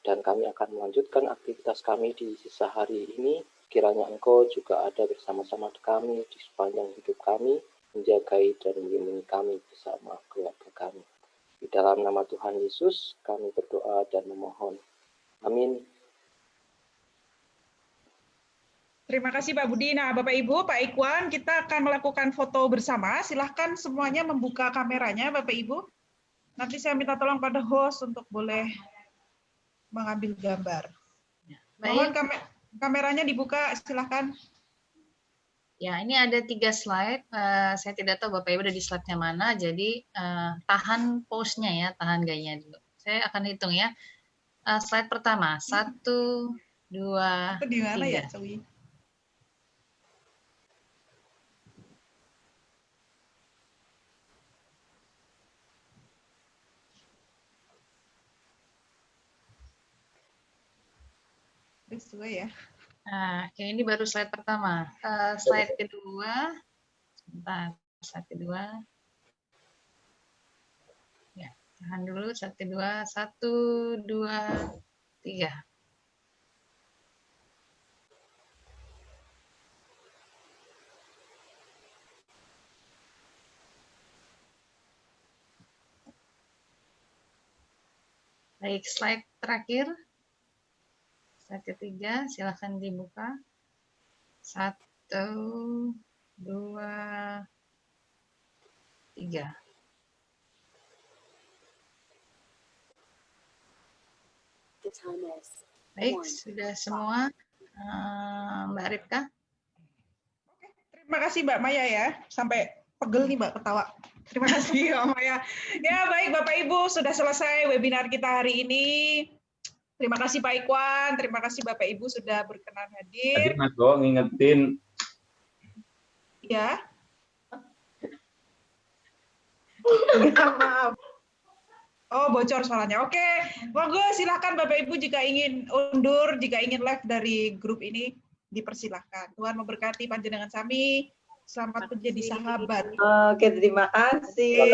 dan kami akan melanjutkan aktivitas kami di sisa hari ini, kiranya Engkau juga ada bersama-sama kami di sepanjang hidup kami, menjagai dan melindungi kami bersama keluarga kami. Di dalam nama Tuhan Yesus, kami berdoa dan memohon. Amin. Terima kasih Pak Budi. Nah, Bapak Ibu, Pak Ikwan, kita akan melakukan foto bersama. Silahkan semuanya membuka kameranya, Bapak Ibu. Nanti saya minta tolong pada host untuk boleh mengambil gambar. Mohon kameranya dibuka, silahkan. Ya, ini ada 3 slide. Saya tidak tahu Bapak Ibu ada di slide-nya mana, jadi tahan pose-nya ya, tahan gayanya dulu. Saya akan hitung ya. Slide pertama, 1, 2, Itu di mana 3. ya, Cewi? Sesuai ya. Nah, ini baru slide pertama. Slide kedua, sebentar, slide kedua. Ya, tahan dulu, slide kedua, 1, 2, 3. Baik, slide terakhir. Slide ketiga, silahkan dibuka. 1, 2, 3. The time is Baik, sudah semua. Mbak Ripka. Terima kasih Mbak Maya ya. Sampai pegel nih Mbak ketawa. Terima kasih Mbak Maya. Ya baik Bapak Ibu, sudah selesai webinar kita hari ini. Terima kasih Pak Ikwan, terima kasih Bapak Ibu sudah berkenan hadir. Tadi Mas Go ngingetin. Ya. Maaf. Oh, bocor suaranya. Oke, monggo silakan Bapak Ibu jika ingin undur, jika ingin live dari grup ini, dipersilahkan. Tuhan memberkati panjenengan sami. Selamat menjadi sahabat. Oke, terima kasih.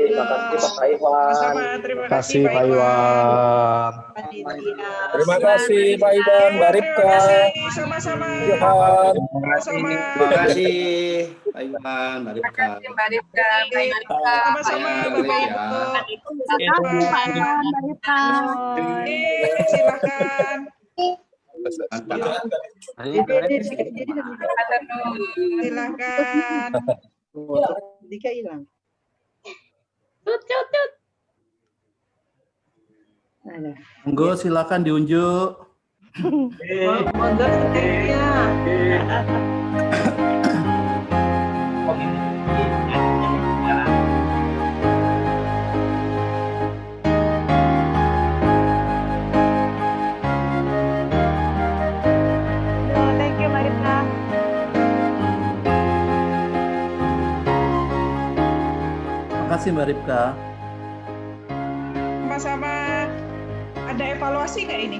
Terima kasih Pak Iwan. Sama, terima kasih Pak Iwan. Terima kasih Pak Iwan, Mbak Ripka. Terima kasih, sama-sama. Johan. Sama. Terima kasih Pak Iwan, Mbak Ripka. Mbak Ripka. Sama-sama Bapak Ibu. Silakan. Silakan. Dika hilang. Monggo silakan diunjuk. Monggo setirnya. Thank you, Mbak Ripka. Terima kasih Mbak Ripka. Sama-sama. Ada evaluasi nggak ini?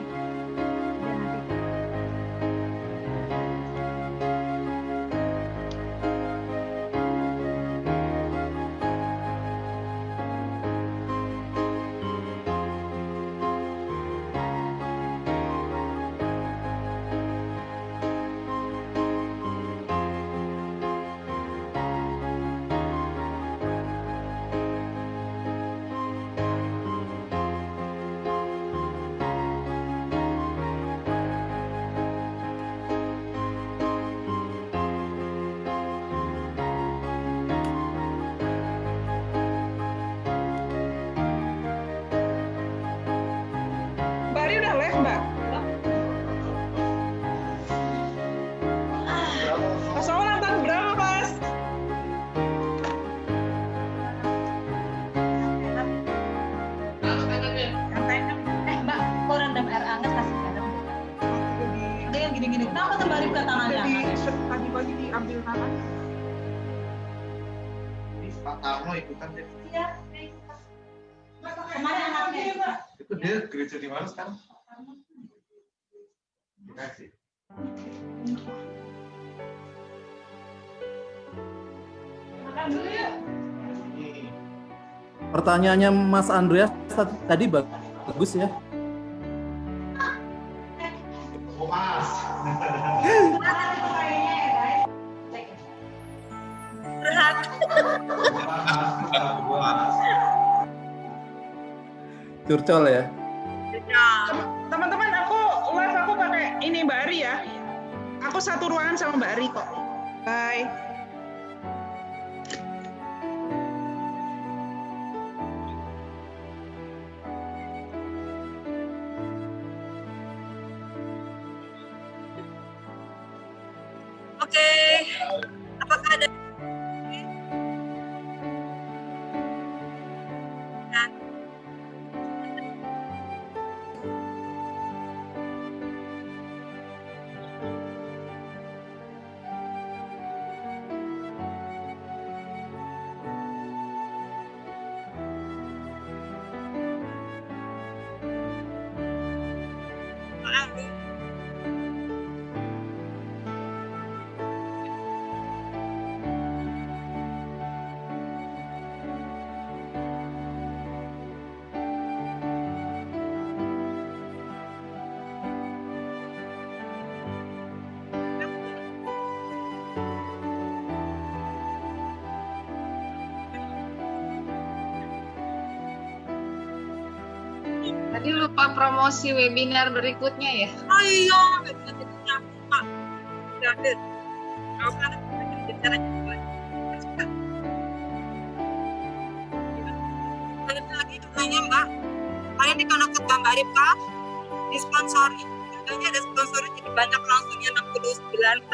Mbak Ari udah live, Mbak? Mas Aul nonton berapa, Mas? Mbak, kok rendam air hangat kasih garam? Ada yang gini-gini. Kenapa tuh Mbak Ripka tangannya? Tadi pagi diambil tangan. Pak Tarno ikutan deh. Iya. Kemarin anaknya. Itu dia gereja di mana sekarang? Kasih. Makan dulu ya. Pertanyaannya Mas Andreas tadi bagus ya. Oh Mas. Curcol ya. Teman-teman, aku live aku pakai ini Mbak Ari ya. Aku satu ruangan sama Mbak Ari kok. Bye. Oke. Apakah ada Tadi lupa promosi webinar berikutnya ya. Oh iya, Pak. Udah ada. Kalau kan bicara lagi nanya Mbak. Kalian di kono Mbak Ripka. disponsori. Contohnya ada sponsor jadi banyak langsungnya 69.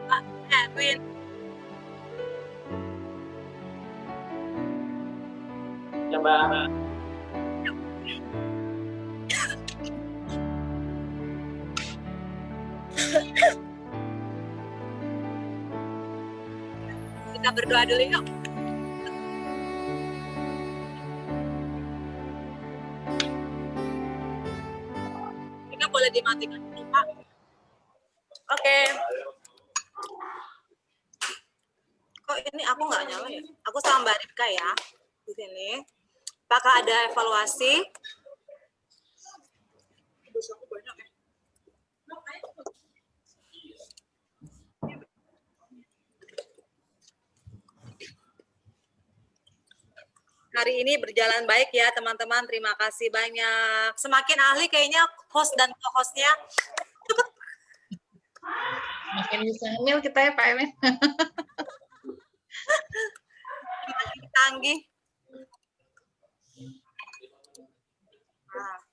Pak Edwin. Ya, Mbak. Kita berdoa dulu yuk. Kita boleh dimatikan dulu, Pak. Oke. Kok ini aku nggak nyala ya? Aku sama Mbak Ripka ya di sini. Apakah ada evaluasi? Dosaku banyak ya. Hari ini berjalan baik ya teman-teman. Terima kasih banyak. Semakin ahli kayaknya host dan co-hostnya. Makin bisa hamil kita ya Pak Emin. Canggih. Nah.